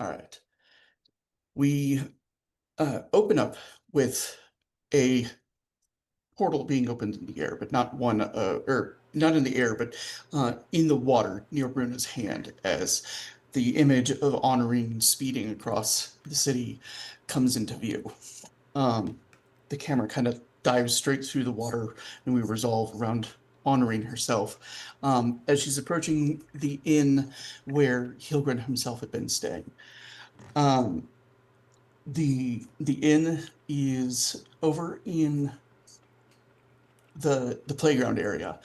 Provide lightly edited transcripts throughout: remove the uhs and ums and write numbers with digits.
All right. We open up with a portal being opened in the air, but not one, or not in the air, but in the water near Bruna's hand as the image of Honorine speeding across the city comes into view. Um, the camera kind of dives straight through the water, and we resolve around Honorine herself as she's approaching the inn where Hilgren himself had been staying. Um, the inn is over in the playground area.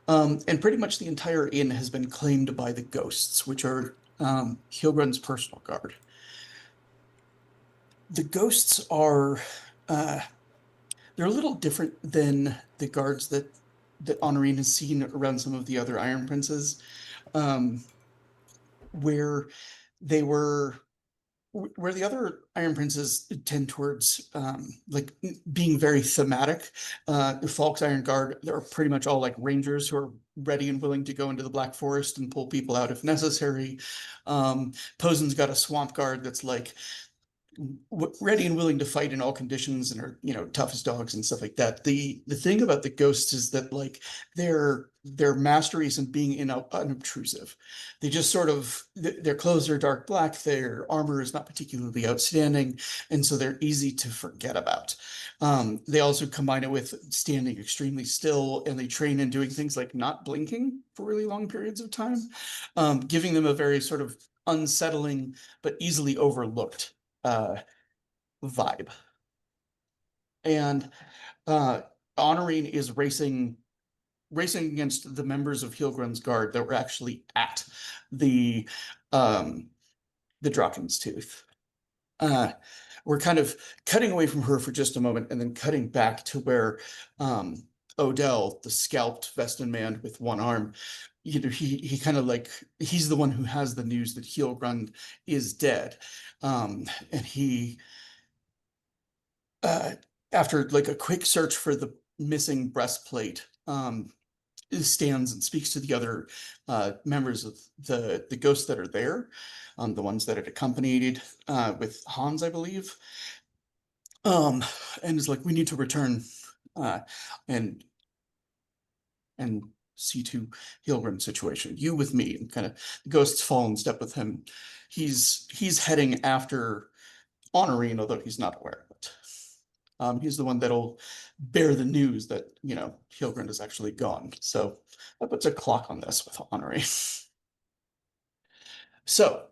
And pretty much the entire inn has been claimed by the ghosts, which are Hilgren's personal guard. The ghosts are uh, they're a little different than the guards that Honorine has seen around some of the other Iron Princes, um, where they were where the other Iron Princes tend towards like being very thematic. Falk's Iron Guard, they're pretty much all like rangers who are ready and willing to go into the Black Forest and pull people out if necessary. Posen's got a Swamp Guard that's like ready and willing to fight in all conditions and are tough as dogs and stuff like that. The thing about the ghosts is that like their mastery isn't being unobtrusive. They just sort of their clothes are dark black, their armor is not particularly outstanding, and so they're easy to forget about. They also combine it with standing extremely still, and they train in doing things like not blinking for really long periods of time, giving them a very sort of unsettling but easily overlooked uh, vibe. And uh, Honorine is racing against the members of Hilgren's guard that were actually at the um, the Draken's Tooth. Uh, we're kind of cutting away from her for just a moment and then cutting back to where Odell, the scalped Veston man with one arm, he kind of like he's the one who has the news that Hilgrund is dead. And he uh, after like a quick search for the missing breastplate, stands and speaks to the other members of the ghosts that are there, the ones that had accompanied with Hans, I believe, um, and is like, "We need to return uh, and and see to Hilgrim's situation. You with me." And kind of the ghosts fall in step with him. He's heading after Honorine, although he's not aware of it. He's the one that'll bear the news that, Hilgrind is actually gone. So that puts a clock on this with Honorary. So,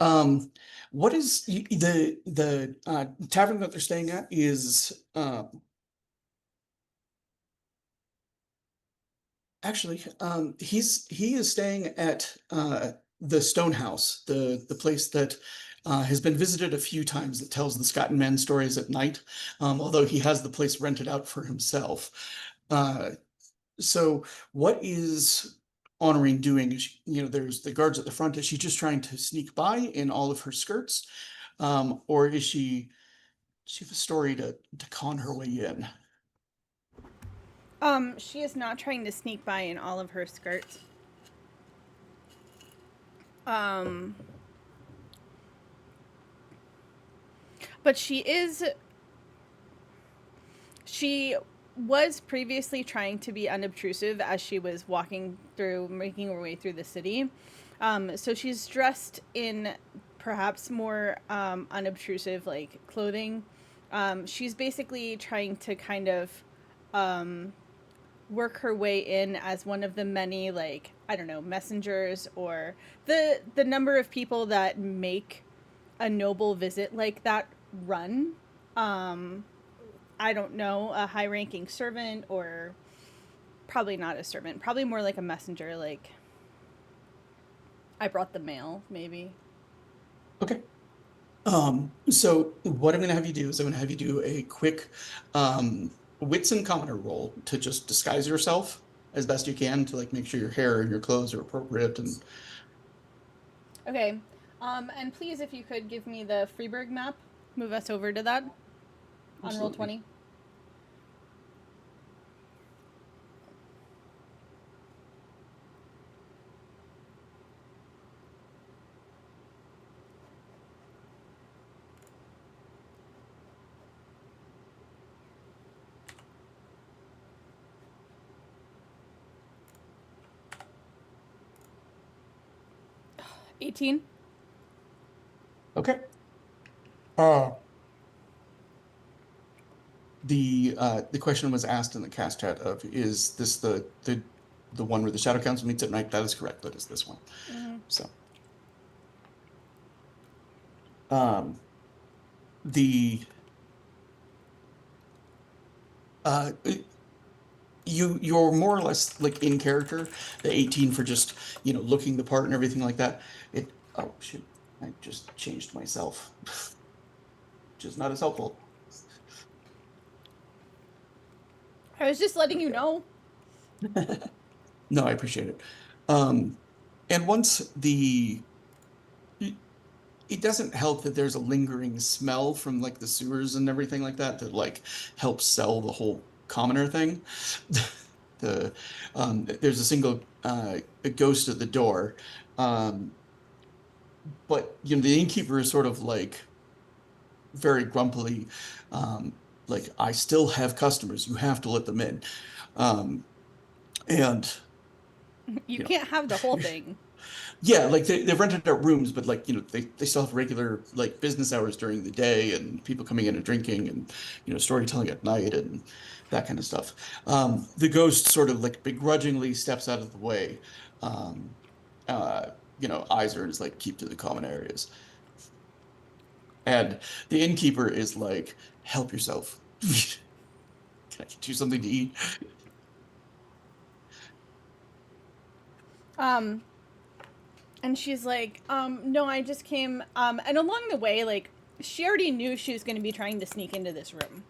um, what is the tavern that they're staying at is actually he is staying at the Stone House, the place that has been visited a few times that tells the Scott and Man stories at night, although he has the place rented out for himself. Uh, so what is Honorine doing? There's the guards at the front. Is she just trying to sneak by in all of her skirts? Or is she have a story to con her way in? She is not trying to sneak by in all of her skirts. Um, but she was previously trying to be unobtrusive as she was walking through, making her way through the city. So she's dressed in perhaps more unobtrusive like clothing. She's basically trying to kind of um, work her way in as one of the many, like, I don't know, messengers, or the number of people that make a noble visit like that run. um I don't know, a high ranking servant, or probably not a servant, probably more like a messenger, like I brought the mail, maybe. Okay. So what I'm going to have you do is I'm going to have you do a quick wits and commoner roll to just disguise yourself as best you can to like make sure your hair and your clothes are appropriate and Okay. And please, if you could give me the Freeburg map, move us over to that on roll absolutely. 20. 18. Okay. Uh, the question was asked in the cast chat of, is this the one where the Shadow Council meets at night? That is correct. That is this one. Mm-hmm. So um the uh you're more or less like in character. The 18 for just, looking the part and everything like that. Oh shoot, I just changed myself. Which is not as helpful. I was just letting you Okay. know. No, I appreciate it. Um, and once it it doesn't help that there's a lingering smell from like the sewers and everything like that that like helps sell the whole commoner thing. There's a single a ghost at the door. Um, but the innkeeper is sort of like very grumpily, like, I still have customers. You have to let them in. Um, and You you can't have the whole know thing. Yeah, like they've rented out rooms, but like, they still have regular like business hours during the day and people coming in and drinking and, storytelling at night and that kind of stuff. The ghost sort of like begrudgingly steps out of the way. Um, Iser is like, keep to the common areas. And the innkeeper is like, help yourself. Can I get you something to eat? Um, and she's like, no, I just came. And along the way, like, she already knew she was going to be trying to sneak into this room.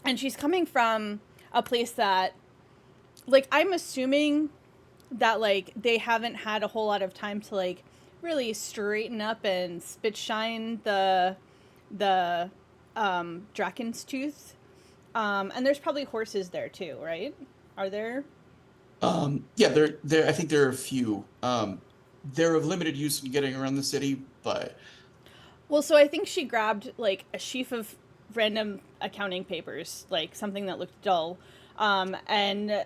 And she's coming from a place that, like, I'm assuming that, like, they haven't had a whole lot of time to, like, really straighten up and spit shine the Draken's tooth. And there's probably horses there too, right? Are there? Yeah, there. I think there are a few. They're of limited use in getting around the city, but Well, so I think she grabbed like a sheaf of random accounting papers, like something that looked dull, and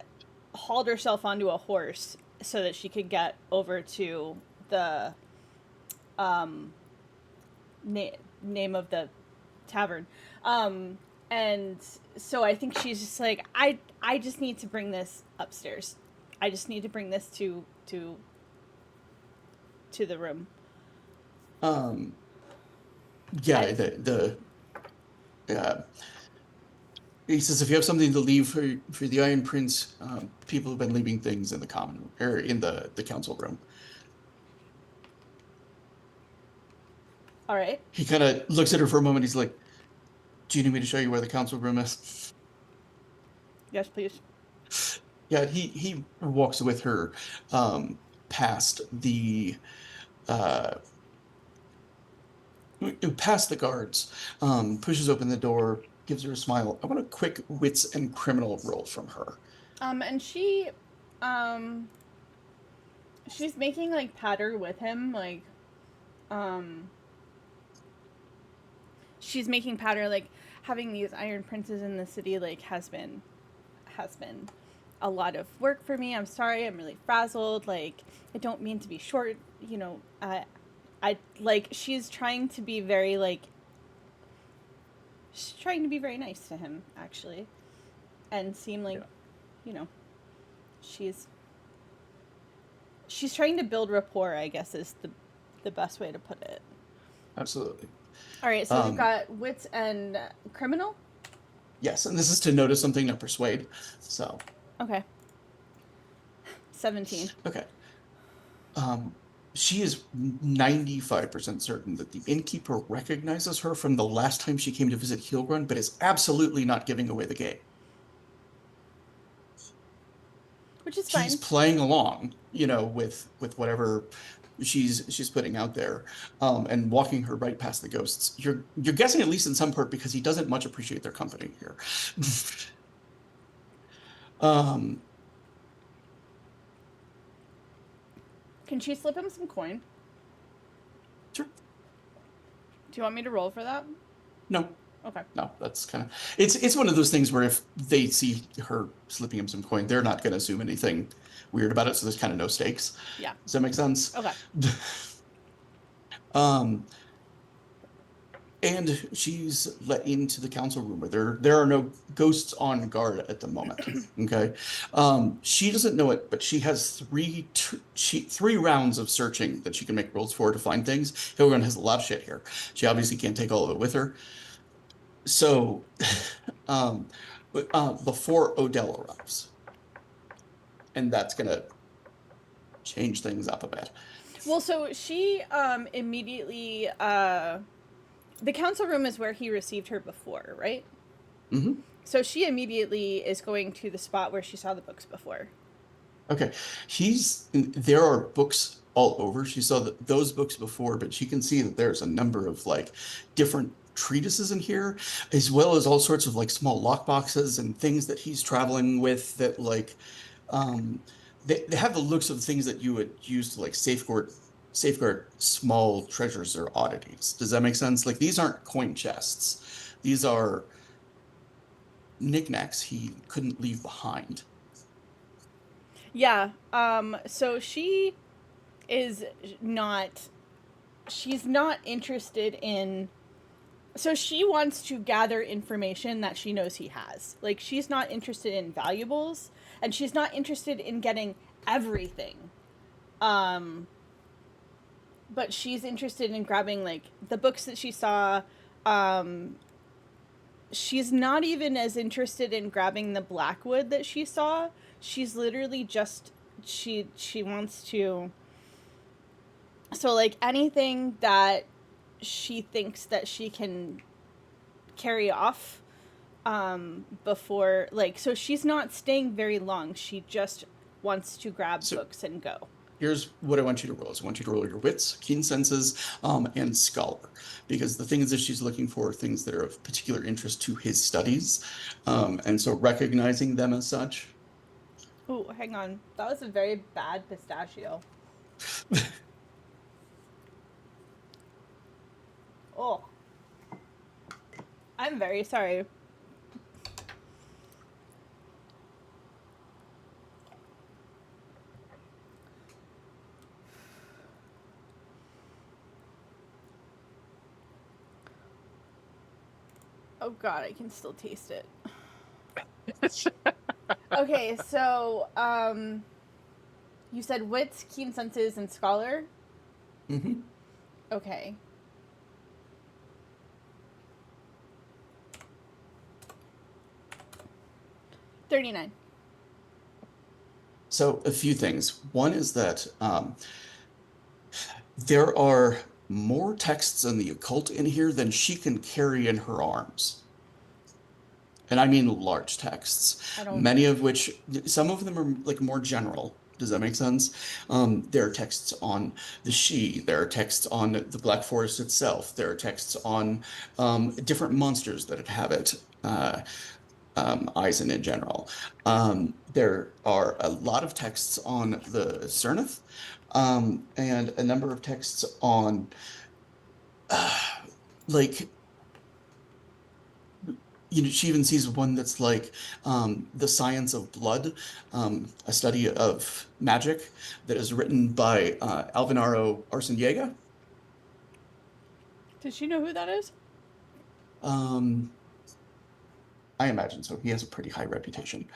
hauled herself onto a horse so that she could get over to the na- name of the tavern. Um, and so I think she's just like, I just need to bring this upstairs. I just need to bring this to the room. um, yeah, And uh, he says, if you have something to leave for the Iron Prince, people have been leaving things in the common or in the council room. all right, He kind of looks at her for a moment. He's like, "Do you need me to show you where the council room is?" yes, please. Yeah, he walks with her past uh past the guards, pushes open the door, gives her a smile. I want a quick wits and criminal roll from her. And um, she's making like patter with him, like, um, she's making patter, like having these iron princes in the city, like has been a lot of work for me. I'm sorry, I'm really frazzled. Like, I don't mean to be short. I like she's trying to be very like she's trying to be very nice to him actually, and seem like Yeah, you know she's she's trying to build rapport. I guess is the best way to put it. absolutely. All right, so we've Um, got wits and criminal. yes, and this is to notice something, not persuade. So, Okay, 17. okay. Um, she is 95% certain that the innkeeper recognizes her from the last time she came to visit Heelgrun, but is absolutely not giving away the game. Which is He's fine. playing along, with whatever she's putting out there, and walking her right past the ghosts. You're guessing, at least in some part, because he doesn't much appreciate their company here. Um, Can she slip him some coin? sure. Do you want me to roll for that? No. Okay. No, that's kind of it's one of those things where if they see her slipping him some coin, they're not going to assume anything weird about it, so there's kind of no stakes. Yeah. Does that make sense? Okay. Um, and she's let into the council room where there are no ghosts on guard at the moment. Okay. She doesn't know it, but she has three rounds of searching that she can make rolls for to find things. Hilgren has a lot of shit here. She obviously can't take all of it with her. So, um, before Odell arrives, and that's gonna change things up a bit. Well, so she immediately the council room is where he received her before, right? Hmm. So she immediately is going to the spot where she saw the books before. Okay, there are books all over. She saw those books before, but she can see that there's a number of like different treatises in here, as well as all sorts of like small lockboxes and things that he's traveling with that like um they have the looks of things that you would use to like safeguard small treasures or oddities. Does that make sense? Like these aren't coin chests. These are knickknacks he couldn't leave behind. Yeah. So is not she's not interested in, so she wants to gather information that she knows he has. Like she's not interested in valuables and she's not interested in getting everything. Um but she's interested in grabbing like the books that she saw. Um she's not even as interested in grabbing the blackwood that she saw. She's literally just she wants to, so like anything that she thinks that she can carry off before, like, so she's not staying very long. She just wants to grab So books and go. here's what I want you to roll. Is I want you to roll your wits, keen senses, and scholar, because the things that she's looking for are things that are of particular interest to his studies, and so recognizing them as such. Oh, hang on, that was a very bad pistachio. Oh, I'm very sorry. Oh god, I can still taste it. Okay, so you said wits, keen senses, and scholar. Hmm. Okay. 39. So a few things. One is that there are more texts in the occult in here than she can carry in her arms. And I mean large texts, I don't. many of which, some of them are like more general. Does that make sense? There are texts on the Sidhe. There are texts on the Black Forest itself. There are texts on different monsters that inhabit Eisen in general. There are a lot of texts on the Cernith, and a number of texts on uh, like she even sees one that's like the science of blood, a study of magic that is written by Alvinaro Arciniega. Does she know who that is? Um, I imagine so. He has a pretty high reputation.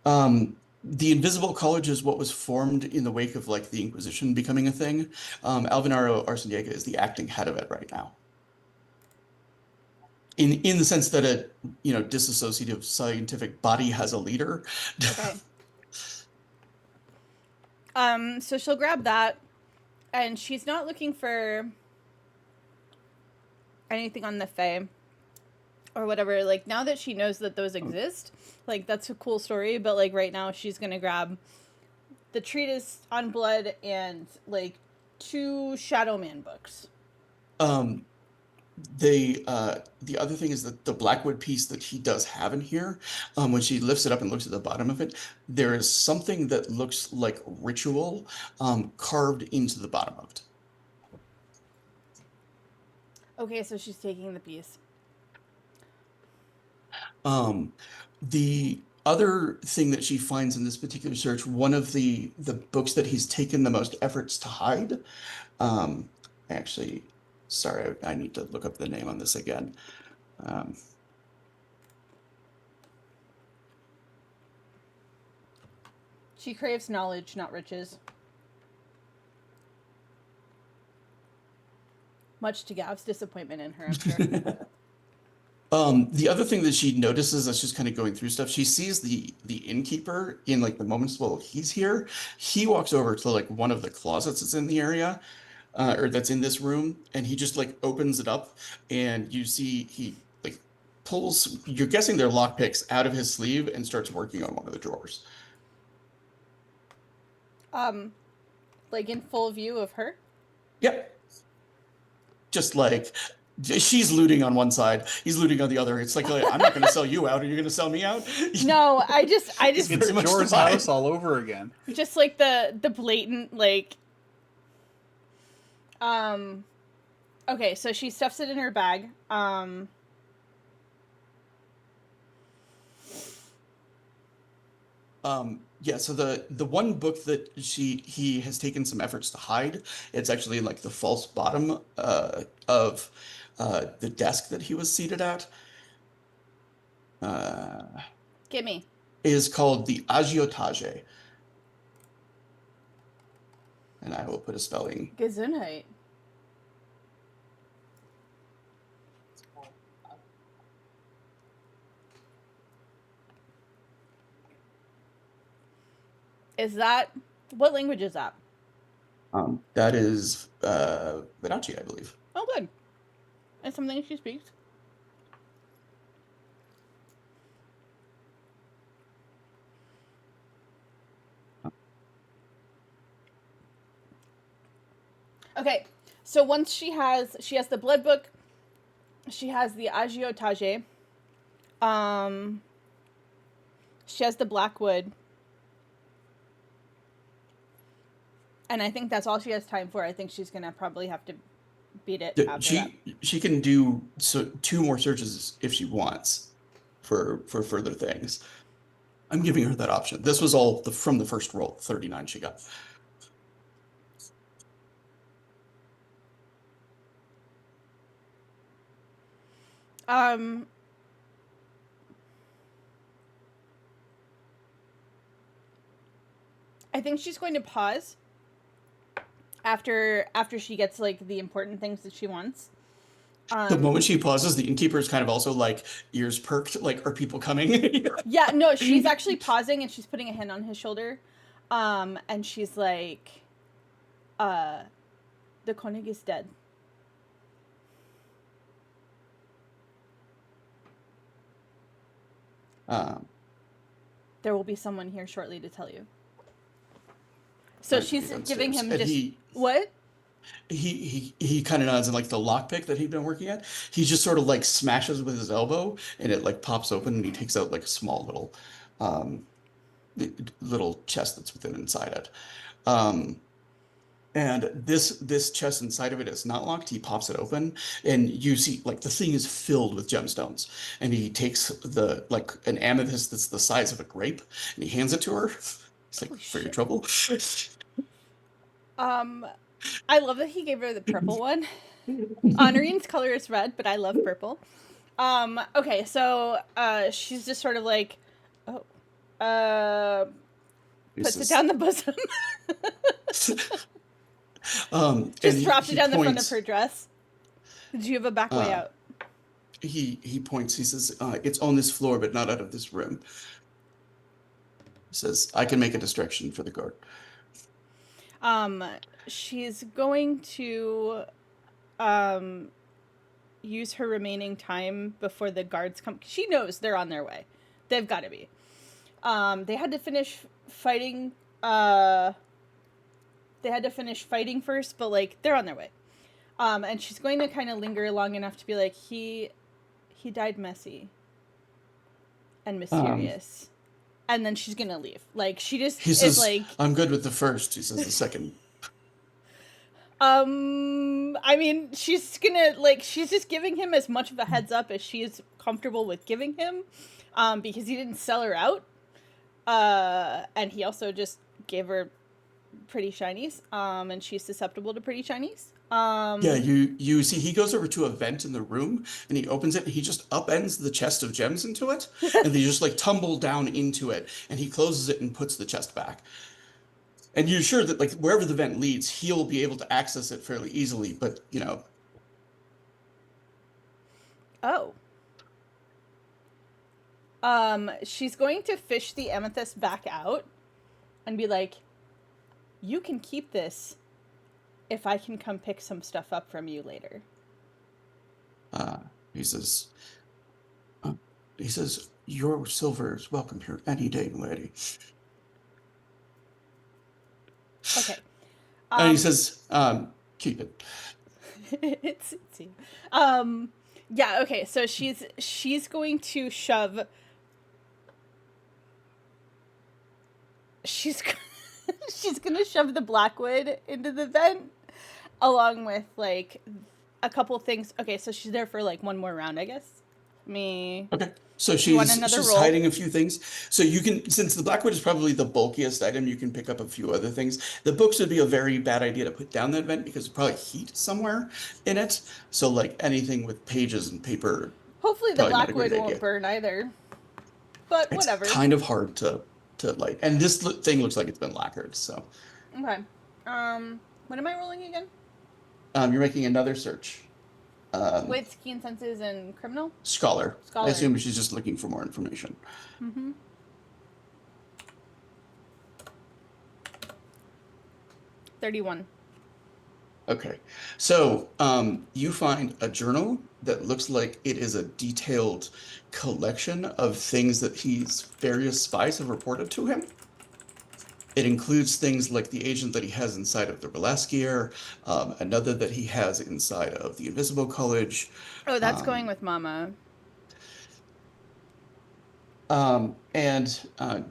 The Invisible College is what was formed in the wake of like the Inquisition becoming a thing. Alvinaro Arciniega is the acting head of it right now. In the sense that a disassociative scientific body has a leader. Okay. So she'll grab that, and she's not looking for anything on the Fae or whatever. Like now that she knows that those exist, like that's a cool story. But like right now, she's gonna grab the treatise on blood and like 2 Shadow Man books. Um, the other thing is that the Blackwood piece that he does have in here, when she lifts it up and looks at the bottom of it, there is something that looks like ritual carved into the bottom of it. Okay, so she's taking the piece. Um, the other thing that she finds in this particular search, one of the books that he's taken the most efforts to hide, um, actually, sorry, I need to look up the name on this again. Um, She craves knowledge, not riches. Much to Gav's disappointment in her, I'm sure. The other thing that she notices as she's kind of going through stuff, she sees the innkeeper in like the moments while he's here. He walks over to like one of the closets that's in the area, or that's in this room, and he just like opens it up, and you see he like pulls, you're guessing they're lockpicks out of his sleeve and starts working on one of the drawers. Um, like in full view of her. Yep. Just like she's looting on one side, he's looting on the other. It's like, I'm not going to sell you out. Are you going to sell me out? No, I It's just It's very much the Jor's vibe. house all over again. just like the blatant like. Okay, so she stuffs it in her bag. Yeah, so the one book that he has taken some efforts to hide, it's actually like the false bottom of the desk that he was seated at. Uh, Gimme. is called the agiotage, and I will put a spelling. Gesundheit. Is that what language is that? That is Vedachi, I believe. Oh, good. It's something she speaks. Okay, so once she has the blood book, she has the agiotage, she has the blackwood, and I think that's all she has time for. I think she's gonna probably have to beat it after that. She can do two more searches if she wants for further things. I'm giving her that option. This was all from the first roll, 39 she got. Um, I think she's going to pause after she gets like the important things that she wants. The moment she pauses, the innkeeper is kind of also like ears perked, like, are people coming? Yeah, no, she's actually pausing and she's putting a hand on his shoulder. And she's like, the Koenig is dead. There will be someone here shortly to tell you. So she's giving him just what? He kind of nods, and like the lockpick that he'd been working at, he just sort of like smashes with his elbow, and it like pops open, and he takes out like a small um little chest that's within inside it. Um, and this chest inside of it is not locked. He pops it open, and you see like the thing is filled with gemstones. And he takes the like an amethyst that's the size of a grape, and he hands it to her. He's like, for your trouble. I love that he gave her the purple one. Honoring's color is red, but I love purple. Okay, so she's just sort of like, oh, puts it down the bosom. Just drops it down the front of her dress. Did you have a back way out? He points. He says, "It's on this floor, but not out of this room." He says, "I can make a distraction for the guard." She's going to use her remaining time before the guards come. She knows they're on their way. They've got to be. They had to finish fighting. They had to finish fighting first, but like they're on their way. And she's going to kind of linger long enough to be like, he died messy and mysterious. And then she's gonna leave. Like she just he says, like, "I'm good with the first." He says the second. I mean, she's gonna like she's just giving him as much of a heads up as she is comfortable with giving him. because he didn't sell her out. And he also just gave her pretty shinies, and she's susceptible to pretty shinies. Yeah, you see he goes over to a vent in the room and he opens it and he just upends the chest of gems into it and they just like tumble down into it and he closes it and puts the chest back. And you're sure that like wherever the vent leads, he'll be able to access it fairly easily, but you know. Oh. She's going to fish the amethyst back out and be like, "You can keep this if I can come pick some stuff up from you later." Uh, he says, uh, your silver is welcome here any day, lady. Okay. And he Um, says, keep it. it's um, yeah. Okay. So she's going to shove. She's she's gonna shove the blackwood into the vent along with like a couple things. Okay, so she's there for like one more round, I guess. Me. Okay. So Do you want she's another she's roll? hiding a few things. So you can, since the Blackwood is probably the bulkiest item, you can pick up a few other things. The books would be a very bad idea to put down that vent because there's probably heat somewhere in it. So like anything with pages and paper, Hopefully the probably not a great blackwood won't idea. burn either. But It's whatever. kind of hard to light. And this thing looks like it's been lacquered. So Okay. What am I rolling again? you're making another search. Um, Wits, keen senses, and criminal Scholar. I scholar. assume she's just looking for more information. Mm-hmm. 31. Okay. So, you find a journal that looks like it is a detailed collection of things that various spies have reported to him. It includes things like the agent that he has inside of the Relaskier, another that he has inside of the Invisible College. Oh, that's going Um, with Mama. do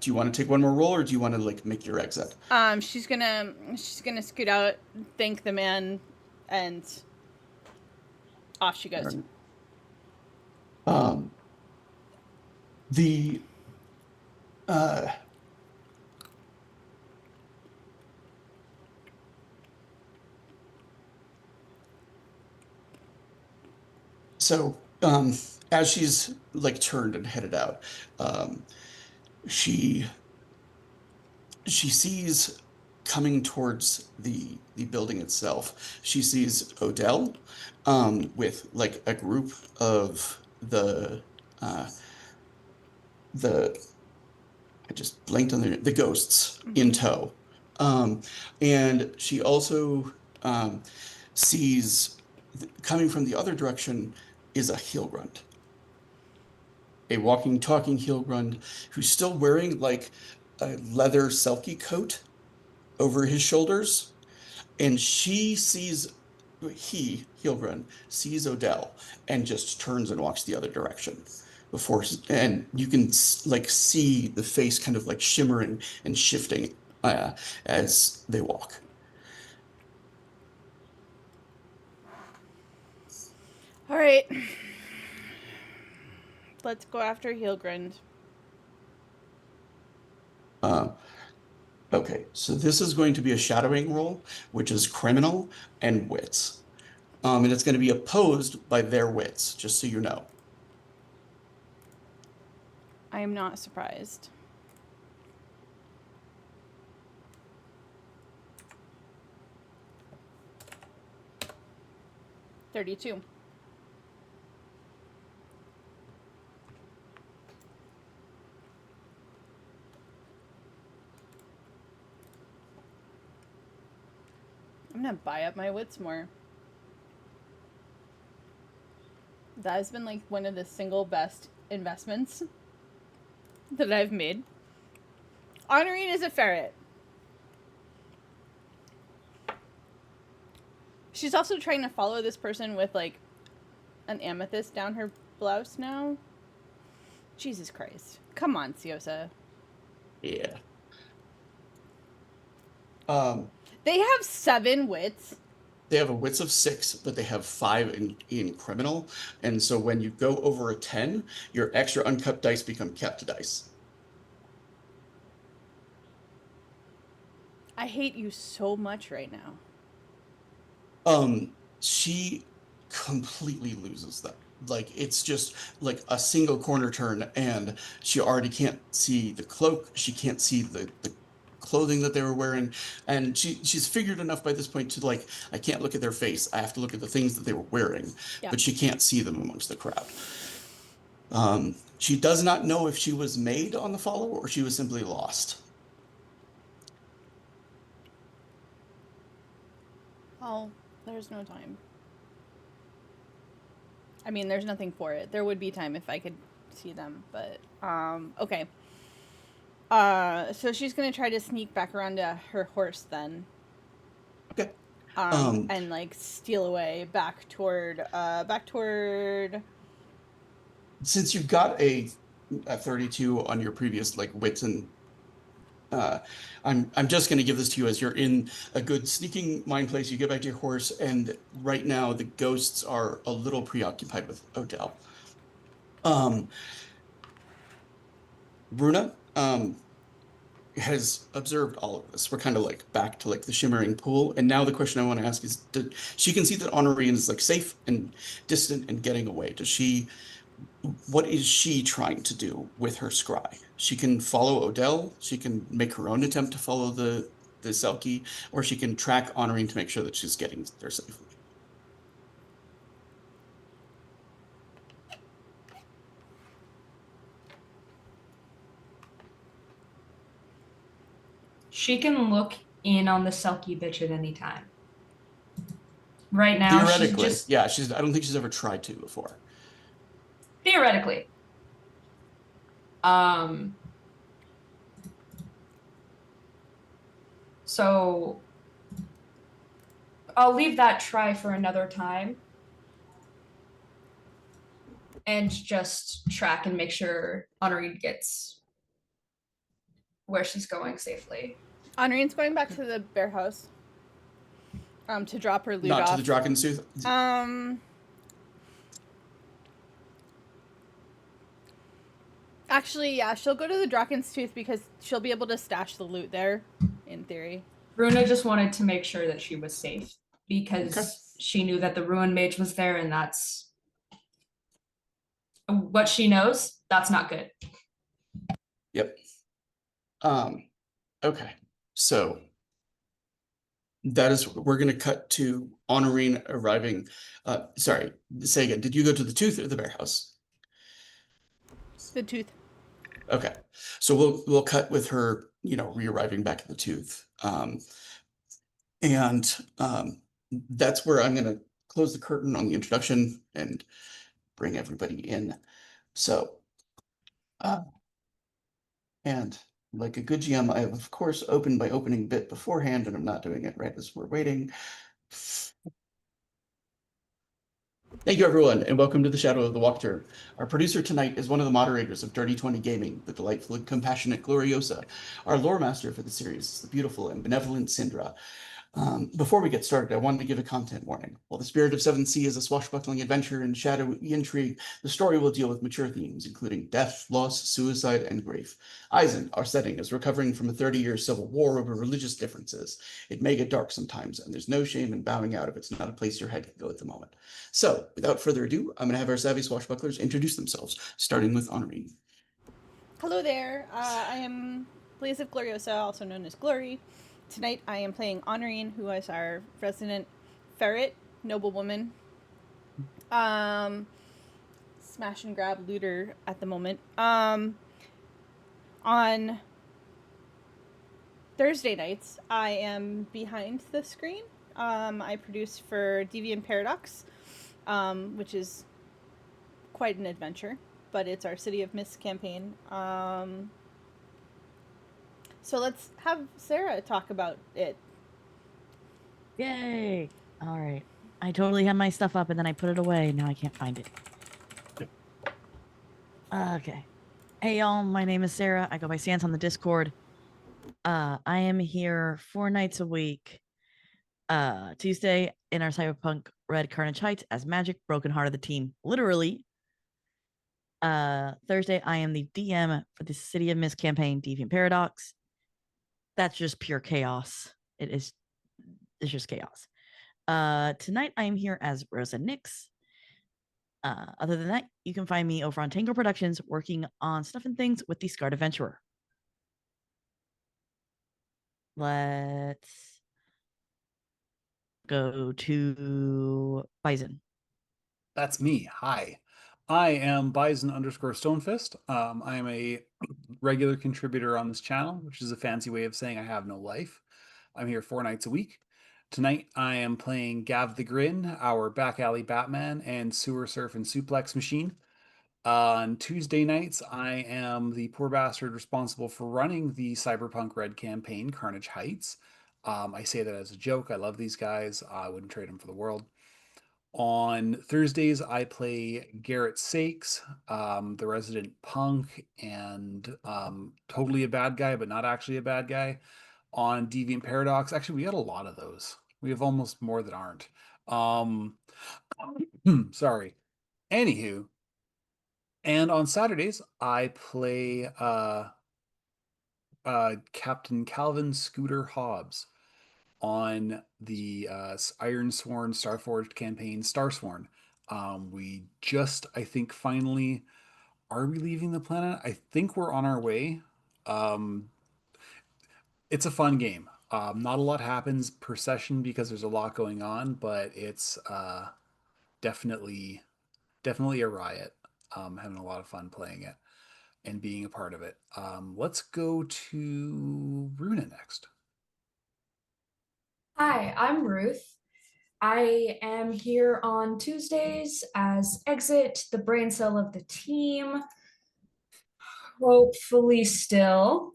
you want to take one more roll or do you want to like make your exit? She's gonna scoot out, thank the man, and off she goes. Um, the uh, So, as she's like turned and headed out, um, she she sees coming towards the building itself. She sees Odell, with like a group of uh, the I just blanked on the ghosts in Mm-hmm. tow. Um, and she also sees coming from the other direction is a Heelgrund, a walking, talking Heelgrund who's still wearing like a leather selkie coat over his shoulders. And Heelgrund, sees Odell and just turns and walks the other direction and you can like see the face kind of like shimmering and shifting as they walk. All right, let's go after Heelgrind. Uh, okay, so this is going to be a shadowing roll, which is criminal and wits. And it's going to be opposed by their wits, just so you know. I am not surprised. 32. I'm gonna buy up my wits more. That has been like one of the single best investments that I've made. Honorine is a ferret. She's also trying to follow this person with like an amethyst down her blouse now. Jesus Christ. Come on, Siosa. Yeah. Um, They have 7 wits. They have a wits of 6, but they have 5 in criminal. And so when you go over a 10, your extra uncut dice become kept dice. I hate you so much right now. She completely loses that. Like it's just like a single corner turn, and she already can't see the cloak. She can't see the clothing that they were wearing, and she's figured enough by this point to like I can't look at their face. I have to look at the things that they were wearing, Yeah. but she can't see them amongst the crowd. She does not know if she was made on the follow or she was simply lost. Oh, there's no time. I mean, there's nothing for it. There would be time if I could see them, but okay. So she's gonna try to sneak back around to her horse then, Okay. Um, and like steal away back toward. since you've got a 32 on your previous like wits and uh I'm just going to give this to you as you're in a good sneaking mind place. You get back to your horse, and right now the ghosts are a little preoccupied with Odell. Um, Bruna has observed all of this. We're kind of like back to like the shimmering pool, and now the question I want to ask is: she can see that Honorine is like safe and distant and getting away? Does she? What is she trying to do with her scry? She can follow Odell. She can make her own attempt to follow the Selkie, or she can track Honorine to make sure that she's getting there safely. She can look in on the Selkie bitch at any time. Right now, she's Theoretically, just yeah, she's. I don't think she's ever tried to before. theoretically. Um, so I'll leave that try for another time and just track and make sure Honorine gets where she's going safely. Honoриne's going back to the bear house. To drop her loot Not to the off. Drakensooth. Actually, yeah, she'll go to the Draken's Tooth because she'll be able to stash the loot there, in theory. Bruna just wanted to make sure that she was safe because Okay. she knew that the Ruin Mage was there, and that's what she knows. That's not good. Yep. Okay. So that is we're gonna cut to Honorine arriving. Sorry, say again. Did you go to the tooth or the bear house? The tooth. Okay. So we'll cut with her, re-arriving back at the tooth. And that's where I'm gonna close the curtain on the introduction and bring everybody in. So uh, and like a good GM, I have of course opened my opening bit beforehand, and I'm not doing it right as we're waiting. Thank you, everyone, and welcome to the Shadow of the Wachtturm. Our producer tonight is one of the moderators of Dirty 20 Gaming, the delightful and compassionate Gloriosa. Our lore master for the series is the beautiful and benevolent Syndra. Before we get started, I wanted to give a content warning. While The Spirit of Seven Sea is a swashbuckling adventure and shadowy intrigue, the story will deal with mature themes, including death, loss, suicide, and grief. Eisen, our setting, is recovering from a 30-year civil war over religious differences. It may get dark sometimes, and there's no shame in bowing out if it's not a place your head can go at the moment. So, without further ado, I'm going to have our savvy swashbucklers introduce themselves, starting with Honorine. Hello there. I am Blaze of Gloriosa, also known as Glory. Tonight I am playing Honorine, who is our resident ferret, noblewoman. Smash and grab looter at the moment. On Thursday nights, I am behind the screen. I produce for Deviant Paradox, which is quite an adventure, but it's our City of Mist campaign. So let's have Sarah talk about it. Yay! All right. I totally had my stuff up and then I put it away. Now I can't find it. Okay. Hey y'all, my name is Sarah. I go by Sans on the Discord. I am here 4 nights a week. Tuesday in our Cyberpunk Red Carnage Heights as Magic, Broken Heart of the team, literally. Thursday, I am the DM for the City of Mist campaign, Deviant Paradox. That's just pure chaos. It's just chaos. Tonight I am here as Rosa Nix. Other than that, you can find me over on Tango Productions working on stuff and things with the Scarred Adventurer. Let's go to Bison. That's me. Hi. I am Bison_Stonefist. I am a regular contributor on this channel, which is a fancy way of saying I have no life. I'm here 4 nights a week. Tonight I am playing Gav the Grin, our back alley Batman, and Sewer Surf and Suplex Machine. On Tuesday nights, I am the poor bastard responsible for running the Cyberpunk Red campaign, Carnage Heights. I say that as a joke. I love these guys. I wouldn't trade them for the world. On Thursdays, I play Garrett Sakes, the resident punk, and totally a bad guy, but not actually a bad guy. On Deviant Paradox, actually, we got a lot of those. We have almost more that aren't. Sorry. Anywho, and on Saturdays, I play Captain Calvin Scooter Hobbs on the Ironsworn Starforged campaign, Starsworn. We just, I think, finally, are we leaving the planet? I think we're on our way. It's a fun game. Not a lot happens per session because there's a lot going on, but it's definitely a riot. Having a lot of fun playing it and being a part of it. Let's go to Runa next. Hi, I'm Ruth. I am here on Tuesdays as Exit, the brain cell of the team. Hopefully still.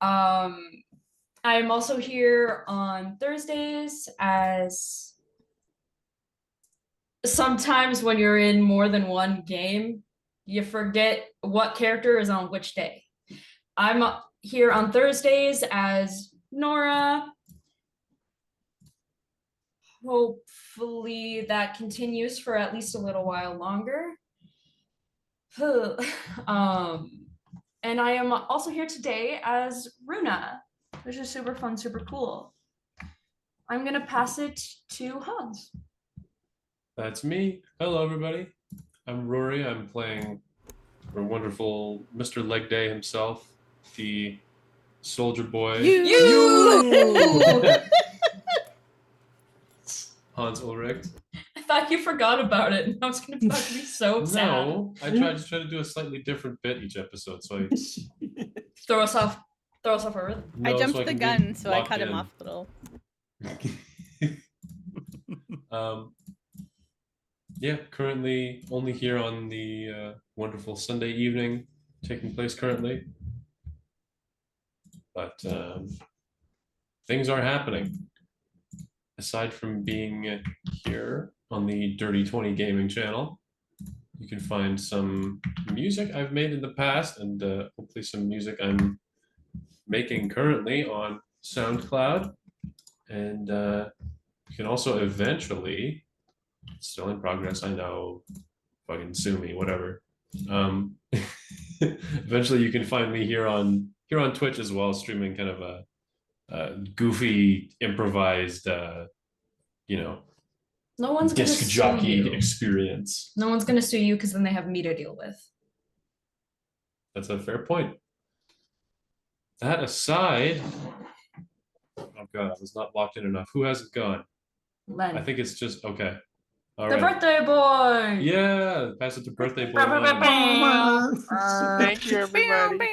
I'm also here on Thursdays as sometimes when you're in more than one game, you forget what character is on which day. I'm here on Thursdays as Nora. Hopefully that continues for at least a little while longer. And I am also here today as Runa, which is super fun, super cool. I'm gonna pass it to Hans. That's me. Hello, everybody. I'm Rory. I'm playing our wonderful Mr. Leg Day himself, the soldier boy. You! Hans Ulrich. I thought you forgot about it, and I was gonna be so sad. No, I try to do a slightly different bit each episode, so I Throw us off our rhythm. I know jumped so I the can be gun, so I locked cut him in. off a little. Yeah, currently only here on the wonderful Sunday evening taking place currently. But things are happening. Aside from being here on the Dirty 20 Gaming channel, you can find some music I've made in the past and hopefully some music I'm making currently on SoundCloud. And you can also eventually, it's still in progress, I know, fucking sue me, whatever. Eventually you can find me here on Twitch as well, streaming kind of a goofy, improvised, No one's gonna disc sue jockey you. experience. No one's gonna sue you because then they have me to deal with. That's a fair point. That aside, oh god, I was not locked in enough. Who hasn't gone? Len. I think it's just okay. All the right. birthday boy! Yeah, pass it to birthday boy. Thank you, everybody.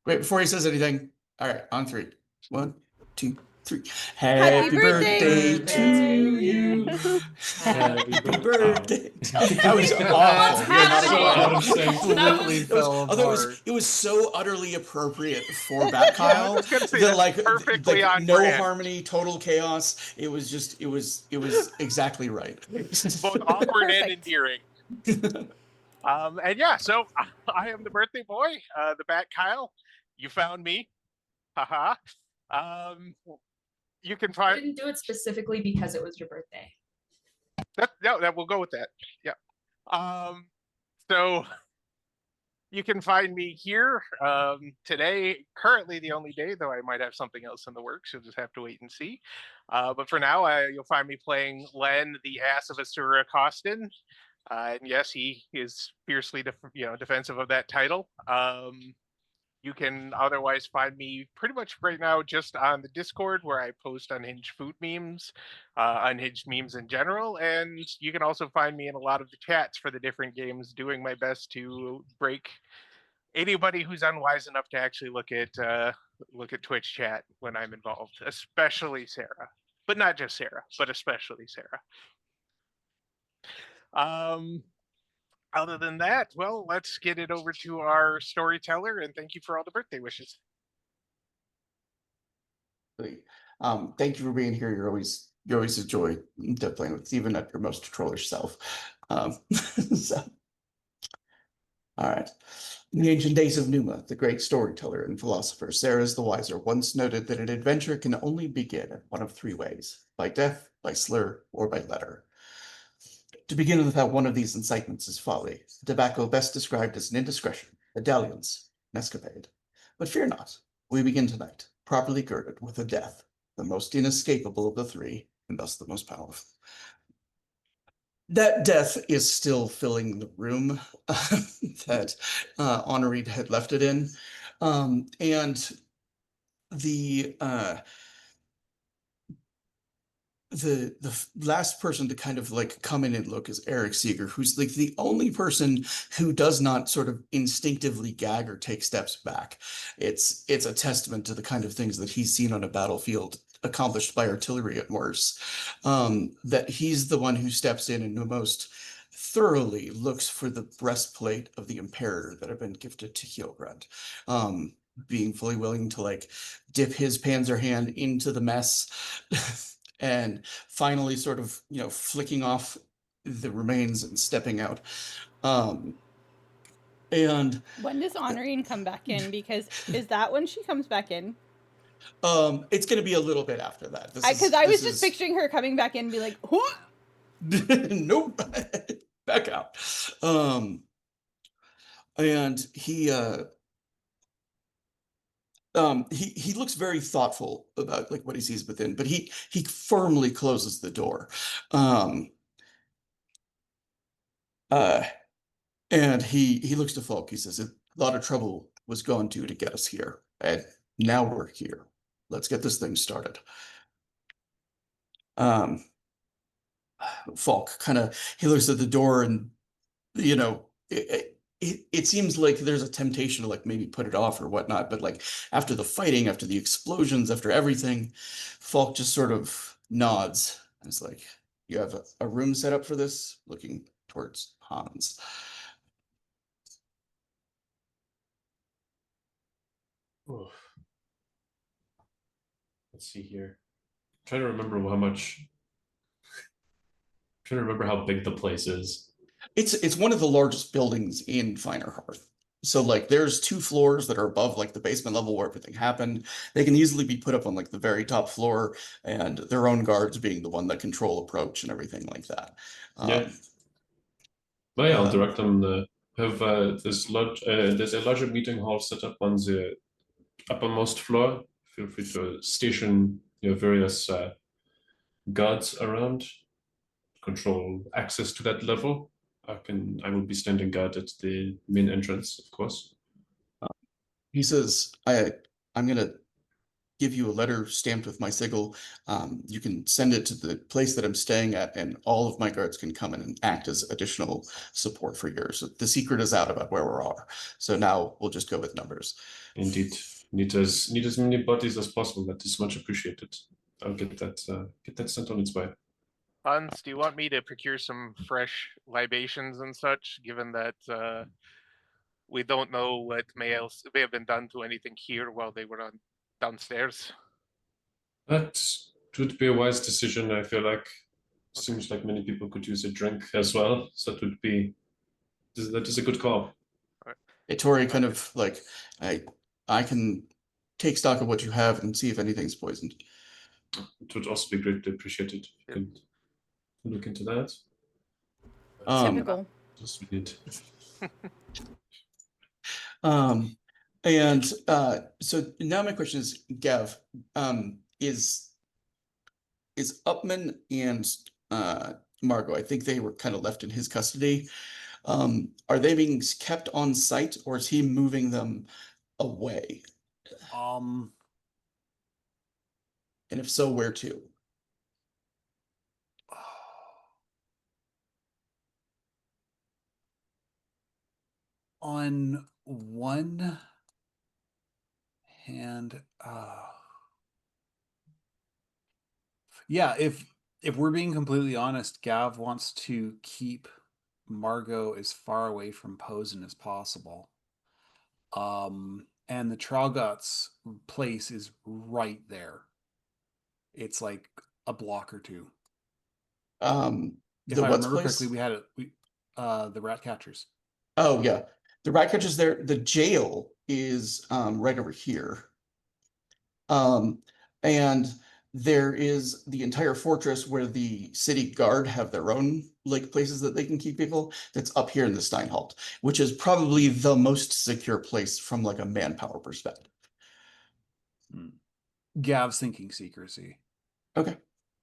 Wait, before he says anything. All right, on 3. 1, 2, 3. Happy birthday to you. Happy birthday. birthday. That was What's awful. You're not happening? allowed. So out of sync. Completely fell Although apart. it was so utterly appropriate for Bat Kyle. I was gonna say that, that's like, perfectly like on no brand. harmony, total chaos. It was exactly right. Both awkward and Perfect. endearing. And yeah, so I am the birthday boy, the Bat Kyle. You found me. Haha. You can I find didn't do it specifically because it was your birthday. that. No, that we'll go with that. Yeah. So you can find me here today, currently the only day, though I might have something else in the works. You'll just have to wait and see. But for now, you'll find me playing Len, the ass of Asura Costin. And yes, he is fiercely, defensive of that title. You can otherwise find me pretty much right now just on the Discord, where I post unhinged food memes, unhinged memes in general, and you can also find me in a lot of the chats for the different games, doing my best to break anybody who's unwise enough to actually look at Twitch chat when I'm involved, especially Sarah, but not just Sarah, but especially Sarah. Other than that, well, let's get it over to our storyteller, and thank you for all the birthday wishes. Thank you for being here. You're always a joy to play with, even at your most trollish self. So, all right. In the ancient days of Numa, the great storyteller and philosopher, Sarah the Wiser once noted that an adventure can only begin in one of three ways: by death, by slur, or by letter. To begin without one of these incitements is folly, tobacco best described as an indiscretion, a dalliance, an escapade. But fear not, we begin tonight, properly girded with a death, the most inescapable of the three, and thus the most powerful. That death is still filling the room that Honorine had left it in. And the last person to kind of like come in and look is Eric Seeger, who's like the only person who does not sort of instinctively gag or take steps back. It's a testament to the kind of things that he's seen on a battlefield accomplished by artillery at worst, that he's the one who steps in and the most thoroughly looks for the breastplate of the Imperator that have been gifted to Hilgrund, being fully willing to like dip his panzer hand into the mess and finally sort of, flicking off the remains and stepping out. And when does Honorine come back in? Because is that when she comes back in? It's going to be a little bit after that. Because I was just picturing her coming back in and be like, huh? Nope. Back out. And he looks very thoughtful about like what he sees within, but he firmly closes the door. And he looks to Falk. He says, a lot of trouble was gone to get us here, and now we're here. Let's get this thing started. Falk he looks at the door, and it seems like there's a temptation to like maybe put it off or whatnot, but like after the fighting, after the explosions, after everything, Falk just sort of nods. And it's like, you have a room set up for this, looking towards Hans. Oh. Let's see here. I'm trying to remember how much. I'm trying to remember how big the place is. It's one of the largest buildings in Finer Hearth. So like there's 2 floors that are above like the basement level where everything happened. They can easily be put up on like the very top floor, and their own guards being the one that control approach and everything like that. Yeah. Well, yeah, I'll direct them to have there's a larger meeting hall set up on the uppermost floor. Feel free to station your various guards around, control access to that level. I will be standing guard at the main entrance, of course. He says, I'm gonna give you a letter stamped with my sigil. You can send it to the place that I'm staying at, and all of my guards can come in and act as additional support for yours. The secret is out about where we are. So now we'll just go with numbers. Indeed. Need as many bodies as possible. That is much appreciated. I'll get that sent on its way. Hans, do you want me to procure some fresh libations and such, given that we don't know what may have been done to anything here while they were downstairs? That would be a wise decision, I feel like. Seems like many people could use a drink as well. So that is a good call. Tori kind of like, I can take stock of what you have and see if anything's poisoned. It would also be greatly appreciated if you could look into that. Typical. Just we need. And so now my question is, Gav, is Upman and Margot, I think they were kind of left in his custody. Are they being kept on site, or is he moving them away? Um, And if so, where to? on one hand, yeah, if we're being completely honest, Gav wants to keep Margot as far away from Posen as possible. And the Trogot's place is right there. It's like a block or two. If The I what's remember place? correctly, the rat catchers. Oh yeah, the rat catcher's there. The jail is right over here. And there is the entire fortress where the city guard have their own like places that they can keep people. That's up here in the Steinhalt, which is probably the most secure place from like a manpower perspective. Gav's thinking secrecy. Okay.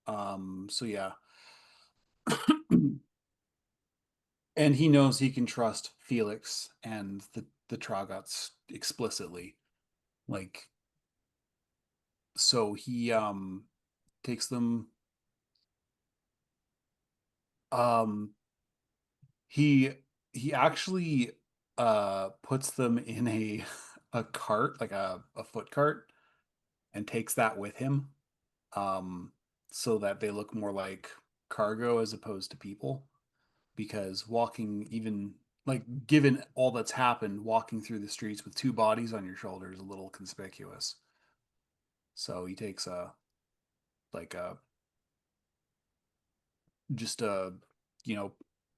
So yeah. And he knows he can trust Felix and the Trogots explicitly. Like, so he takes them. He actually puts them in a cart, like a foot cart, and takes that with him, so that they look more like cargo as opposed to people. Because walking, even like given all that's happened, walking through the streets with two bodies on your shoulder is a little conspicuous. So he takes just a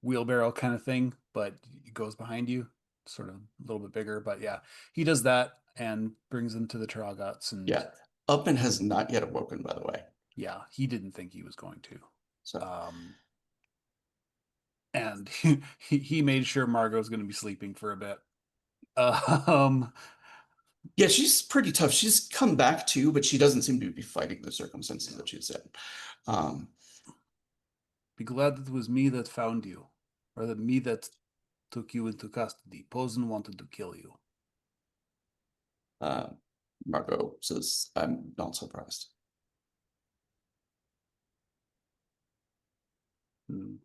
wheelbarrow kind of thing, but it goes behind you, sort of a little bit bigger. But yeah, he does that and brings them to the Trogots. And Yeah, Upman has not yet awoken, by the way. yeah, he didn't think he was going to. So and he made sure Margot's going to be sleeping for a bit. yeah, she's pretty tough. She's come back too, but she doesn't seem to be fighting the circumstances that she's in. Be glad that it was me that found you, or that me that took you into custody. Posen wanted to kill you. Margot says, I'm not surprised.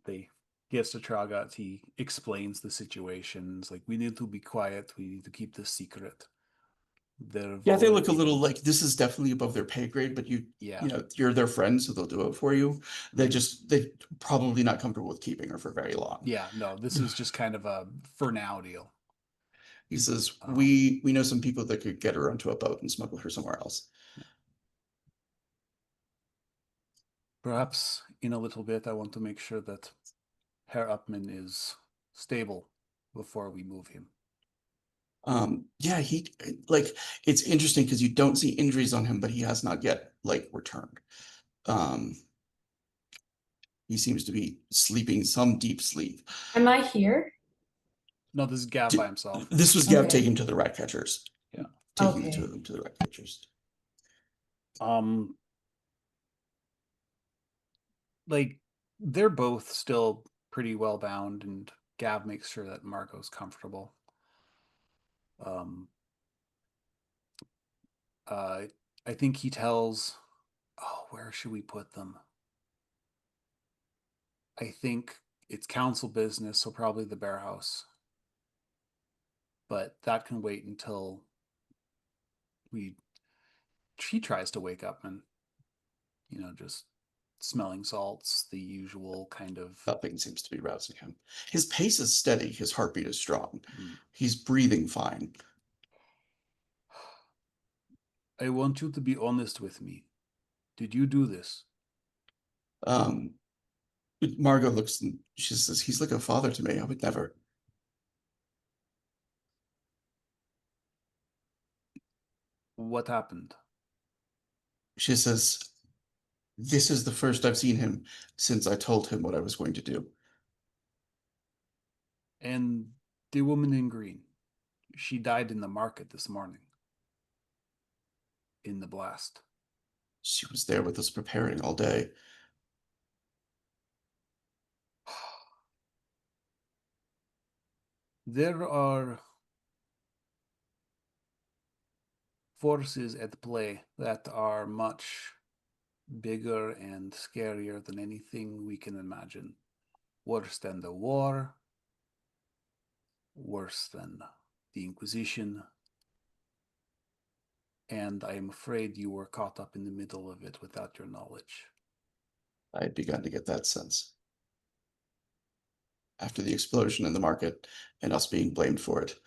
They gets to Tragot. He explains the situations. Like, we need to be quiet. We need to keep this secret. Yeah, they look a little like this is definitely above their pay grade, but you know, you're their friend, so they'll do it for you. They probably not comfortable with keeping her for very long. Yeah, no, this is just kind of a for now deal. He says, we know some people that could get her onto a boat and smuggle her somewhere else. Perhaps in a little bit, I want to make sure that Herr Upman is stable before we move him. Yeah, he like it's interesting because you don't see injuries on him, but he has not yet like returned. He seems to be sleeping some deep sleep. Am I here? No, this is Gav by himself. This was Gav Okay. taking to the rat catchers. Yeah. Taking Okay. to the rat catchers. Like, they're both still pretty well bound, and Gav makes sure that Margot's comfortable. I think he tells, where should we put them? I think it's council business, so probably the bear house. But that can wait until she tries to wake up and, just smelling salts, the usual kind of. Nothing seems to be rousing him. His pace is steady. His heartbeat is strong. He's breathing fine. I want you to be honest with me. Did you do this? Margot looks and she says, he's like a father to me. I would never. What happened? She says, "This is the first I've seen him since I told him what I was going to do." And the woman in green, she died in the market this morning. In the blast. She was there with us preparing all day. There are forces at play that are much bigger and scarier than anything we can imagine. Worse than the war, worse than the Inquisition, and I am afraid you were caught up in the middle of it without your knowledge. I had begun to get that sense. After the explosion in the market and us being blamed for it,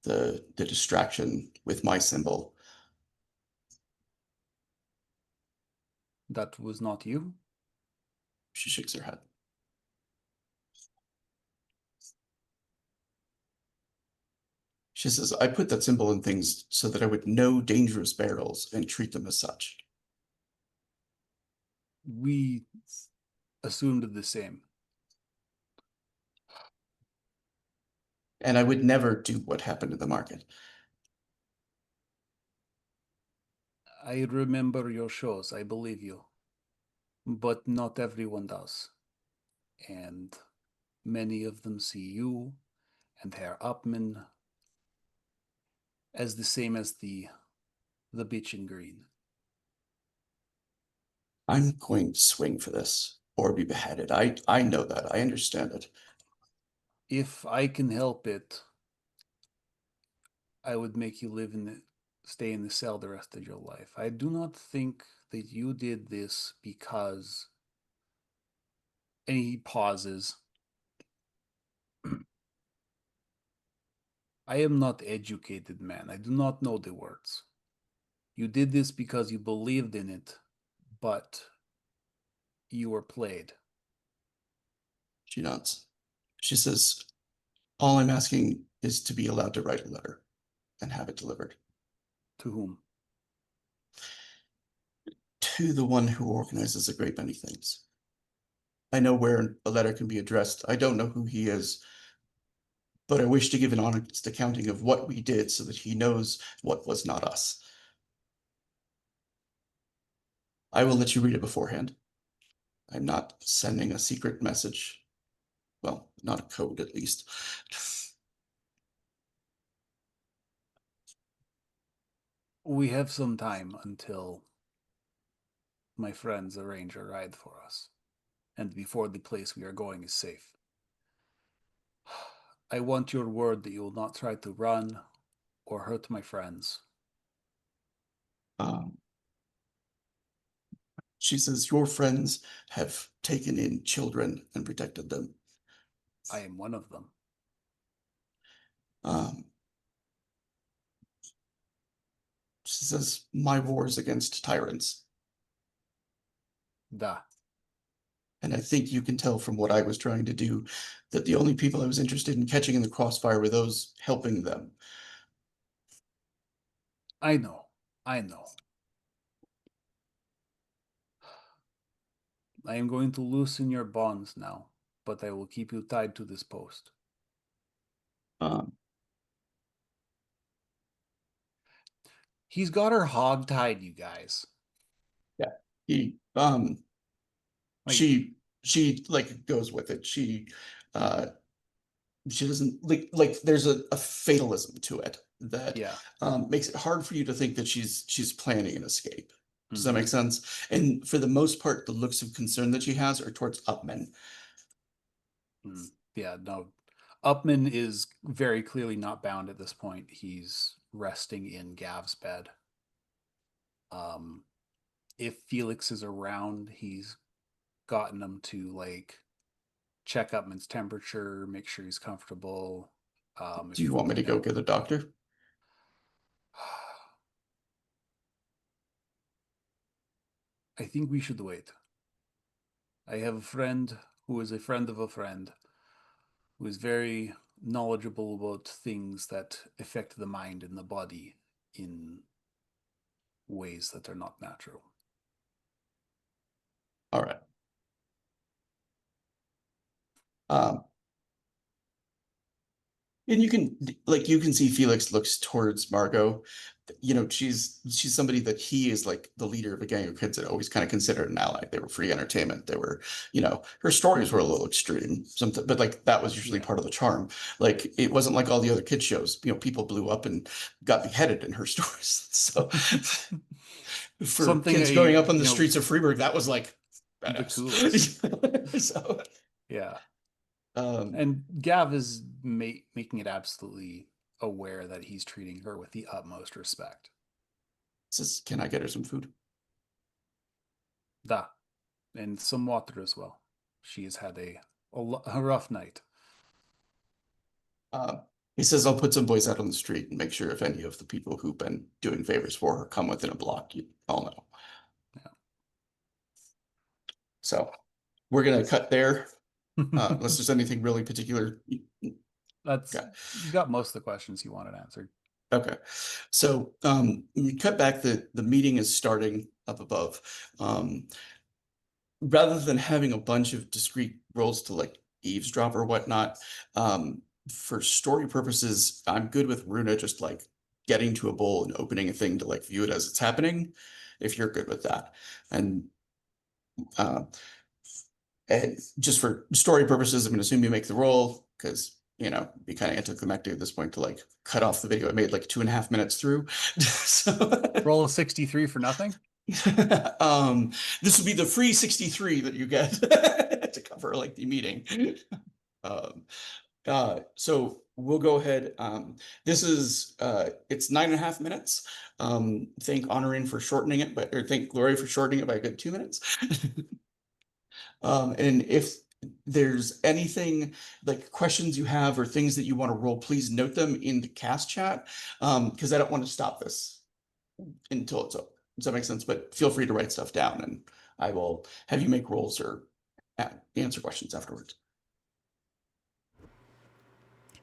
the distraction with my symbol. That was not you? She shakes her head. She says, "I put that symbol in things so that I would know dangerous barrels and treat them as such." We assumed the same. And I would never do what happened in the market. I remember your shows, I believe you. But not everyone does. And many of them see you and Herr Upman as the same as the bitch in green. I'm going to swing for this or be beheaded. I know that. I understand it. If I can help it, I would make you stay in the cell the rest of your life. I do not think that you did this because. And he pauses. I am not educated, man. I do not know the words. You did this because you believed in it, but you were played. She nods. She says, "All I'm asking is to be allowed to write a letter and have it delivered." To whom? To the one who organizes a great many things. I know where a letter can be addressed. I don't know who he is, but I wish to give an honest accounting of what we did so that he knows what was not us. I will let you read it beforehand. I'm not sending a secret message. Well, not a code, at least. We have some time until my friends arrange a ride for us, and before the place we are going is safe. I want your word that you will not try to run or hurt my friends. She says, "Your friends have taken in children and protected them." I am one of them. She says, "My war is against tyrants." Da. And I think you can tell from what I was trying to do that the only people I was interested in catching in the crossfire were those helping them. I know. I know. I am going to loosen your bonds now, but I will keep you tied to this post. He's got her hog-tied, you guys. Yeah. He she like goes with it. She doesn't like there's a fatalism to it that makes it hard for you to think that she's planning an escape. Does that make sense? And for the most part, the looks of concern that she has are towards Upman. Yeah, no. Upman is very clearly not bound at this point. He's resting in Gav's bed. If Felix is around, he's gotten him to like check Upman's temperature, make sure he's comfortable. Do you want me to go get a doctor? I think we should wait. I have a friend who is a friend of a friend who is very knowledgeable about things that affect the mind and the body in ways that they're not natural. All right. And you can see Felix looks towards Margot. You know, she's somebody that he is like the leader of a gang of kids that always kind of considered an ally. They were free entertainment. They were, you know, her stories were a little extreme, something, but like that was usually part of the charm. Like it wasn't like all the other kid shows. You know, people blew up and got beheaded in her stories. So for Something kids a, growing up on the you know, streets of Freiburg, that was like the badass. coolest. So Yeah. um, And Gav is making it absolutely aware that he's treating her with the utmost respect. says, "Can I get her some food?" Da. And some water as well. She has had a rough night. He says, "I'll put some boys out on the street and make sure if any of the people who've been doing favors for her come within a block, you all know." Yeah. So we're gonna cut there, unless there's anything really particular. That's Okay. you got most of the questions you wanted answered. Okay, so you cut back. The meeting is starting up above. Rather than having a bunch of discrete roles to like eavesdrop or whatnot, for story purposes, I'm good with Runa just like getting to a bowl and opening a thing to like view it as it's happening, if you're good with that. And uh, and just for story purposes, I'm gonna assume you make the roll because you know be kind of anticlimactic at this point to like cut off the video I made like 2.5 minutes through. So Roll a 63 for nothing. This would be the free 63 that you get to cover like the meeting. So we'll go ahead. This is it's 9.5 minutes. Thank Honoring for shortening it, or thank Gloria for shortening it by a good 2 minutes. And if there's anything like questions you have or things that you want to roll, please note them in the cast chat. Because I don't want to stop this until it's over. Does that make sense? But feel free to write stuff down and I will have you make rolls or answer questions afterwards.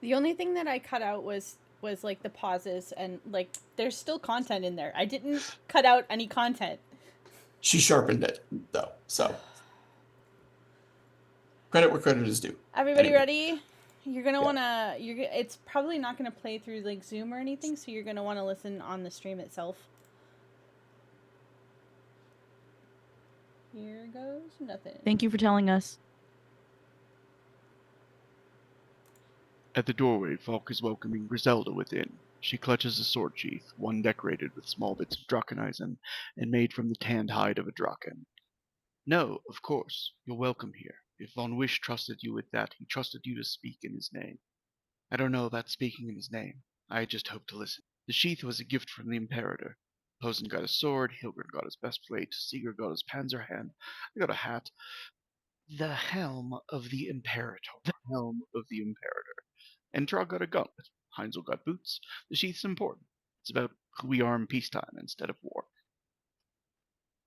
The only thing that I cut out was like the pauses, and like there's still content in there. I didn't cut out any content. She sharpened it though, so credit where credit is due. Everybody Anyway. ready? You're gonna wanna. It's probably not gonna play through like Zoom or anything, so you're gonna want to listen on the stream itself. Here goes nothing. Thank you for telling us. At the doorway, Falk is welcoming Griselda within. She clutches a sword sheath, one decorated with small bits of Dracheneisen and made from the tanned hide of a Draken. No, of course, you're welcome here. If Von Wish trusted you with that, he trusted you to speak in his name. I don't know about speaking in his name. I just hope to listen. The sheath was a gift from the Imperator. Posen got a sword, Hilgren got his best plate, Seeger got his Panzerhand, I got a hat. The helm of the Imperator. The helm of the Imperator. And Trog got a gauntlet. Heinzel got boots. The sheath's important. It's about who we are in peacetime instead of war.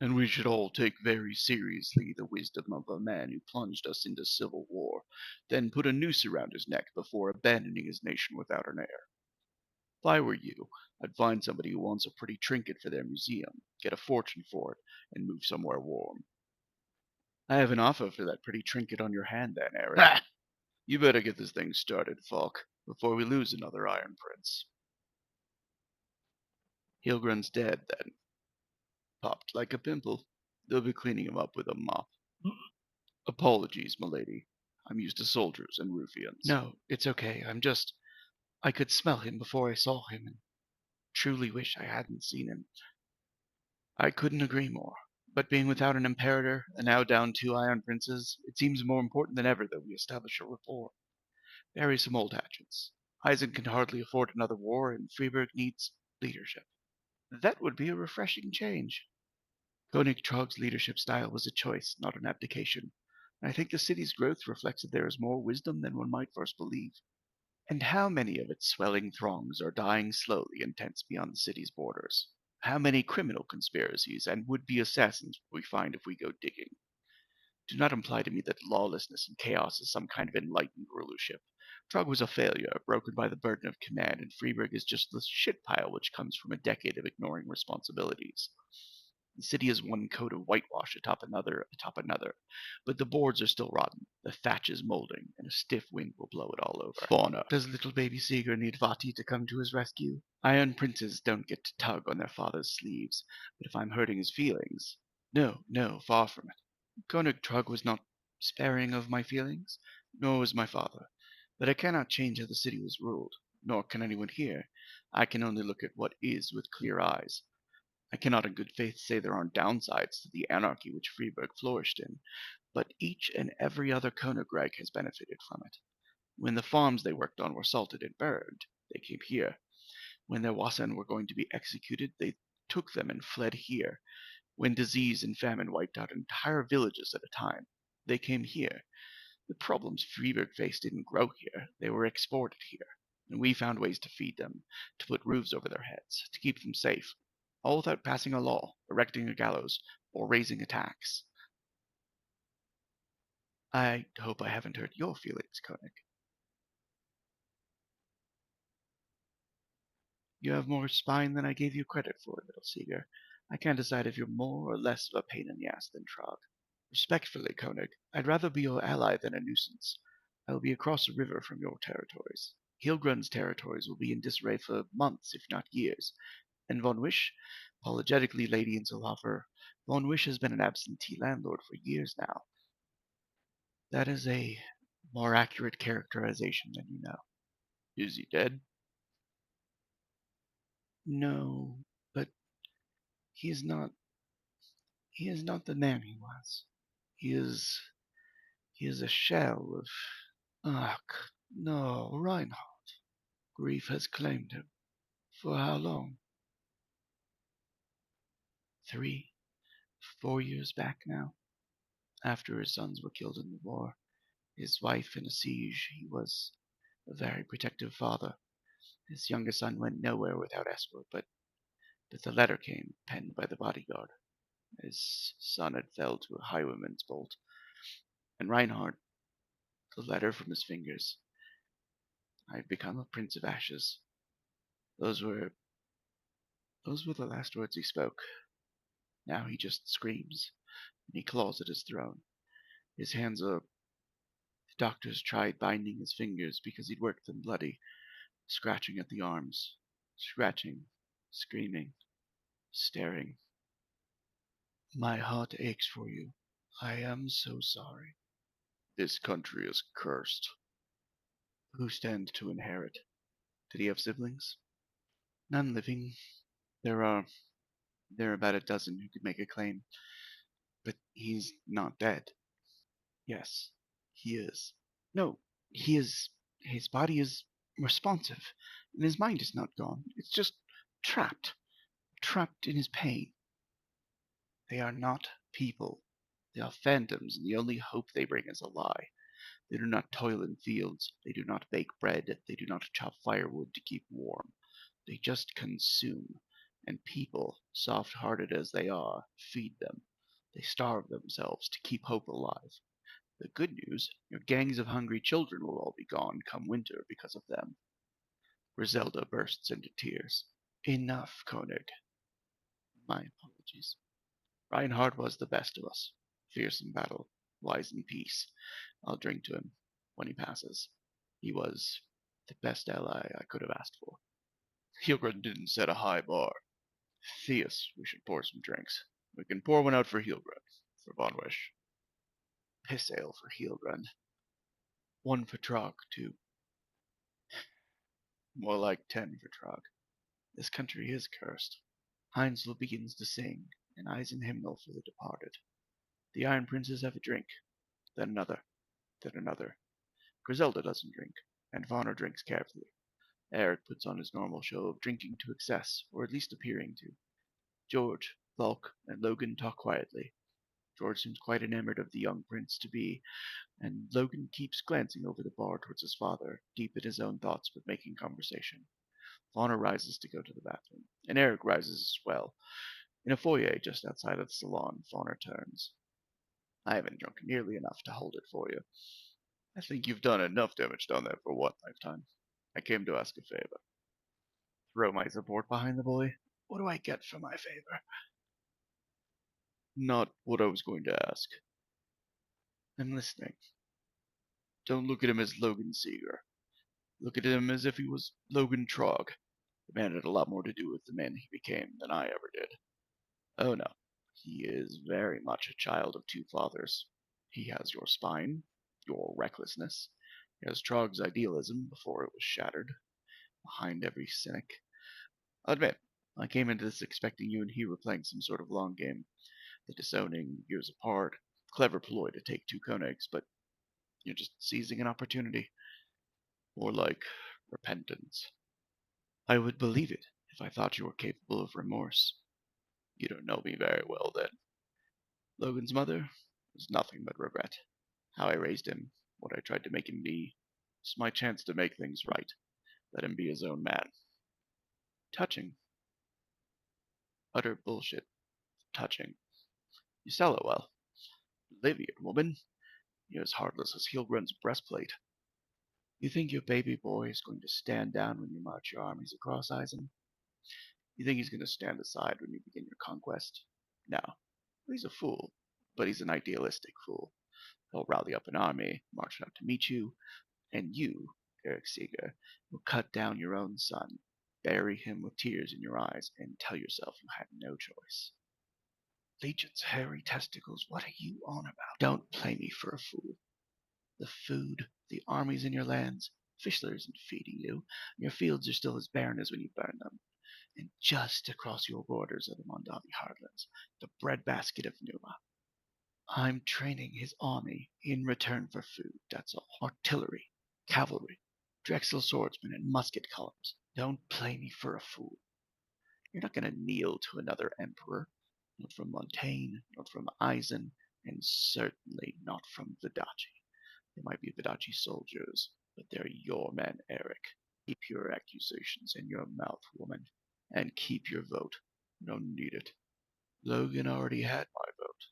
And we should all take very seriously the wisdom of a man who plunged us into civil war, then put a noose around his neck before abandoning his nation without an heir. If I were you, I'd find somebody who wants a pretty trinket for their museum, get a fortune for it, and move somewhere warm. I have an offer for that pretty trinket on your hand then, Eric. You better get this thing started, Falk, before we lose another Iron Prince. Hilgren's dead, then. Popped like a pimple. They'll be cleaning him up with a mop. Apologies, milady. I'm used to soldiers and ruffians. No, it's okay. I could smell him before I saw him, and truly wish I hadn't seen him. I couldn't agree more. But being without an Imperator, and now down 2 Iron Princes, it seems more important than ever that we establish a rapport. Bury some old hatchets. Eisen can hardly afford another war, and Freiburg needs leadership. That would be a refreshing change. Koenig Trogg's leadership style was a choice, not an abdication. And I think the city's growth reflects that there is more wisdom than one might first believe. And how many of its swelling throngs are dying slowly in tents beyond the city's borders? How many criminal conspiracies and would-be assassins will we find if we go digging? Do not imply to me that lawlessness and chaos is some kind of enlightened rulership. Trog was a failure, broken by the burden of command, and Freeburg is just the shit pile which comes from a decade of ignoring responsibilities. The city is one coat of whitewash atop another, but the boards are still rotten, the thatch is molding, and a stiff wind will blow it all over. Fauna. Does little baby Seeger need Vati to come to his rescue? Iron princes don't get to tug on their father's sleeves, but if I'm hurting his feelings... No, far from it. Koenig Trug was not sparing of my feelings, nor was my father. But I cannot change how the city was ruled, nor can anyone here. I can only look at what is with clear eyes. I cannot in good faith say there aren't downsides to the anarchy which Freeburg flourished in, but each and every other Koenigreg has benefited from it. When the farms they worked on were salted and burned, they came here. When their Wasen were going to be executed, they took them and fled here. When disease and famine wiped out entire villages at a time, they came here. The problems Freeburg faced didn't grow here, they were exported here. And we found ways to feed them, to put roofs over their heads, to keep them safe, all without passing a law, erecting a gallows, or raising a tax. I hope I haven't hurt your feelings, Koenig. You have more spine than I gave you credit for, little Seeger. I can't decide if you're more or less of a pain in the ass than Trog. Respectfully, Koenig, I'd rather be your ally than a nuisance. I will be across the river from your territories. Hilgrun's territories will be in disarray for months, if not years, and Von Wisch, apologetically Lady Inselhofer, Von Wisch has been an absentee landlord for years now. That is a more accurate characterization than you know. Is he dead? No, but he is not the man he was. He is a shell of... Ach, no, Reinhardt. Grief has claimed him. For how long? 3, 4 years back now. After his sons were killed in the war, his wife in a siege, he was a very protective father. His younger son went nowhere without escort, but the letter came, penned by the bodyguard. His son had fell to a highwayman's bolt, and Reinhardt, the letter from his fingers. I've become a prince of ashes. Those were the last words he spoke. Now he just screams, and he claws at his throne. His hands are... The doctors tried binding his fingers because he'd worked them bloody, scratching at the arms, scratching, screaming, staring. My heart aches for you. I am so sorry. This country is cursed. Who stands to inherit? Did he have siblings? None living. There are about a dozen who could make a claim. But he's not dead. Yes, he is. No, he is. His body is responsive, and his mind is not gone. It's just trapped in his pain. They are not people. They are phantoms, and the only hope they bring is a lie. They do not toil in fields. They do not bake bread. They do not chop firewood to keep warm. They just consume. And people, soft-hearted as they are, feed them. They starve themselves to keep hope alive. The good news, your gangs of hungry children will all be gone come winter because of them. Griselda bursts into tears. Enough, Koenig. My apologies. Reinhard was the best of us. Fierce in battle, wise in peace. I'll drink to him when he passes. He was the best ally I could have asked for. Hilgrun didn't set a high bar. Theus, we should pour some drinks. We can pour one out for Hilgrun, for Von Wisch. Piss ale for Hilgrun. One for Trog, too. More like 10 for Trog. This country is cursed. Heinzel begins to sing, an Eisen hymnal for the departed. The Iron Princes have a drink, then another, then another. Griselda doesn't drink, and Vonner drinks carefully. Eric puts on his normal show of drinking to excess, or at least appearing to. George, Volk, and Logan talk quietly. George seems quite enamored of the young prince to be, and Logan keeps glancing over the bar towards his father, deep in his own thoughts but making conversation. Vonner rises to go to the bathroom, and Eric rises as well. In a foyer just outside of the salon, Vonner turns. I haven't drunk nearly enough to hold it for you. I think you've done enough damage down there for one lifetime. I came to ask a favor. Throw my support behind the boy. What do I get for my favor? Not what I was going to ask. I'm listening. Don't look at him as Logan Seeger. Look at him as if he was Logan Trogg. The man had a lot more to do with the man he became than I ever did. Oh no, he is very much a child of two fathers. He has your spine, your recklessness. He has Trogg's idealism before it was shattered. Behind every cynic. I'll admit, I came into this expecting you and he were playing some sort of long game. The disowning, years apart, clever ploy to take two Koenigs, but you're just seizing an opportunity. More like repentance. I would believe it if I thought you were capable of remorse. You don't know me very well then. Logan's mother was nothing but regret. How I raised him, what I tried to make him be. It's my chance to make things right. Let him be his own man. Touching. Utter bullshit. Touching. You sell it well. Live it, woman. You're as heartless as Hilgrun's breastplate. You think your baby boy is going to stand down when you march your armies across Eisen? You think he's going to stand aside when you begin your conquest? No. He's a fool, but he's an idealistic fool. He'll rally up an army, march out to meet you, and you, Eric Seeger, will cut down your own son, bury him with tears in your eyes, and tell yourself you had no choice. Legion's hairy testicles, what are you on about? Don't play me for a fool. The food, the armies in your lands, Fischler isn't feeding you. Your fields are still as barren as when you burned them. And just across your borders are the Mondavi heartlands, the breadbasket of Numa. I'm training his army in return for food, that's all. Artillery, cavalry, Drexel swordsmen, and musket columns. Don't play me for a fool. You're not going to kneel to another emperor. Not from Montaigne, not from Eisen, and certainly not from Vidachi. They might be Vidachi soldiers, but they're your men, Eric. Keep your accusations in your mouth, woman. And keep your vote. You don't need it. Logan already had my vote.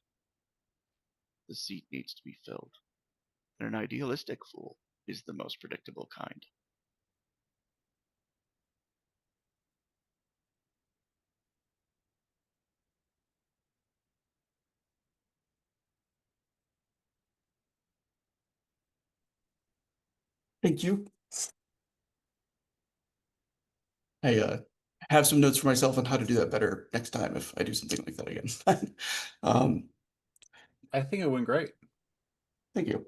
The seat needs to be filled. And an idealistic fool is the most predictable kind. Thank you. I have some notes for myself on how to do that better next time if I do something like that again. I think it went great. Thank you.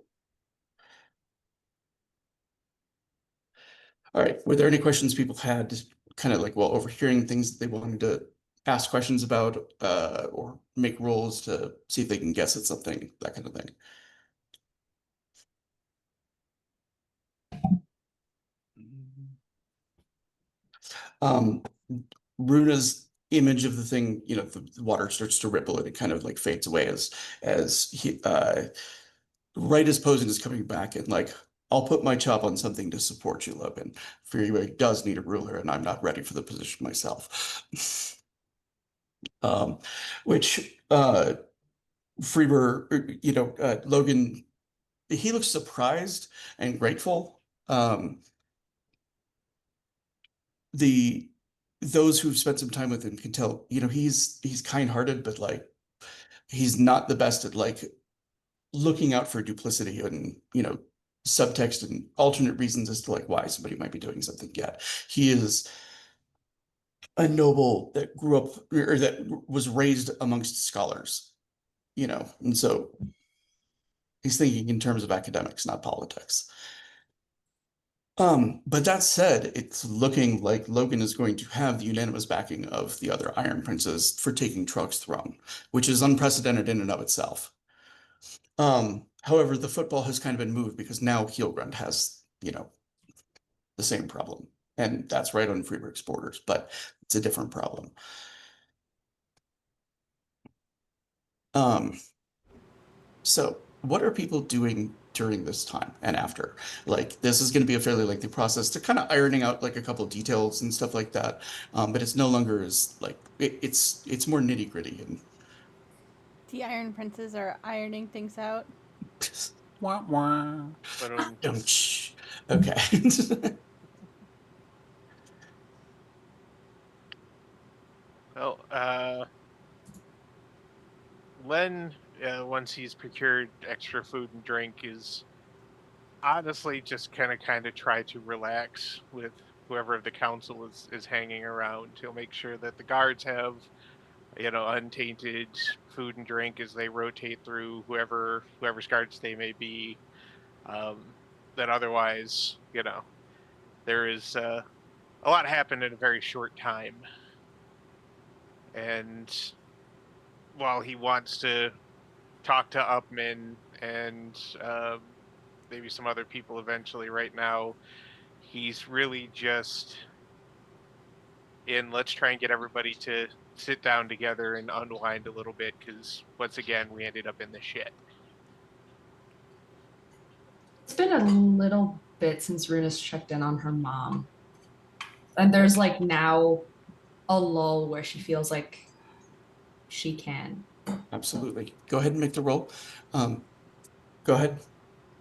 All right. Were there any questions people had kind of like while overhearing things that they wanted to ask questions about or make rolls to see if they can guess at something, that kind of thing? Runa's image of the thing, you know, the water starts to ripple and it kind of like fades away as he right as Posen is coming back and like, I'll put my chop on something to support you, Logan. Freeway does need a ruler, and I'm not ready for the position myself. Which Freeber, you know, Logan, he looks surprised and grateful. Those who've spent some time with him can tell, you know, he's kind-hearted, but like he's not the best at like looking out for duplicity and, you know, subtext and alternate reasons as to like why somebody might be doing something yet. He is a noble that grew up or that was raised amongst scholars, you know, and so he's thinking in terms of academics, not politics. But that said, it's looking like Logan is going to have the unanimous backing of the other Iron Princes for taking Trogg's throne, which is unprecedented in and of itself. However, the football has kind of been moved because now Heelgrund has, you know, the same problem. And that's right on Freeburg's borders, but it's a different problem. So what are people doing during this time and after? Like, this is going to be a fairly lengthy process to kind of ironing out like a couple details and stuff like that. But it's no longer as like it's more nitty gritty and The Iron Princes are ironing things out. Wah, wah. But Okay. well, Len, once he's procured extra food and drink, is honestly just kind of try to relax with whoever of the council is hanging around. He'll make sure that the guards have, untainted food and drink as they rotate through whoever's guards they may be. That otherwise, there is a lot happened in a very short time. And while he wants to talk to Upman and maybe some other people eventually, right now he's really just in let's try and get everybody to sit down together and unwind a little bit, because once again we ended up in the shit. It's been a little bit since Runa's checked in on her mom. And there's like now a lull where she feels like she can. Absolutely. Go ahead and make the roll. Go ahead.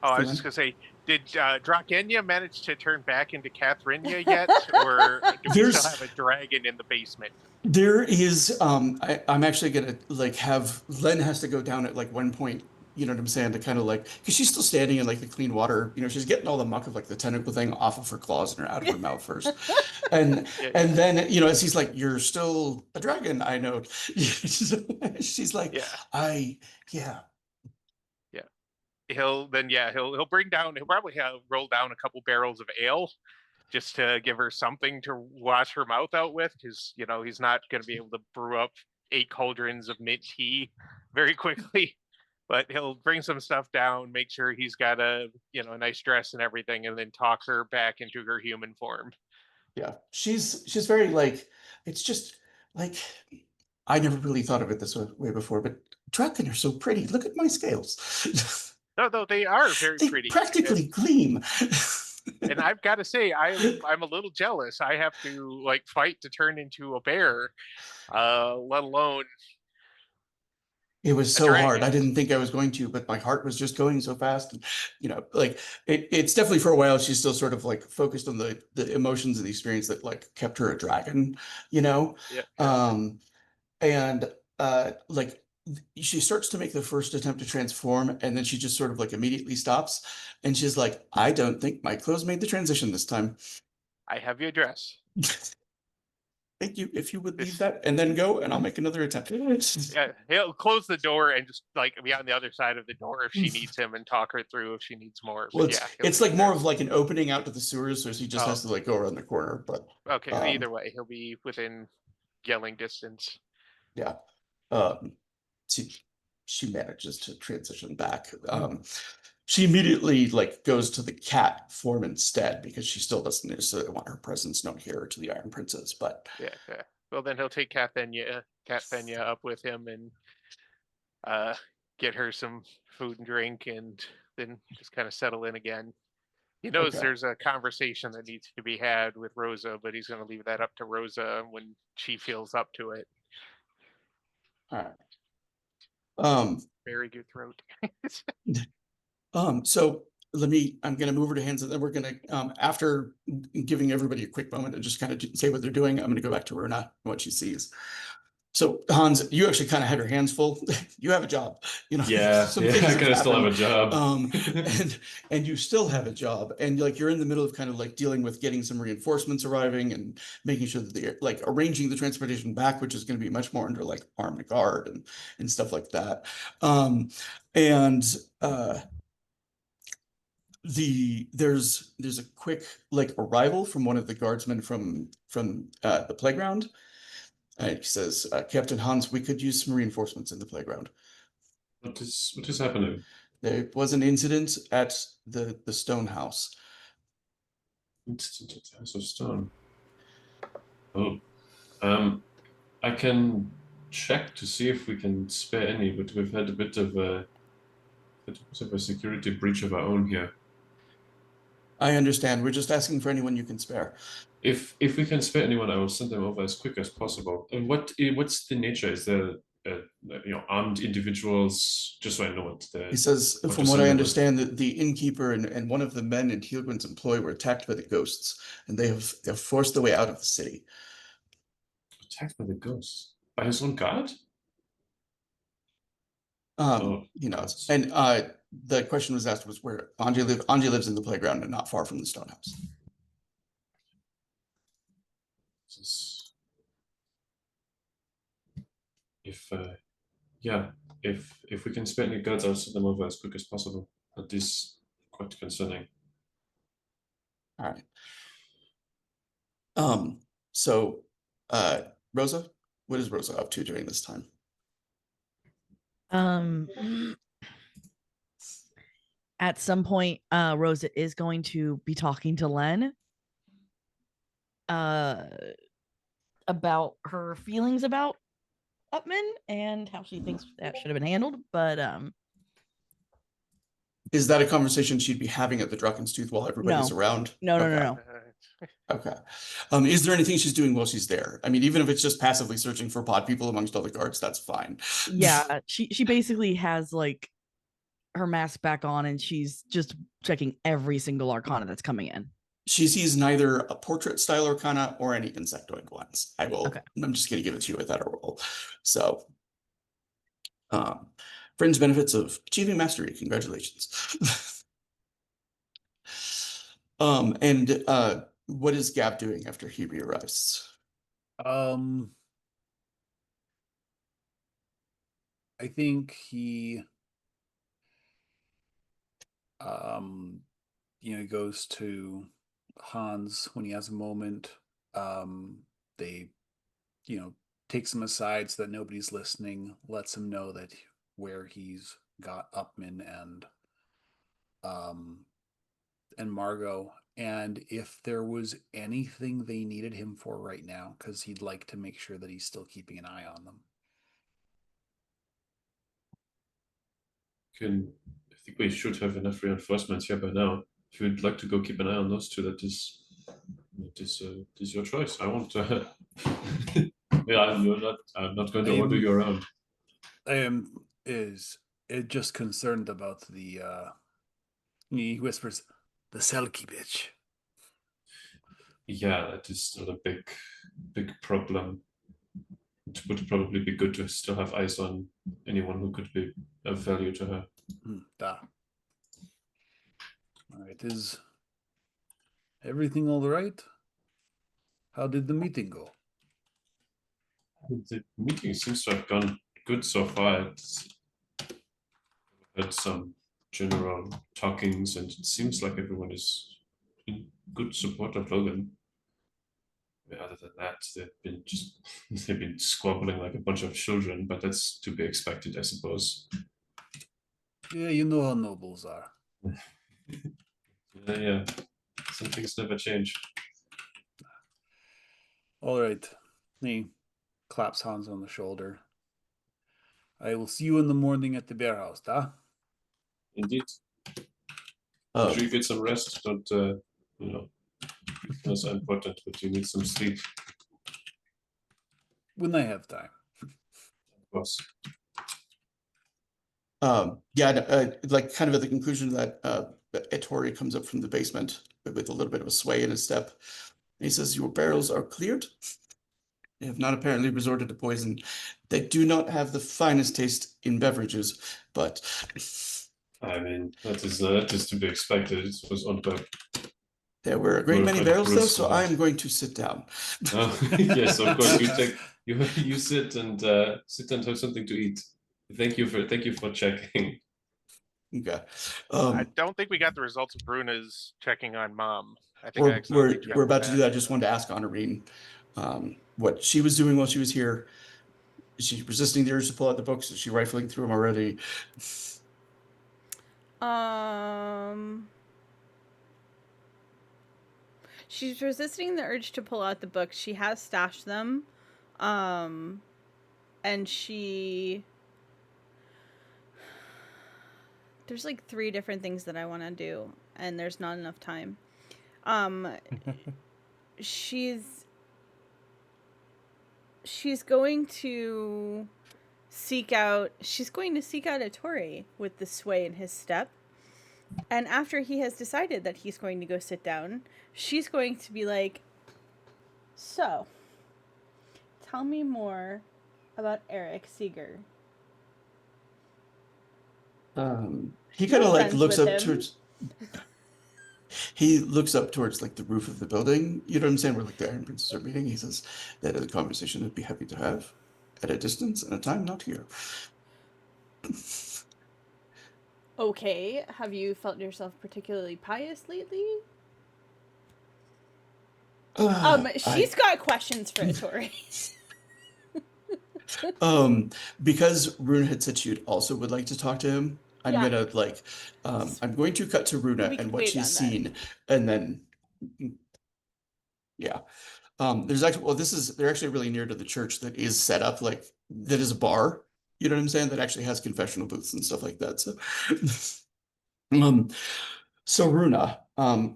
Oh, I was just gonna say, did Drakenya manage to turn back into Kathrinia yet, or do we still have a dragon in the basement? There is. I'm actually gonna like have Len has to go down at like one point. You know what I'm saying? To kind of like, because she's still standing in like the clean water. You know, she's getting all the muck of like the tentacle thing off of her claws and out of her mouth first, and then as he's like, "You're still a dragon," I know. She's like, "Yeah." He'll probably roll down a couple barrels of ale just to give her something to wash her mouth out with, because he's not going to be able to brew up 8 cauldrons of mint tea very quickly. But he'll bring some stuff down, make sure he's got a nice dress and everything, and then talk her back into her human form. Yeah, she's very like, it's just like, I never really thought of it this way before, but draken are so pretty. Look at my scales. No, they are very pretty. Practically gleam. And I've got to say, I'm a little jealous. I have to like fight to turn into a bear, let alone. It was so hard. I didn't think I was going to, but my heart was just going so fast. And, like it's definitely for a while. She's still sort of like focused on the emotions and the experience that like kept her a dragon, Yeah. And like she starts to make the first attempt to transform, and then she just sort of like immediately stops, and she's like, "I don't think my clothes made the transition this time." I have your dress. Thank you. If you would leave that and then go, and I'll make another attempt. Yeah, he'll close the door and just like be on the other side of the door if she needs him, and talk her through if she needs more. Well, it's like more of like an opening out to the sewers, so he just has to like go around the corner. But okay, either way, he'll be within yelling distance. Yeah. She manages to transition back. She immediately like goes to the cat form instead, because she still doesn't necessarily want her presence known here to the Iron Princess. But yeah. Well, then he'll take Kathenya up with him and get her some food and drink, and then just kind of settle in again. He knows there's a conversation that needs to be had with Rosa, but he's going to leave that up to Rosa when she feels up to it. All right. Very good throat. So I'm going to move her to hands, and then we're going to, after giving everybody a quick moment to just kind of say what they're doing, I'm going to go back to Runa and what she sees. So Hans, you actually kind of had your hands full. You have a job, Yeah, I kind of still have a job. And you still have a job, and like you're in the middle of kind of like dealing with getting some reinforcements arriving and making sure that they're like arranging the transportation back, which is going to be much more under like armed guard and stuff like that. There's a quick like arrival from one of the guardsmen from the playground. He says, "Captain Hans, we could use some reinforcements in the playground." What is happening? There was an incident at the stone house. Incident at the House of Stone. Oh, I can check to see if we can spare any, but we've had a bit of a security breach of our own here. I understand. We're just asking for anyone you can spare. If we can spare anyone, I will send them over as quick as possible. And what's the nature? Is there armed individuals, just so I know what the. He says, what from to what send I them with. understand, that the innkeeper and one of the men in Tealgren's employ were attacked by the ghosts, and they have forced their way out of the city. Attacked by the ghosts? By his own guard? He nods. gods. And the question was asked was where Anji lives. Anji lives in the playground and not far from the stone house. If if we can spare any guards, I'll send them over as quick as possible. That is quite concerning. All right. So Rosa, what is Rosa up to during this time? At some point, Rosa is going to be talking to Len about her feelings about Upman and how she thinks that should have been handled. But is that a conversation she'd be having at the Drachen's Tooth while everybody's around? No. Okay. Is there anything she's doing while she's there? I mean, even if it's just passively searching for pod people amongst all the guards, that's fine. Yeah, she basically has like her mask back on and she's just checking every single arcana that's coming in. She sees neither a portrait style arcana or any insectoid ones. Okay. I'm just going to give it to you without a roll. So, fringe benefits of achieving mastery. Congratulations. And what is Gab doing after he re-arrives? I think he goes to Hans when he has a moment. They takes him aside so that nobody's listening, lets him know that where he's got Upman and Margot, and if there was anything they needed him for right now, because he'd like to make sure that he's still keeping an eye on them. I think we should have enough reinforcements here by now. If you'd like to go keep an eye on those two, that is your choice. I won't. Yeah, I'm not going to order you around. I am just concerned about the. He whispers, "The Selkie bitch." Yeah, that is still a big problem. It would probably be good to still have eyes on anyone who could be of value to her. All right, is everything all right? How did the meeting go? The meeting seems to have gone good so far. It's had some general talkings, and it seems like everyone is in good support of Logan. Other than that, they've been squabbling like a bunch of children, but that's to be expected, I suppose. Yeah, you know how nobles are. Yeah. Some things never change. All right. He claps Hans on the shoulder. I will see you in the morning at the bear house, Indeed. Make sure you get some rest. Don't, that's important, but you need some sleep. When I have time. Of course. Like kind of at the conclusion of that, Ettore comes up from the basement with a little bit of a sway in his step. He says, "Your barrels are cleared. They have not apparently resorted to poison. They do not have the finest taste in beverages, but..." I mean, that is to be expected. It was owned by... There were a great many barrels, though, so I I'm going to sit down. Yes, of course. You sit and have something to eat. Thank you for checking. Okay. I don't think we got the results of Bruna's checking on Mom. I think we're about to do that. I just wanted to ask Honorine what she was doing while she was here. Is she resisting the urge to pull out the books? Is she rifling through them already? She's resisting the urge to pull out the books. She has stashed them. And there's like 3 different things that I want to do, and there's not enough time. She's going to she's going to seek out Ettore with the sway in his step. And after he has decided that he's going to go sit down, she's going to be like, so, tell me more about Eric Seeger. He kind of You're like friends looks with up him. towards. He looks up towards like the roof of the building. You know what I'm saying? Where like the Iron Princes are meeting. He says that is a conversation I'd be happy to have at a distance and a time not here. Okay, have you felt yourself particularly pious lately? She's got questions for Ettore. Because Runa had said she also would like to talk to him, I'm Yeah. gonna like I'm going to cut to Runa We and could what wait she's on that. seen, and then yeah. There's actually they're actually really near to the church that is set up like that is a bar. You know what I'm saying? That actually has confessional booths and stuff like that. So um so Runa,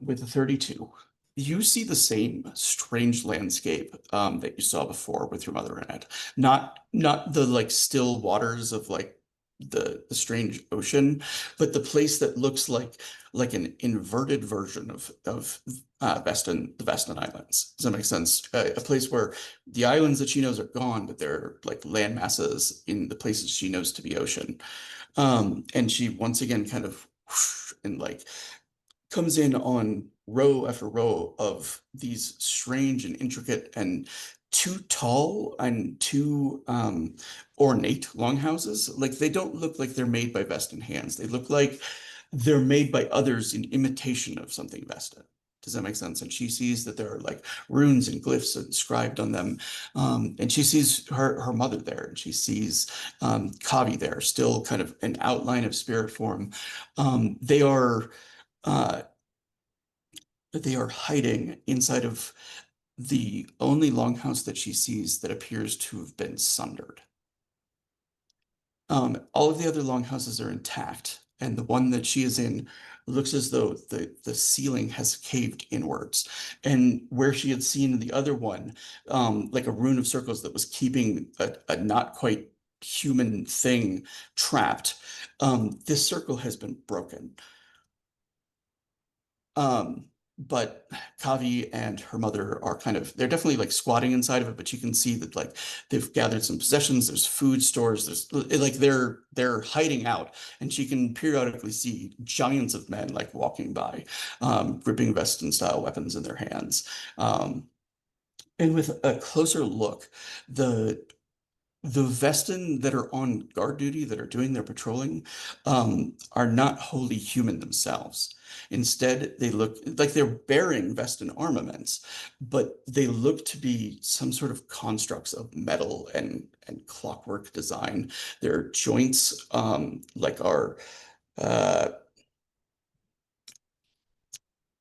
with the 32, you see the same strange landscape that you saw before with your mother in it. Not the like still waters of like the strange ocean, but the place that looks like an inverted version of the Veston Islands. Does that make sense? A place where the islands that she knows are gone, but they're like land masses in the places she knows to be ocean. And she once again kind of and like comes in on row after row of these strange and intricate and too tall and too ornate longhouses. Like they don't look like they're made by Veston hands. They look like they're made by others in imitation of something Veston. Does that make sense? And she sees that there are like runes and glyphs inscribed on them. And she sees her mother there, and she sees Kavi there, still kind of an outline of spirit form. They are they are hiding inside of the only longhouse that she sees that appears to have been sundered. All of the other longhouses are intact, and the one that she is in looks as though the ceiling has caved inwards. And where she had seen the other one, like a rune of circles that was keeping a not quite human thing trapped, this circle has been broken. But Kavi and her mother are they're definitely like squatting inside of it, but you can see that like they've gathered some possessions, there's food stores, there's like they're hiding out, and she can periodically see giants of men like walking by, gripping Veston style weapons in their hands. And with a closer look, the Veston that are on guard duty, that are doing their patrolling, are not wholly human themselves. Instead, they look like they're bearing Veston armaments, but they look to be some sort of constructs of metal and clockwork design. Their joints, like are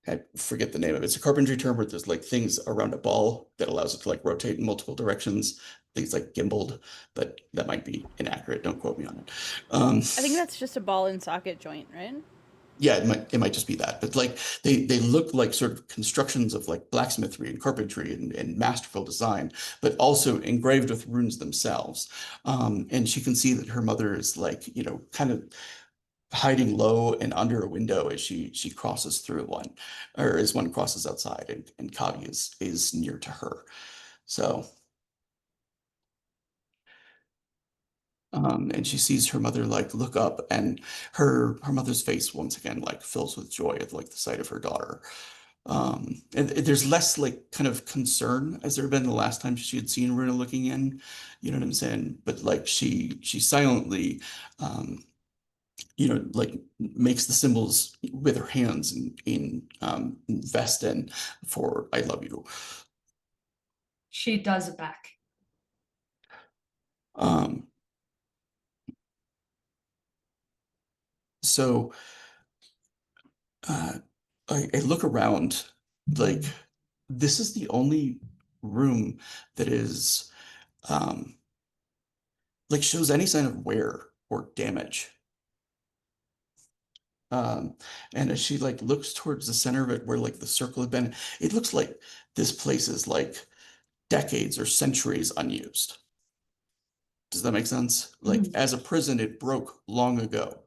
I forget the name of it. It's a carpentry term where there's like things around a ball that allows it to like rotate in multiple directions. Things like gimbaled, but that might be inaccurate. Don't quote me on it. I think that's just a ball and socket joint, right? Yeah, it might just be that. But like they look like sort of constructions of like blacksmithery and carpentry and masterful design, but also engraved with runes themselves. And she can see that her mother is like, kind of hiding low and under a window as she crosses through one, or as one crosses outside, and Kavi is near to her. So and she sees her mother like look up, and her mother's face once again like fills with joy at like the sight of her daughter. And there's less like kind of concern as there had been the last time she had seen Runa looking in, you know what I'm saying? But like she silently like makes the symbols with her hands in Veston for I love you. She does it back. Um, so I look around, like this is the only room that is like shows any sign of wear or damage. And as she like looks towards the center of it where like the circle had been, it looks like this place is like decades or centuries unused. Does that make sense? Like as a prison, it broke long ago.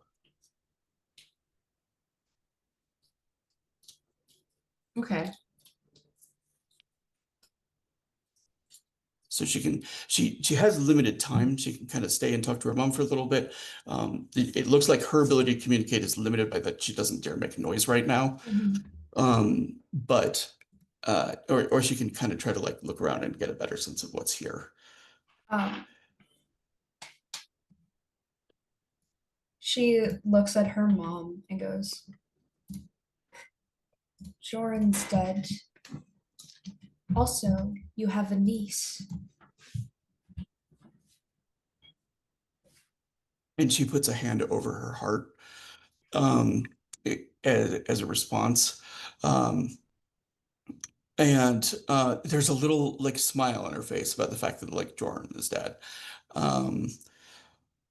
Okay. So she has limited time. She can kind of stay and talk to her mom for a little bit. It looks like her ability to communicate is limited by that she doesn't dare make noise right now. But or she can kind of try to like look around and get a better sense of what's here. She looks at her mom and goes, Joran's dead. Also, you have a niece. And she puts a hand over her heart as a response. And there's a little like smile on her face about the fact that like Joran is dead.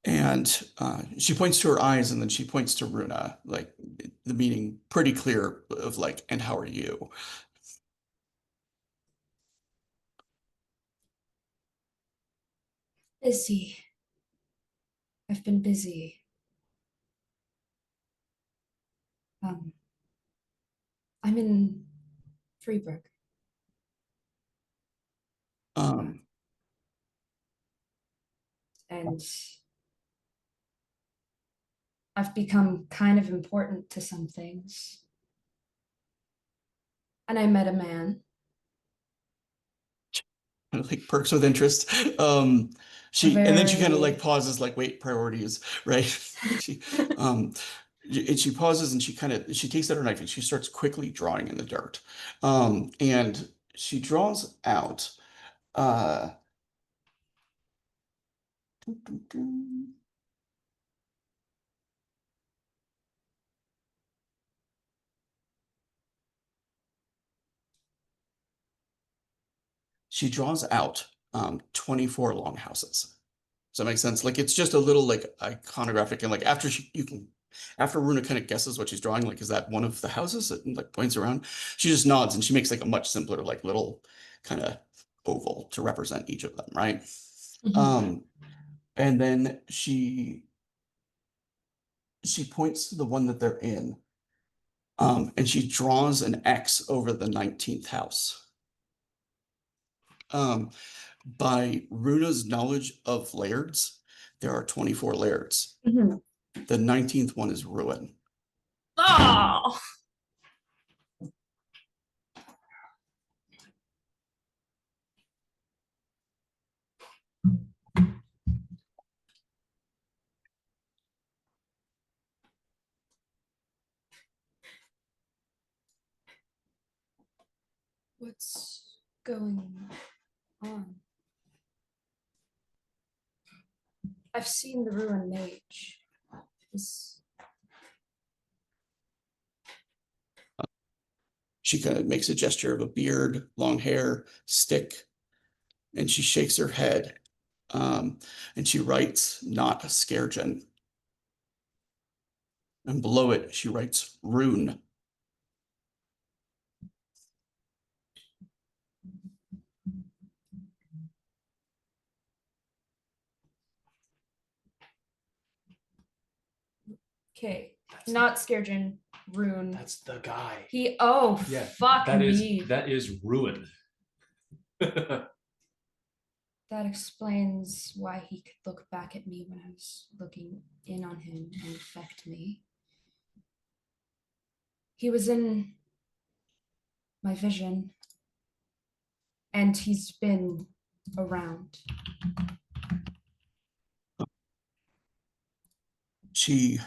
And she points to her eyes and then she points to Runa, like the meaning pretty clear of like, and how are you? Busy. I've been busy. I'm in Freeburg. And I've become kind of important to some things. And I met a man. Kind of like perks with interest. And then she kind of like pauses, like, wait, priorities, right? And she pauses and she takes out her knife and she starts quickly drawing in the dirt. And she draws out she draws out 24 longhouses. Does that make sense? Like it's just a little like iconographic and like after Runa kind of guesses what she's drawing, like is that one of the houses that like points around? She just nods and she makes like a much simpler like little kind of oval to represent each of them, right? And then she points to the one that they're in. And she draws an X over the 19th house. By Runa's knowledge of lairds, there are 24 lairds. The 19th one is ruin. Oh! What's going on? I've seen the ruin mage. She kind of makes a gesture of a beard, long hair, stick, and she shakes her head. And she writes, not a scaregen. And below it, she writes rune. Okay, not Scaregen, Rune. That's the guy. Fuck me. That is ruin. That explains why he could look back at me when I was looking in on him and affect me. He was in my vision, and he's been around. She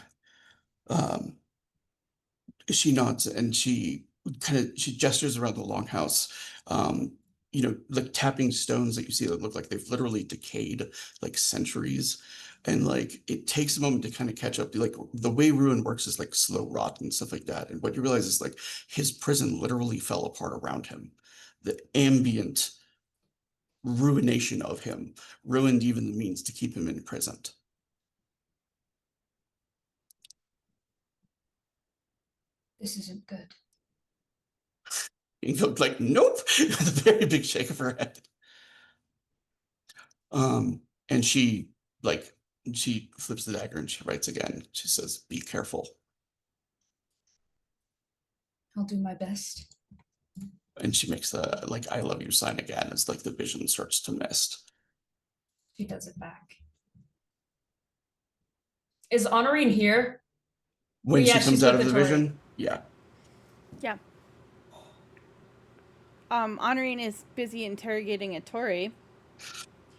nods and she gestures around the longhouse, like tapping stones that you see that look like they've literally decayed like centuries. And like it takes a moment to kind of catch up. Like the way ruin works is like slow rot and stuff like that. And what you realize is like his prison literally fell apart around him. The ambient ruination of him ruined even the means to keep him imprisoned. This isn't good. You look like, nope, with a very big shake of her head. And she like, she flips the dagger and she writes again. She says, "Be careful." I'll do my best. And she makes the, like, "I love you" sign again as, like, the vision starts to mist. She does it back. Is Honorine here? When Yeah, she she's comes out of with the Tori. vision, yeah. Yeah. Honorine is busy interrogating a Tori.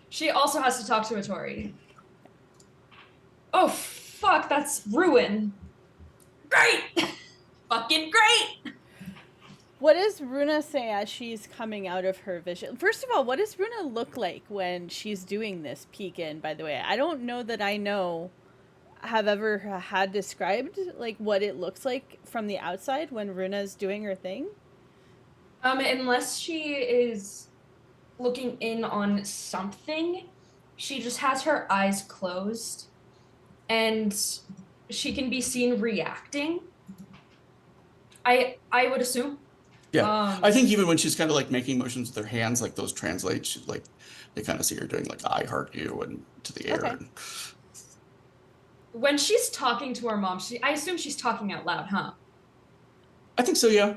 She also has to talk to a Tori. Oh, fuck, that's Ruin. Great! Fucking great! What does Runa say as she's coming out of her vision? First of all, what does Runa look like when she's doing this peek in, by the way? I don't know that I have ever had described like what it looks like from the outside when Runa's doing her thing. Unless she is looking in on something, she just has her eyes closed and she can be seen reacting. I would assume. Yeah, I think even when she's kind of like making motions with her hands, like those translate, she, like, they kind of see her doing like "I heart you" and to the air. Okay. And when she's talking to her mom, I assume she's talking out loud, huh? I think so, yeah.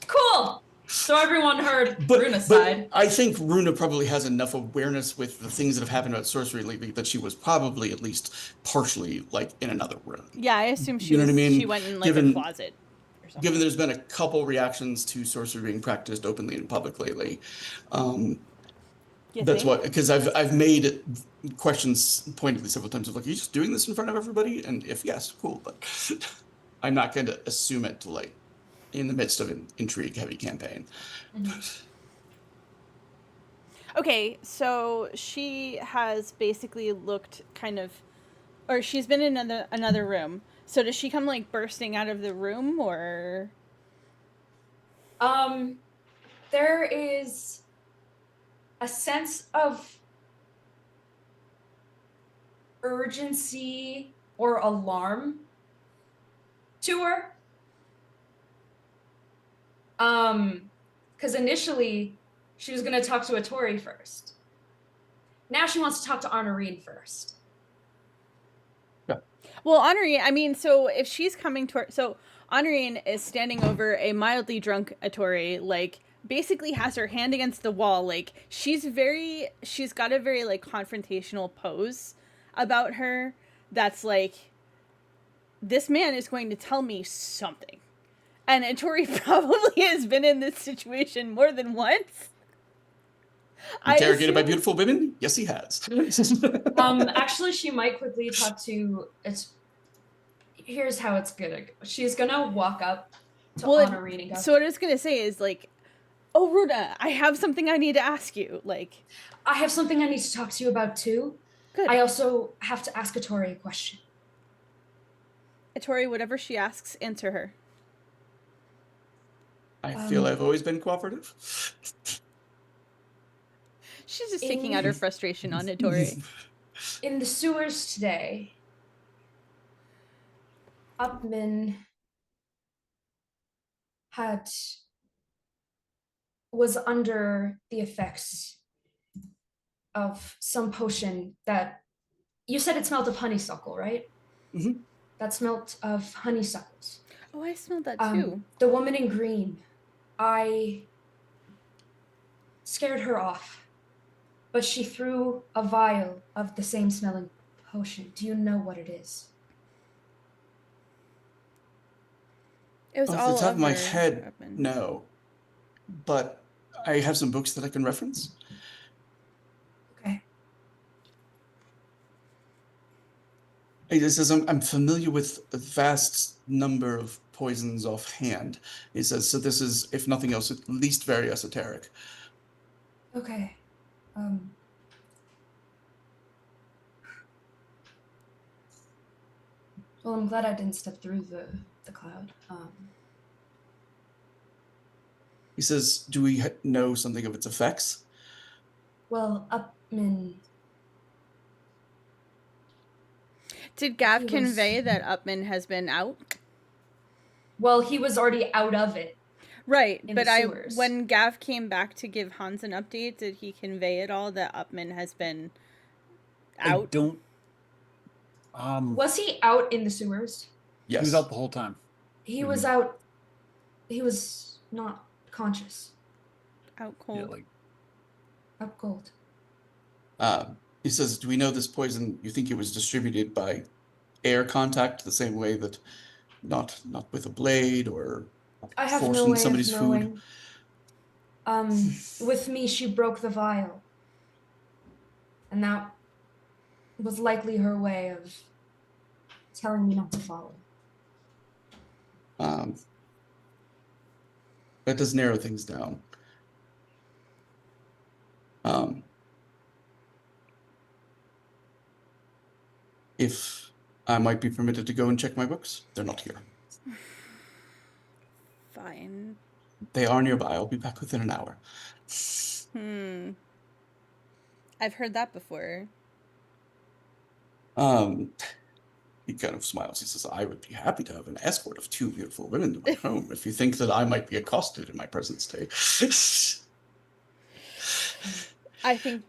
Cool. So everyone heard But Runa's side. I think Runa probably has enough awareness with the things that have happened about sorcery lately that she was probably at least partially like in another room. Yeah, I assume she You know what I mean? she went in like a Given- closet or something. Given there's been a couple reactions to sorcery being practiced openly in public lately, You that's think? what, because I've made questions pointedly several times of like, "Are you just doing this in front of everybody?" And if yes, cool, but I'm not going to assume it to like in the midst of an intrigue-heavy campaign. Okay, so she has basically looked kind of, or she's been in another room. So does she come like bursting out of the room, or? There is a sense of urgency or alarm to her. Because initially she was gonna talk to a Tori first. Now she wants to talk to Honorine first. Well, Honorine, I mean, so if she's coming to her, so Honorine is standing over a mildly drunk Atori, like basically has her hand against the wall, like she's got a very like confrontational pose about her that's like, this man is going to tell me something. And Atori probably has been in this situation more than once. Interrogated by beautiful women? Yes, he has. Actually, she might quickly talk to. Here's how it's gonna go. She's gonna walk up to Honorine and go. So what I was gonna say is like, "Oh, Runa, I have something I need to ask you." Like, I have something I need to talk to you about too. Good. I also have to ask Atori a question. Atori, whatever she asks, answer her. I feel I've always been cooperative. She's just taking out her frustration on Atori. In the sewers today, Upman was under the effects of some potion that you said it smelled of honeysuckle, right? Mm-hmm. That smelled of honeysuckles. Oh, I smelled that too. The woman in green, I scared her off, but she threw a vial of the same smelling potion. Do you know what it is? It was Off all the top of my over head, Upman. no. But I have some books that I can reference. Okay. It says, I'm familiar with a vast number of poisons offhand. He says, so this is, if nothing else, at least very esoteric. Okay. Well, I'm glad I didn't step through the cloud. He says, do we know something of its effects? Well, Upman. Did Gav convey that Upman has been out? Well, he was already out of it. Right, but sewers. When Gav came back to give Hans an update, did he convey at all that Upman has been out? I don't Was he out in the sewers? Yes. He was out the whole time. He was out. He was not conscious. Out cold. Yeah, like Out cold. He says, do we know this poison, you think it was distributed by air contact the same way that not with a blade or I have forced no in way somebody's of food? knowing. With me, she broke the vial. And that was likely her way of telling me not to follow. That does narrow things down. If I might be permitted to go and check my books, they're not here. Fine. They are nearby. I'll be back within an hour. I've heard that before. He kind of smiles. He says, I would be happy to have an escort of 2 beautiful women to my home if you think that I might be accosted in my present state. I think.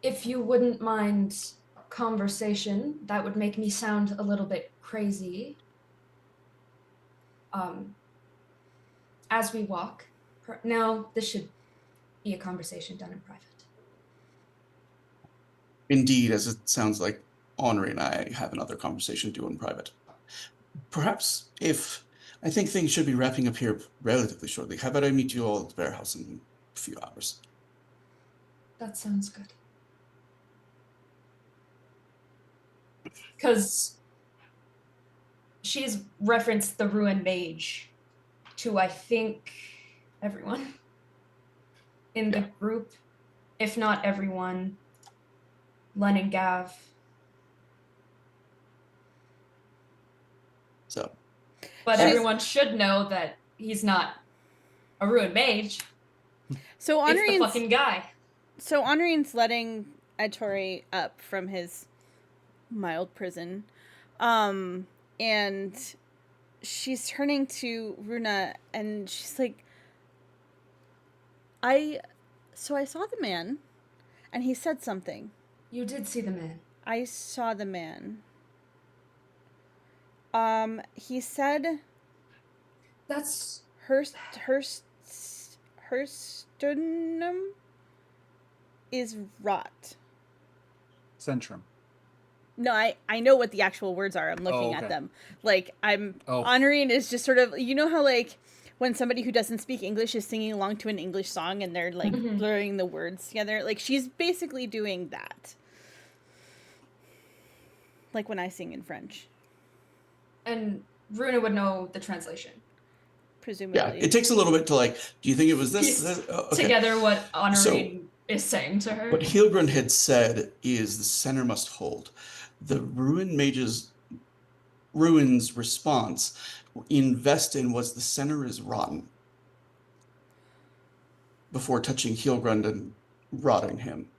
If you wouldn't mind conversation, that would make me sound a little bit crazy. As we walk. Now, this should be a conversation done in private. Indeed, as it sounds like Henri and I have another conversation to do in private. Perhaps I think things should be wrapping up here relatively shortly. How about I meet you all at the warehouse in a few hours? That sounds good. Because she's referenced the ruined mage to, I think, everyone in the group, if not everyone. Len and Gav. So, but everyone should know that he's not a ruined mage. So it's the fucking guy. So Honorin's letting Ettore up from his mild prison, and she's turning to Runa and she's like, I saw the man, and he said something. You did see the man. I saw the man. He said that's her sternum is rot. Centrum. No, I know what the actual words are. I'm looking at them. Like, honoring is just sort of, you know how, like, when somebody who doesn't speak English is singing along to an English song and they're, like, blurring the words together? Like, she's basically doing that. Like when I sing in French. And Runa would know the translation. Presumably. Yeah, it takes a little bit to, like, do you think it was this? Okay. Together what Honorine is saying to her. What Hilgrund had said is the center must hold. The ruin's response in Vestin was the center is rotten before touching Hilgrund and rotting him.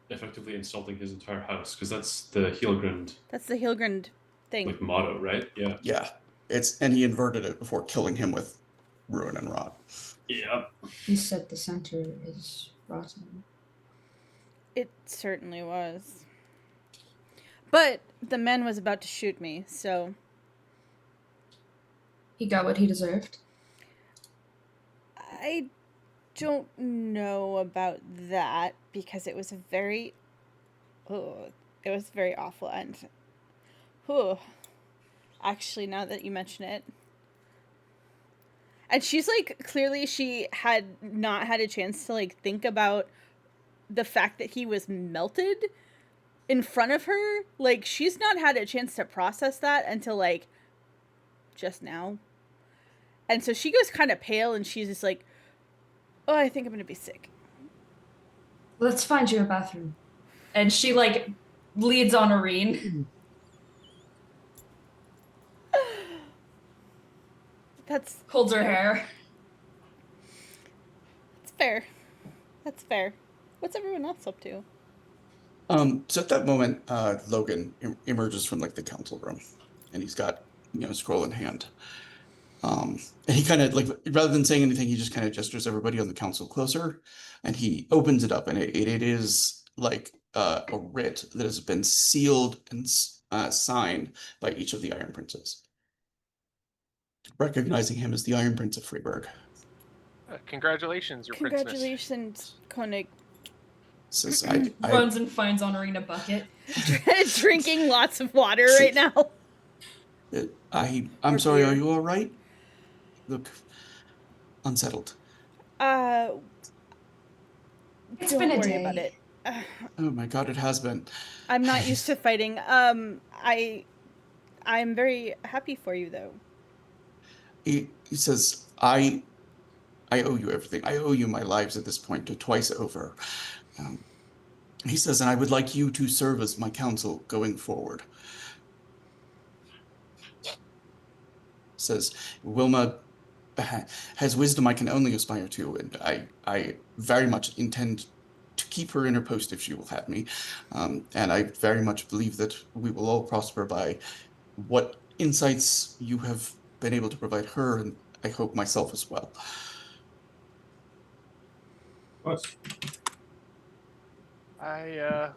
Effectively insulting his entire house, because that's the Hilgrund. That's the Hilgrund thing. Like motto, right? Yeah. Yeah. And he inverted it before killing him with ruin and rot. Yeah. He said the center is rotten. It certainly was. But the man was about to shoot me, so... He got what he deserved? I don't know about that, because it was a very... it was very awful, and... Actually, now that you mention it... And she's, like, clearly she had not had a chance to, like, think about the fact that he was melted in front of her. Like, she's not had a chance to process that until, like, just now. And so she goes kind of pale, and she's just like, oh, I think I'm gonna be sick. Let's find you a bathroom. And she, like, leads on Irene. That's holds her hair. It's fair. That's fair. What's everyone else up to? So at that moment, Logan emerges from, like, the council room, and he's got, a scroll in hand. And he kind of, like, rather than saying anything, he just kind of gestures everybody on the council closer, and he opens it up, and it is, like, a writ that has been sealed and signed by each of the Iron Princes, recognizing him as the Iron Prince of Freeburg. Congratulations, Your Princeness. Congratulations, Koenig. Says Runs and finds Honorine a bucket. Drinking lots of water right now. I'm Or sorry, are beer. you all right? Look unsettled. It's Don't been a worry day. about it. Oh my god, it has been. I'm not used to fighting. I'm very happy for you, though. He says, I owe you everything. I owe you my lives at this point, twice over. He says, and I would like you to serve as my counsel going forward. Says, Wilma has wisdom I can only aspire to, and I very much intend to keep her in her post if she will have me. And I very much believe that we will all prosper by what insights you have been able to provide her, and I hope myself as well. Of course. I'm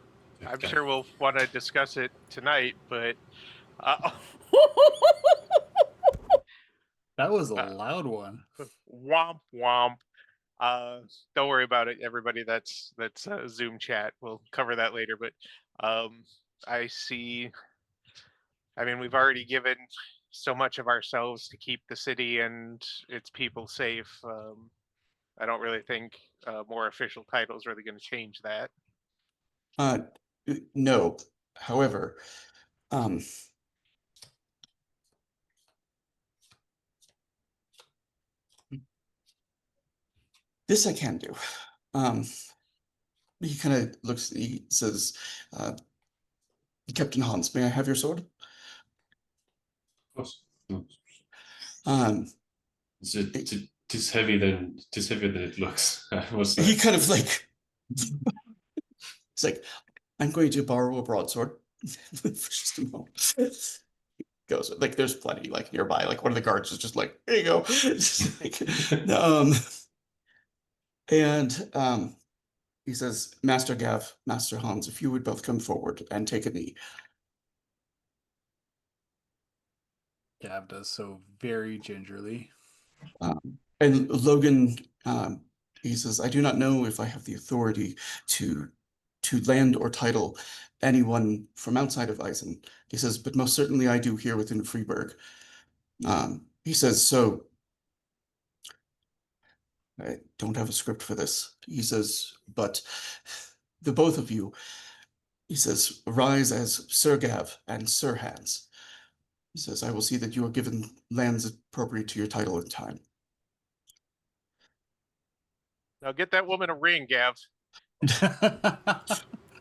sure we'll want to discuss it tonight, but That was a loud one. womp womp. Don't worry about it, everybody. That's Zoom chat. We'll cover that later. But I see. I mean, we've already given so much of ourselves to keep the city and its people safe. I don't really think more official titles really going to change that. No. However, this I can do. He kind of looks, he says, Captain Hans, may I have your sword? Of course. It's heavier than it looks. He kind of like, it's like, I'm going to borrow a broadsword for just a moment. Goes like, there's plenty like nearby. Like one of the guards is just like, here you go. And he says, Master Gav, Master Hans, if you would both come forward and take a knee. Gav does so very gingerly. And Logan, he says, I do not know if I have the authority to land or title anyone from outside of Eisen. He says, but most certainly I do here within Freeburg. He says, so I don't have a script for this. He says, but the both of you, he says, rise as Sir Gav and Sir Hans. He says, I will see that you are given lands appropriate to your title in time. Now get that woman a ring, Gav. Yeah,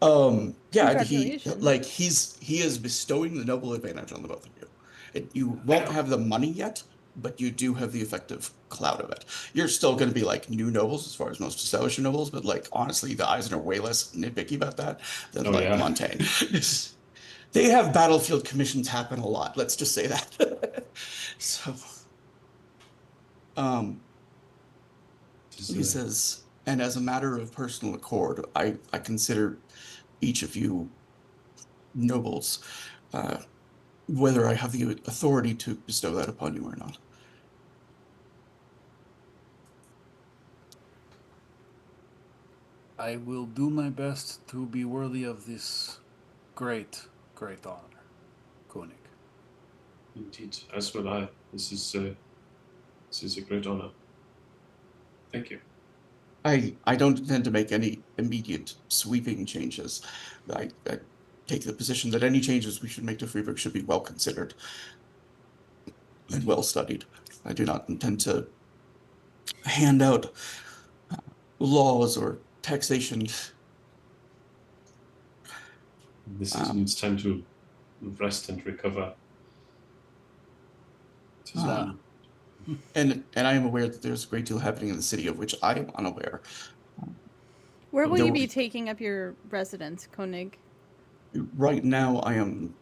and Congratulations. he is bestowing the noble advantage on the both of you. You won't have the money yet, but you do have the effective clout of it. You're still going to be like new nobles as far as most established nobles, but like honestly, the Eisen are way less nitpicky about that than Montaigne. They have battlefield commissions happen a lot. Let's just say that. So, he says, and as a matter of personal accord, I consider each of you nobles, whether I have the authority to bestow that upon you or not. I will do my best to be worthy of this great honor, Koenig. Indeed, as will I. This is a great honor. Thank you. I don't intend to make any immediate sweeping changes. I take the position that any changes we should make to Freeburg should be well considered and well studied. I do not intend to hand out laws or taxation. This needs time to rest and recover. And I am aware that there's a great deal happening in the city of which I am unaware. Where will you be taking up your residence, Koenig? Right now, I am.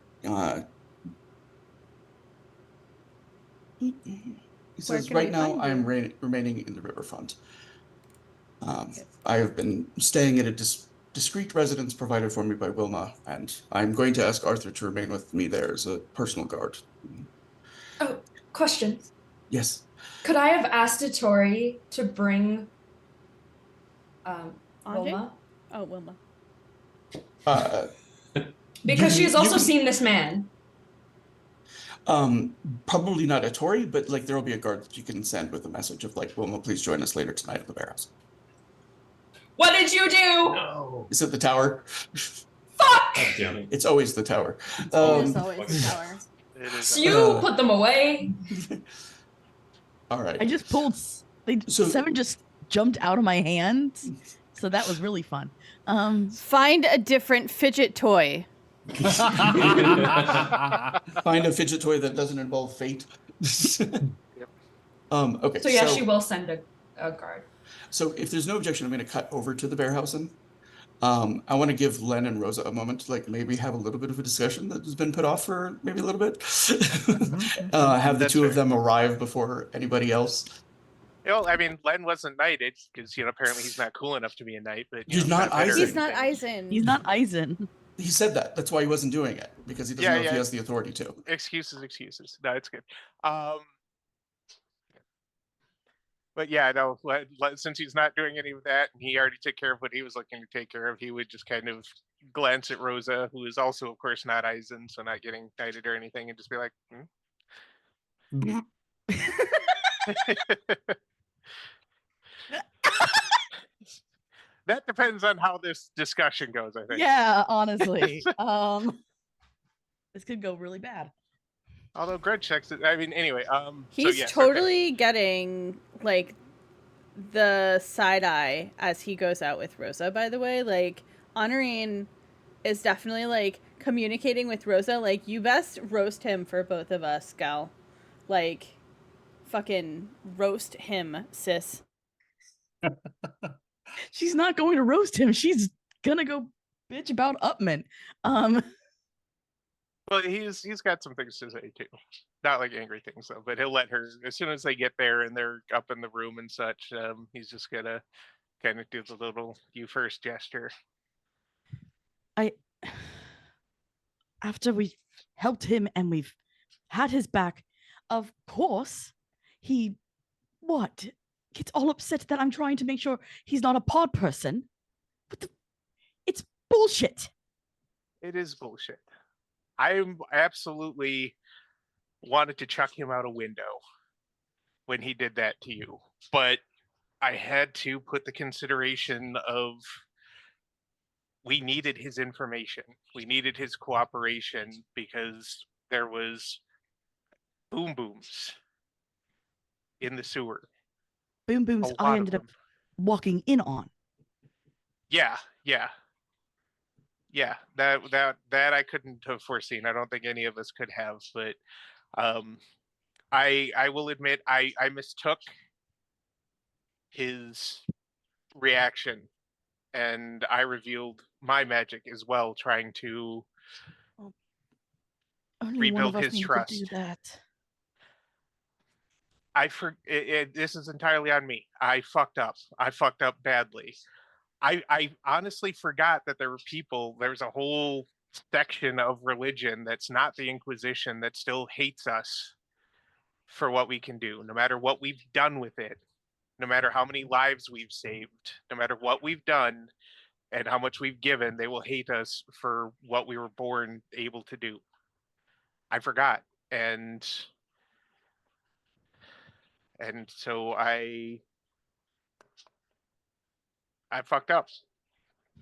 He says, right now, I am remaining in the riverfront. I have been staying at a discreet residence provided for me by Wilma, and I'm going to ask Arthur to remain with me there as a personal guard. Oh, question. Yes. Could I have asked Tori to bring Andre? Wilma? Oh, Wilma. Because you she's can- also seen this man. Probably not a Tory, but like there will be a guard that you can send with a message of like, Wilma, please join us later tonight at the warehouse. What did you do? No. Is it the tower? Fuck! God damn it. It's always the tower. It Um, is always the tower. It is. So you put them away. All right. I just pulled. So- 7 just jumped out of my hands, so that was really fun. Find a different fidget toy. Find a fidget toy that doesn't involve fate. Okay. So yeah, she will send a guard. So if there's no objection, I'm going to cut over to the Bearhausen. I want to give Len and Rosa a moment to like maybe have a little bit of a discussion that has been put off for maybe a little bit. Have the That's two of fair. them arrive before anybody else. Well, I mean, Len wasn't knighted because apparently he's not cool enough to be a knight. But He's not better or He's not anything. Eisen. He's not Eisen. He said that. That's why he wasn't doing it, because he doesn't know if he has the authority to. Excuses. No, it's good. But yeah, no. Since he's not doing any of that, and he already took care of what he was looking to take care of, he would just kind of glance at Rosa, who is also, of course, not Eisen, so not getting knighted or anything, and just be like, That depends on how this discussion goes, I think. Yeah, honestly. This could go really bad. Although Grudge checks it. I mean, anyway. He's yes, totally getting like the side eye as he goes out with Rosa. By the way, like Honorine is definitely like communicating with Rosa. Like, you best roast him for both of us, gal. Like, fucking roast him, sis. She's not going to roast him. She's gonna go bitch about Upman. Well, he's got some things to say too. Not like angry things though, but he'll let her as soon as they get there and they're up in the room and such. He's just gonna kind of do the little "you first" gesture. After we've helped him and we've had his back, of course, he gets all upset that I'm trying to make sure he's not a pod person. It's bullshit. It is bullshit. I absolutely wanted to chuck him out a window when he did that to you, but I had to put the consideration of we needed his information. We needed his cooperation because there was boom booms in the sewer. Boom booms A lot I of ended up them. walking in on. Yeah. That I couldn't have foreseen. I don't think any of us could have, but I will admit I mistook his reaction, and I revealed my magic as well, trying to Only one of rebuild us his needs trust. to do that. This is entirely on me. I fucked up. I fucked up badly. I honestly forgot that there's a whole section of religion that's not the Inquisition that still hates us for what we can do, no matter what we've done with it, no matter how many lives we've saved, no matter what we've done and how much we've given, they will hate us for what we were born able to do. I forgot. And so I fucked up.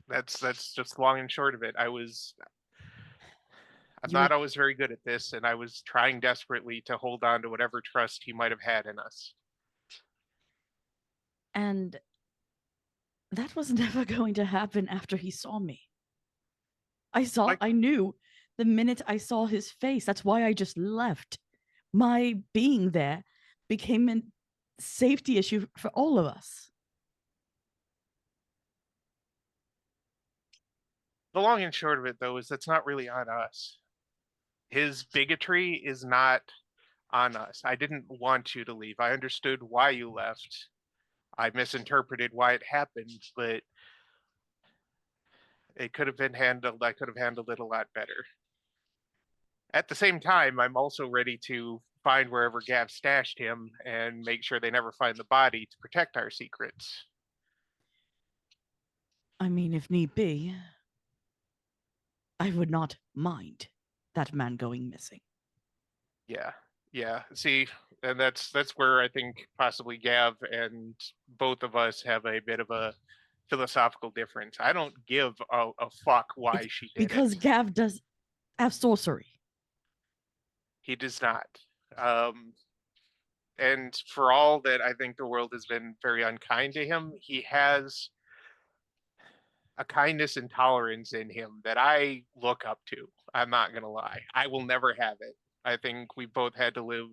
That's just long and short of it. I'm not always very good at this, and I was trying desperately to hold on to whatever trust he might have had in us. And that was never going to happen after he saw me. I knew the minute I saw his face. That's why I just left. My being there became a safety issue for all of us. The long and short of it, though, is that's not really on us. His bigotry is not on us. I didn't want you to leave. I understood why you left. I misinterpreted why it happened, but It could have been handled. I could have handled it a lot better. At the same time, I'm also ready to find wherever Gav stashed him and make sure they never find the body to protect our secrets. I mean, if need be, I would not mind that man going missing. Yeah. See, and that's where I think possibly Gav and both of us have a bit of a philosophical difference. I don't give a fuck why It's she did because it. Gav does have sorcery. He does not. And for all that I think the world has been very unkind to him, he has a kindness and tolerance in him that I look up to. I'm not going to lie. I will never have it. I think we both had to live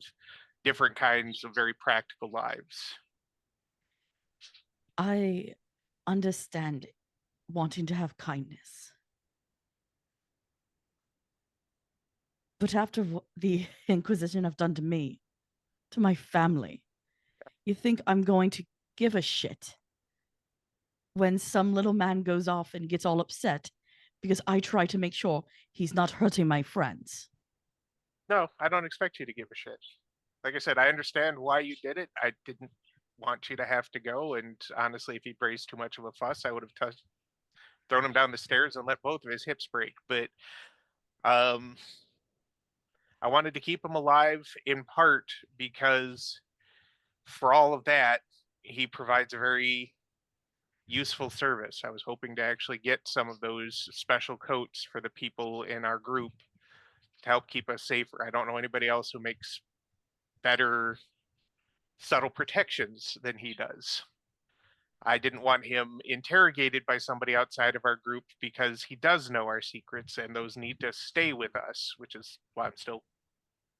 different kinds of very practical lives. I understand wanting to have kindness. But after what the Inquisition have done to me, to my family, you think I'm going to give a shit when some little man goes off and gets all upset because I try to make sure he's not hurting my friends? No, I don't expect you to give a shit. Like I said, I understand why you did it. I didn't want you to have to go. And honestly, if he raised too much of a fuss, I would have thrown him down the stairs and let both of his hips break. But I wanted to keep him alive in part because for all of that, he provides a very useful service. I was hoping to actually get some of those special coats for the people in our group to help keep us safer. I don't know anybody else who makes better subtle protections than he does. I didn't want him interrogated by somebody outside of our group because he does know our secrets and those need to stay with us, which is why I'm still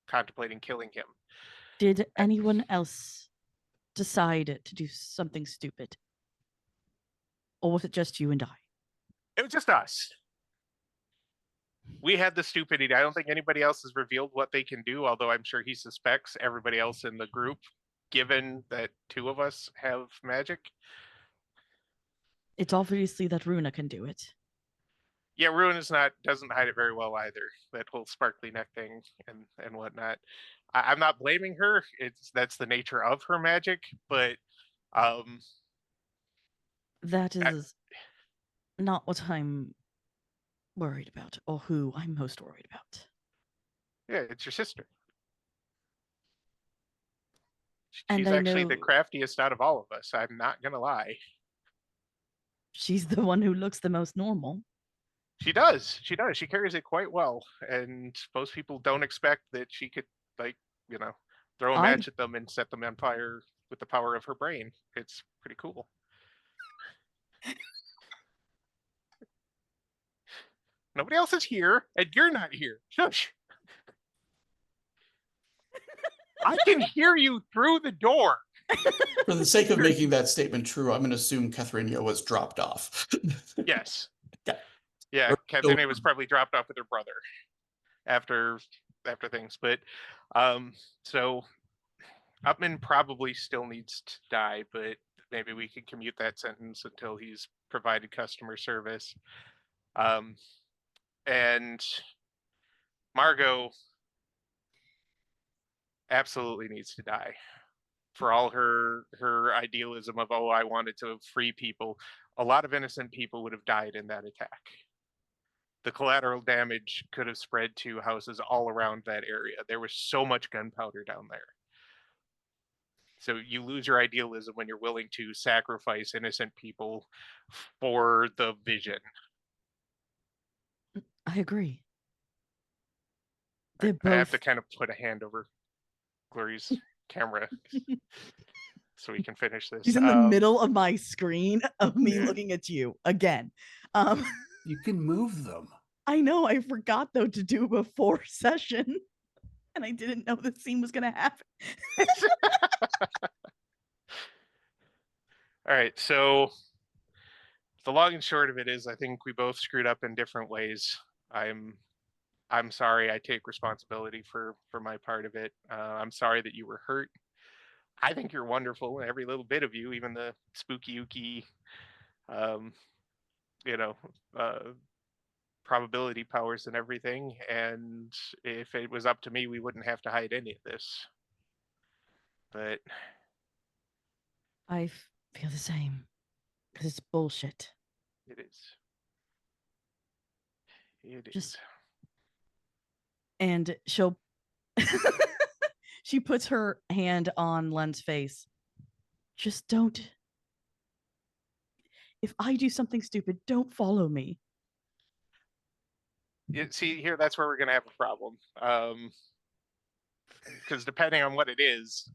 contemplating killing him. Did anyone else decide to do something stupid? Or was it just you and I? It was just us. We had the stupidity. I don't think anybody else has revealed what they can do, although I'm sure he suspects everybody else in the group, given that two of us have magic. It's obviously that Runa can do it. Yeah, Ruin doesn't hide it very well either. That whole sparkly neck thing and whatnot. I'm not blaming her. That's the nature of her magic, but That is not what I'm worried about, or who I'm most worried about. yeah, it's your sister. And She's I actually know the craftiest out of all of us. I'm not gonna lie. she's the one who looks the most normal. She does. She does. She carries it quite well, and most people don't expect that she could, like, throw a match at them and set them on fire with the power of her brain. It's pretty cool. Nobody else is here, and you're not here. Shush. I can hear you through the door. For the sake of making that statement true, I'm going to assume Catherine was dropped off. Yes. Yeah. Yeah, Or- Catherine was probably dropped off with her brother after things. But so Upman probably still needs to die, but maybe we could commute that sentence until he's provided customer service. And Margot absolutely needs to die for all her idealism of, oh, I wanted to free people. A lot of innocent people would have died in that attack. The collateral damage could have spread to houses all around that area. There was so much gunpowder down there. So you lose your idealism when you're willing to sacrifice innocent people for the vision. I agree. They're I have both to kind of put a hand over Glory's camera so we can finish this. She's in the middle of my screen of me Yeah. looking at you again. You can move them. I know, I forgot though to do before session. And I didn't know this scene was gonna happen. All right, so the long and short of it is I think we both screwed up in different ways. I'm sorry. I take responsibility for my part of it. I'm sorry that you were hurt. I think you're wonderful, every little bit of you, even the spooky ooky probability powers and everything. And if it was up to me, we wouldn't have to hide any of this. But I feel the same. Because it's bullshit. it is. It Just- is. And she'll. She puts her hand on Len's face. Just don't. If I do something stupid, don't follow me. See here, that's where we're gonna have a problem. Because depending on what it is,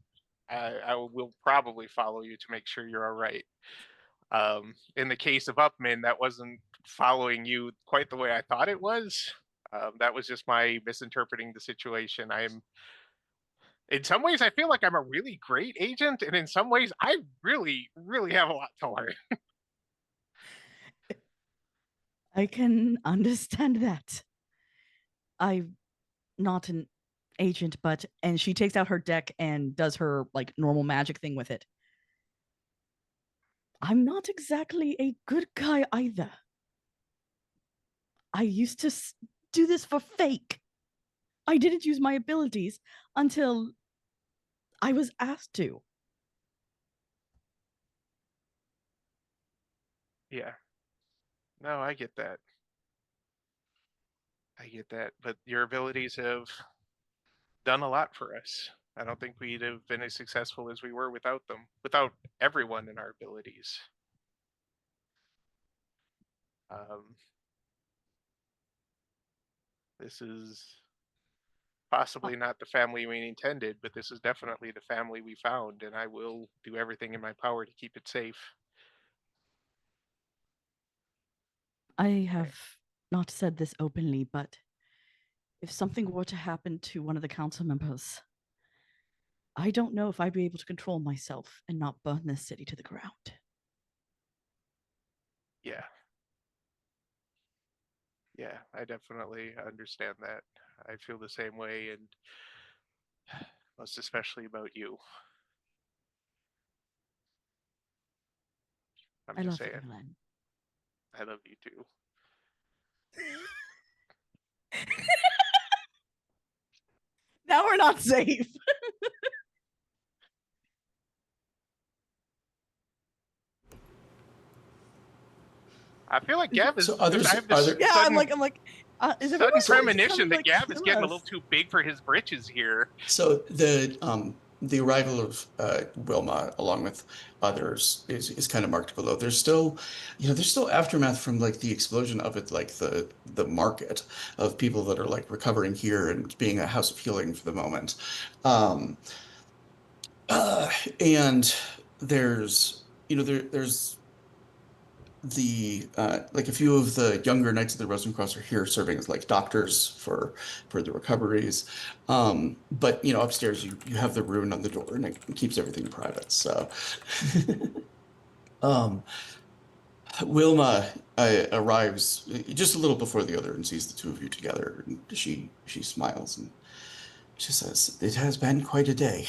I will probably follow you to make sure you're all right. In the case of Upman, that wasn't following you quite the way I thought it was. That was just my misinterpreting the situation. In some ways, I feel like I'm a really great agent, and in some ways, I really, really have a lot to learn. I can understand that. I'm not an agent, and she takes out her deck and does her like normal magic thing with it. I'm not exactly a good guy either. I used to do this for fake. I didn't use my abilities until I was asked to. Yeah. No, I get that. But your abilities have done a lot for us. I don't think we'd have been as successful as we were without them, without everyone in our abilities. This is possibly not the family we intended, but this is definitely the family we found, and I will do everything in my power to keep it safe. I have not said this openly, but if something were to happen to one of the council members, I don't know if I'd be able to control myself and not burn this city to the ground. Yeah. Yeah, I definitely understand that. I feel the same way, and most especially about you. I'm I just love saying. you, Len. I love you too. Now we're not safe. I feel like Gav is. So others- I have this are there- Yeah, sudden, I'm like, is sudden everyone premonition that like, Gav is getting a us? little too big for his britches here. So the arrival of Wilma, along with others, is kind of marked below. There's still, there's still aftermath from like the explosion of it, like the market of people that are like recovering here and being a house of healing for the moment. And there's there's the like a few of the younger Knights of the Rosencross are here serving as like doctors for the recoveries. But upstairs you have the rune on the door and it keeps everything private. So Wilma arrives just a little before the other and sees the two of you together, and she smiles and she says, "It has been quite a day."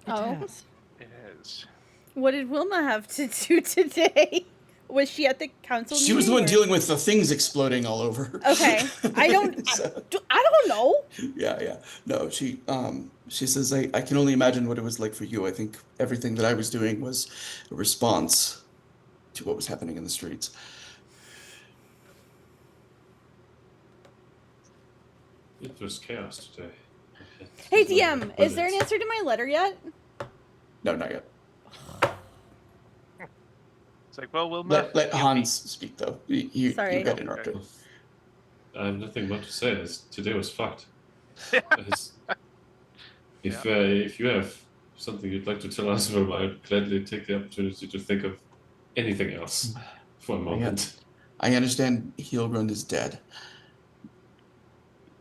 It Oh. has. It is. What did Wilma have to do today? Was she at the council She was the meeting, one or- dealing with the things exploding all over. Okay. I don't know. Yeah. No, she says, I can only imagine what it was like for you. I think everything that I was doing was a response to what was happening in the streets. It was chaos today. Hey DM, is there an answer to my letter yet? No, not yet. It's like, well, we'll Let Hans speak though. You Sorry. got interrupted. I have nothing more to say. Today was fucked. If you have something you'd like to tell us, well, I'd gladly take the opportunity to think of anything else for a moment. I understand Heelgrund is dead.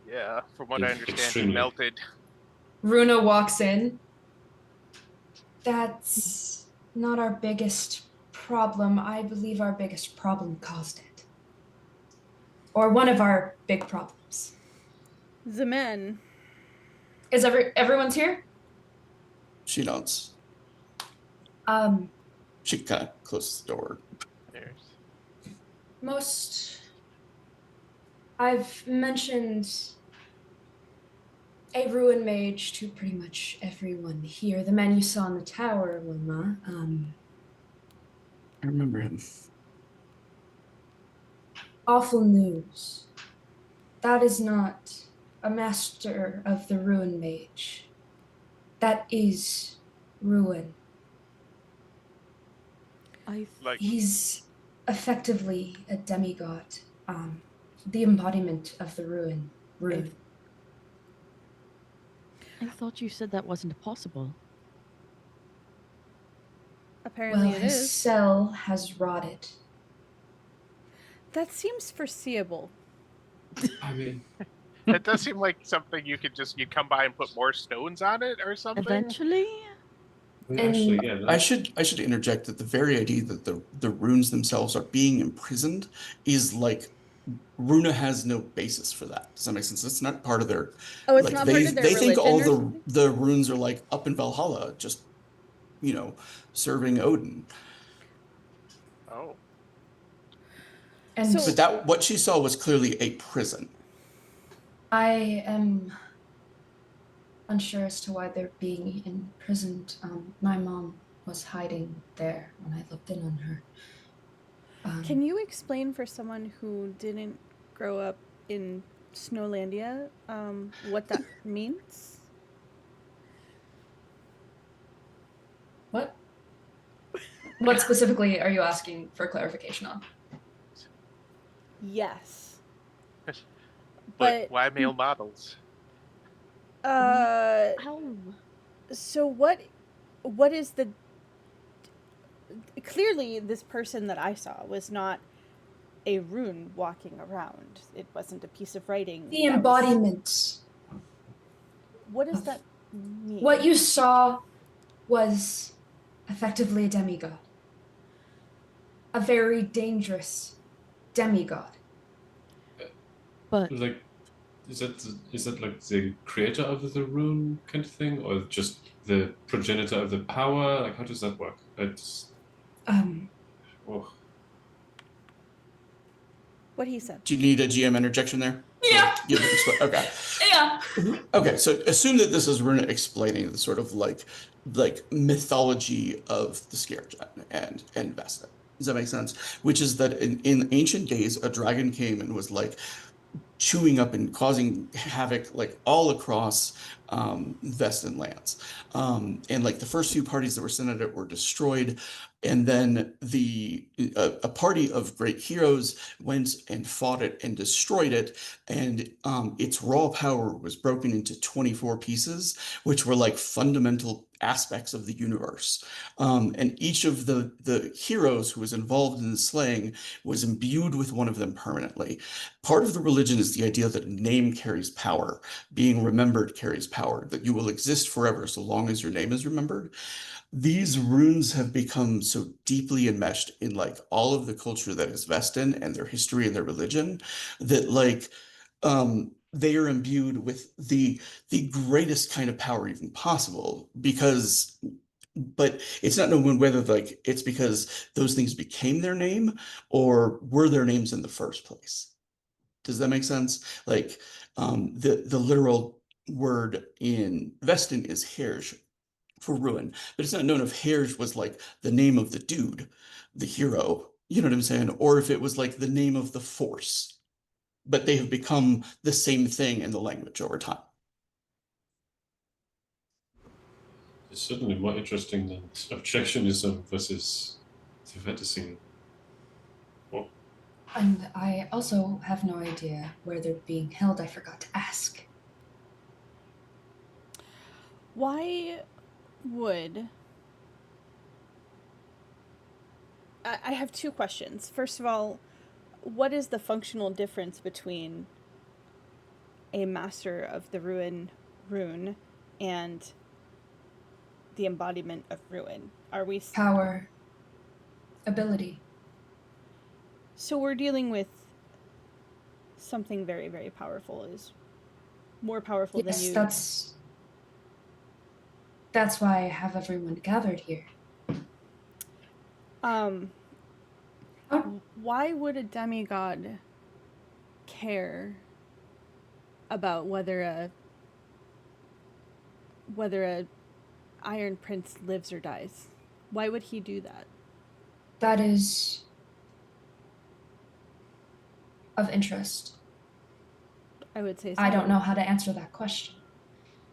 Yeah, from what I understand, Extremely. he melted. Runa walks in. That's not our biggest problem. I believe our biggest problem caused it. Or one of our big problems. The men. Is everyone's here? She nods. Um, She kind of closes the door. There's... I've mentioned a ruin mage to pretty much everyone here. The man you saw in the tower, Wilma. I remember him. Awful news. That is not a master of the ruin mage. That is ruin. Like, He's effectively a demigod. The embodiment of the ruin. I thought you said that wasn't possible. Apparently Well, it his is. cell has rotted. That seems foreseeable. I mean, it does seem like something you could just, you come by and put more stones on it or something. Eventually? actually, yeah. I should interject that the very idea that the runes themselves are being imprisoned is like Runa has no basis for that. Does that make sense? It's not part of their Oh, it's like not they part of their they think all religion or something? the runes are like up in Valhalla, just serving Odin. Oh, And So- But that what she saw was clearly a prison. I am unsure as to why they're being imprisoned. My mom was hiding there when I looked in on her. Can you explain for someone who didn't grow up in Snowlandia what that means? What? What specifically are you asking for clarification on? Yes. but why male models? How? So what is the clearly this person that I saw was not a rune walking around. It wasn't a piece of writing. The embodiment. What does that mean? What you saw was effectively a demigod. A very dangerous demigod. But Like, is that like the creator of the rune kind of thing, or just the progenitor of the power? Like, how does that work? It's oh, What he said. Do you need a GM interjection there? Yeah. Okay. Yeah. Okay, so assume that this is Runa explaining the sort of like mythology of the Scarejet and Vesta. Does that make sense? Which is that in ancient days, a dragon came and was like chewing up and causing havoc like all across Vestan lands. And like the first few parties that were sent at it were destroyed. And then a party of great heroes went and fought it and destroyed it. And its raw power was broken into 24 pieces, which were like fundamental aspects of the universe. And each of the heroes who was involved in the slaying was imbued with one of them permanently. Part of the religion is the idea that a name carries power, being remembered carries power, that you will exist forever so long as your name is remembered. These runes have become so deeply enmeshed in like all of the culture that is Vestan and their history and their religion that like they are imbued with the greatest kind of power even possible but it's not known whether like it's because those things became their name or were their names in the first place. Does that make sense? Like the literal word in Vestan is Herj for ruin, but it's not known if Herj was like the name of the dude, the hero, you know what I'm saying? Or if it was like the name of the force, but they have become the same thing in the language over time. it's certainly more interesting than objectionism versus the fantasy. Well, And I also have no idea where they're being held. I forgot to ask. Why would I have two questions. First of all, what is the functional difference between a master of the rune and the embodiment of ruin? Are we Power. Ability. So we're dealing with something very, very powerful, is more powerful than you. That's why I have everyone gathered here. Why would a demigod care about whether a Iron Prince lives or dies? Why would he do that? That is of interest. I would say so. I don't know how to answer that question.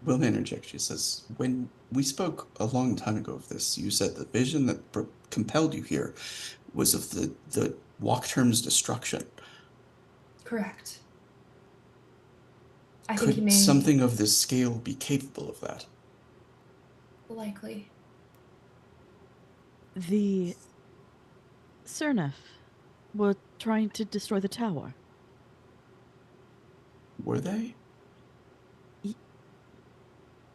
Will interject. She says, when we spoke a long time ago of this, you said the vision that compelled you here was of the Wachtturm's destruction. Correct. I think Could he may something of this scale be capable of that? likely. The Cernef were trying to destroy the tower. Were they?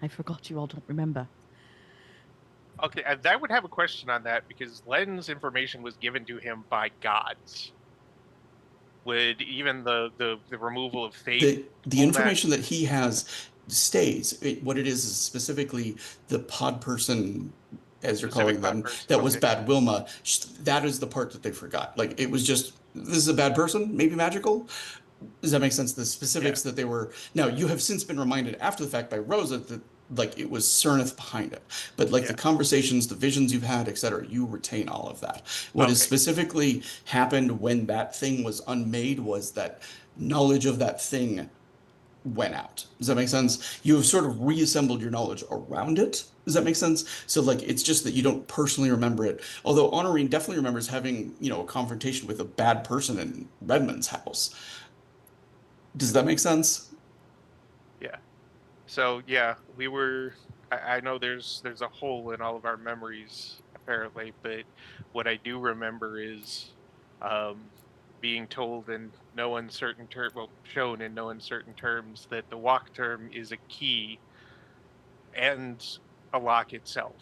I forgot you all don't remember. Okay, I would have a question on that because Len's information was given to him by gods. Would even the removal of fate The pull information that he has stays. What it is specifically the pod person, as you're Specific calling pod them, person, that was okay. Bad Wilma. That is the part that they forgot. Like, it was just, this is a bad person, maybe magical. Does that make sense? The specifics that they were. Now, you have since been reminded after the fact by Rosa that like it was Cernith behind it, but like the Yeah. conversations, the visions you've had, etc., you retain all of that. What has Okay. specifically happened when that thing was unmade was that knowledge of that thing went out. Does that make sense? You have sort of reassembled your knowledge around it. Does that make sense? So like it's just that you don't personally remember it. Although Honorine definitely remembers having, you know, a confrontation with a bad person in Redmond's house. Does that make sense? Yeah. So yeah, we were. I know there's a hole in all of our memories apparently, but what I do remember is um, being told in no uncertain term, well, shown in no uncertain terms that the Wachtturm is a key and a lock itself.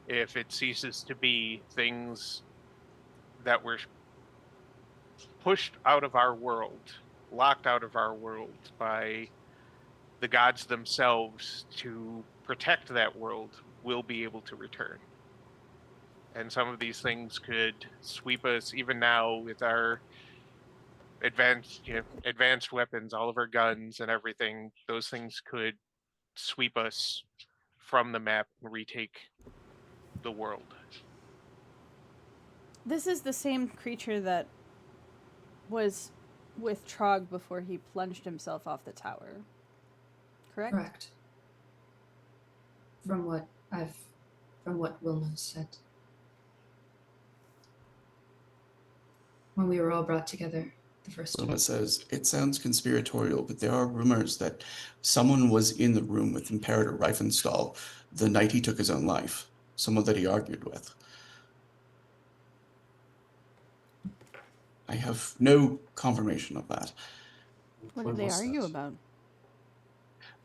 If it ceases to be, things that were pushed out of our world, locked out of our world by the gods themselves to protect that world will be able to return. And some of these things could sweep us even now with our advanced weapons, all of our guns and everything. Those things could sweep us from the map and retake the world. This is the same creature that was with Trog before he plunged himself off the tower. Correct? Correct. From what Wilma said. When we were all brought together the first time. Wilma says, it sounds conspiratorial, but there are rumors that someone was in the room with Imperator Reifenstahl the night he took his own life. Someone that he argued with. I have no confirmation of that. What did they argue about?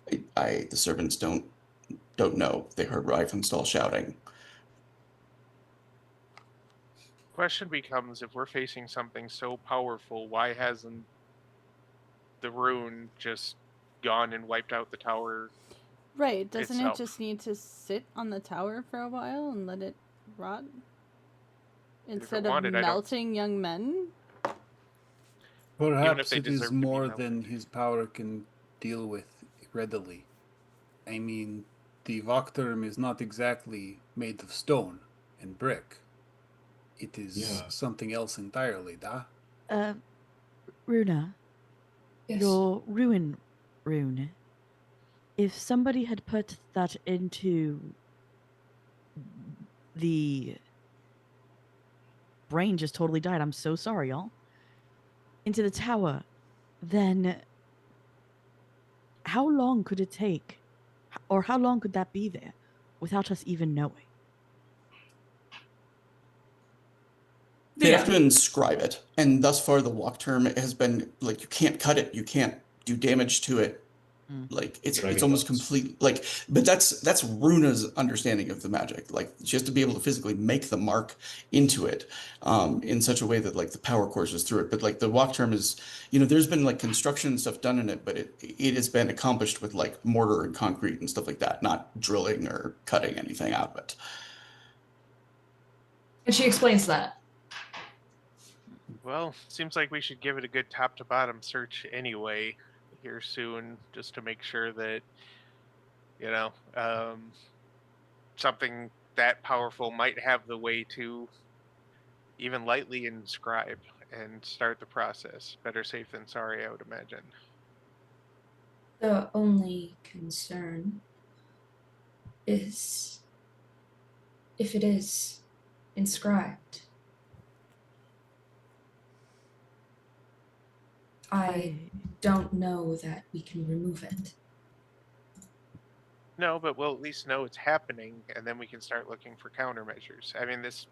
The servants don't know. They heard Reifenstahl shouting. Question becomes, if we're facing something so powerful, why hasn't the rune just gone and wiped out the tower? Right, doesn't itself? it just need to sit on the tower for a while and let it rot? Instead of wanted, melting young men? Perhaps they it deserve is to be more melted. than his power can deal with readily. I mean, the Wachtturm is not exactly made of stone and brick. It is something else entirely, da? Runa, Yes. your ruin rune. If somebody had put that into the brain just totally died. I'm so sorry, y'all. Into the tower, then how long could it take? Or how long could that be there without us even knowing? They have to inscribe it, and thus far the Wachtturm has been like you can't cut it, you can't do damage to it. Like it's almost complete. Like, but that's Runa's understanding of the magic. Like she has to be able to physically make the mark into it, in such a way that like the power courses through it. But like the Wachtturm is, you know, there's been like construction and stuff done in it, but it has been accomplished with like mortar and concrete and stuff like that, not drilling or cutting anything out of it. And she explains that. Well, seems like we should give it a good top to bottom search anyway here soon, just to make sure that, you know, something that powerful might have the way to even lightly inscribe and start the process. Better safe than sorry, I would imagine. The only concern is if it is inscribed. I don't know that we can remove it. No, but we'll at least know it's happening, and then we can start looking for countermeasures. I mean, this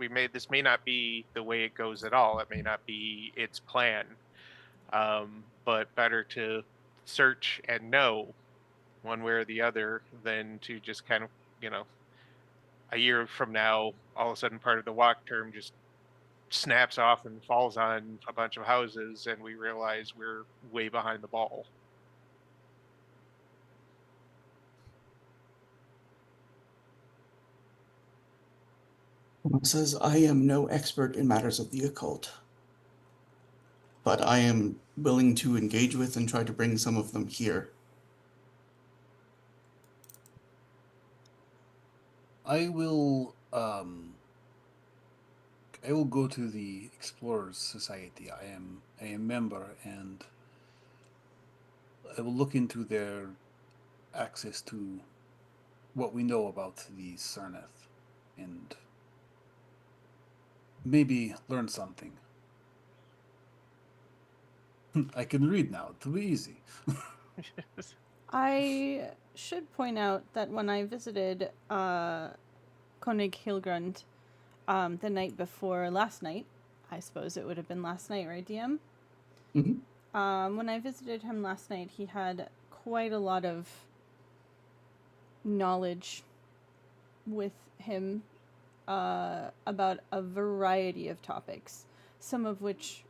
may not be the way it goes at all. It may not be its plan, but better to search and know one way or the other than to just kind of, you know, a year from now, all of a sudden part of the Wachtturm just snaps off and falls on a bunch of houses, and we realize we're way behind the ball. It says, I am no expert in matters of the occult, but I am willing to engage with and try to bring some of them here. I will go to the Explorers Society. I am a member, and I will look into their access to what we know about the Cerneth, and maybe learn something. I can read now. It'll be easy. I should point out that when I visited Konig Hilgrund the night before last night, I suppose it would have been last night, right, DM? Mm-hmm. When I visited him last night, he had quite a lot of knowledge with him about a variety of topics, some of which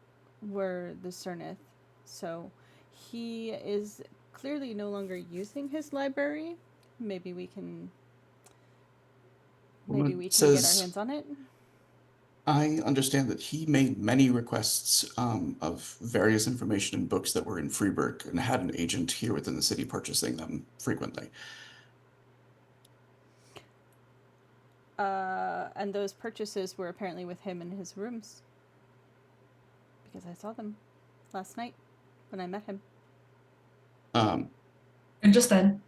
were the Cerneth. So he is clearly no longer using his library. Maybe we can get our hands on it. I understand that he made many requests of various information and books that were in Freiburg and had an agent here within the city purchasing them frequently. And those purchases were apparently with him in his rooms. Because I saw them last night when I met him. And just then.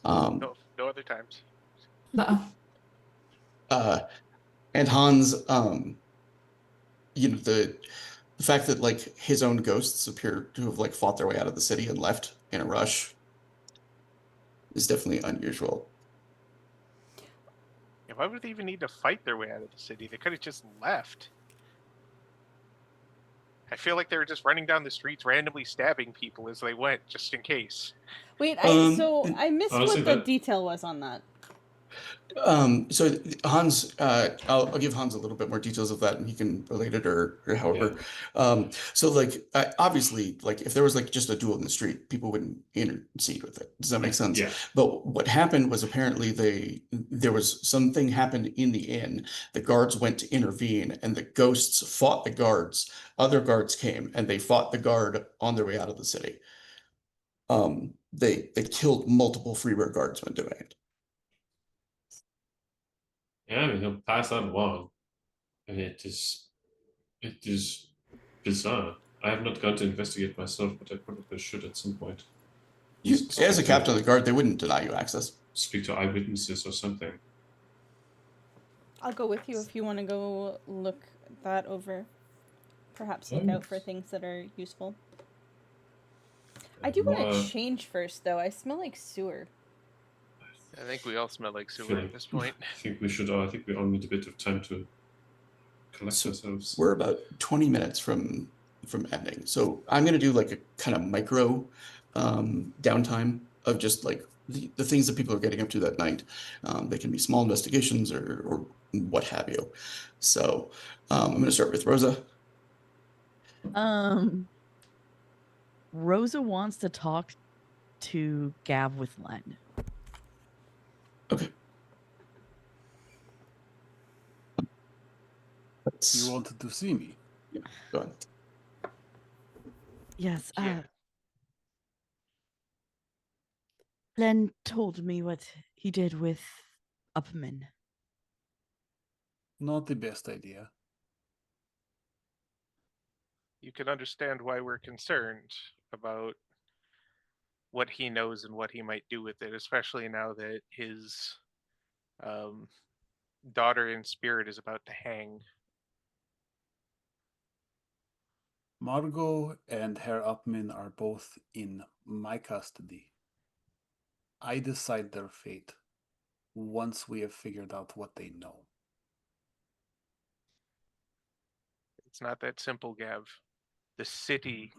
No other times. And Hans, you know, the fact that like his own ghosts appear to have like fought their way out of the city and left in a rush is definitely unusual. Yeah, why would they even need to fight their way out of the city? They could have just left. I feel like they were just running down the streets, randomly stabbing people as they went, just in case. Wait, I missed honestly, what the detail was on that. So Hans, I'll give Hans a little bit more details of that, and he can relate it or however. Yeah. So like obviously, like if there was like just a duel in the street, people wouldn't intercede with it. Does that make sense? Yeah. But what happened was apparently there was something happened in the inn. The guards went to intervene, and the ghosts fought the guards. Other guards came, and they fought the guard on their way out of the city. They killed multiple Freiburg guardsmen doing it. Yeah, I mean, he'll pass that along. I mean, it is bizarre. I have not gone to investigate myself, but I probably should at some point. As a captain of the guard, they wouldn't deny you access. Speak to eyewitnesses or something. I'll go with you if you want to go look that over. Perhaps look out for things that are useful. I do want to change first, though. I smell like sewer. I think we all smell like sewer at this point. I think we should. I think we all need a bit of time to collect ourselves. We're about 20 minutes from ending, so I'm gonna do like a kind of micro downtime of just like the things that people are getting up to that night. They can be small investigations or what have you. So I'm gonna start with Rosa. Rosa wants to talk to Gav with Len. Okay. You wanted to see me. Yeah, go ahead. Yes, Yeah. Len told me what he did with Upman. Not the best idea. You can understand why we're concerned about what he knows and what he might do with it, especially now that his daughter in spirit is about to hang. Margot and Herr Upman are both in my custody. I decide their fate once we have figured out what they know. It's not that simple, Gav. The city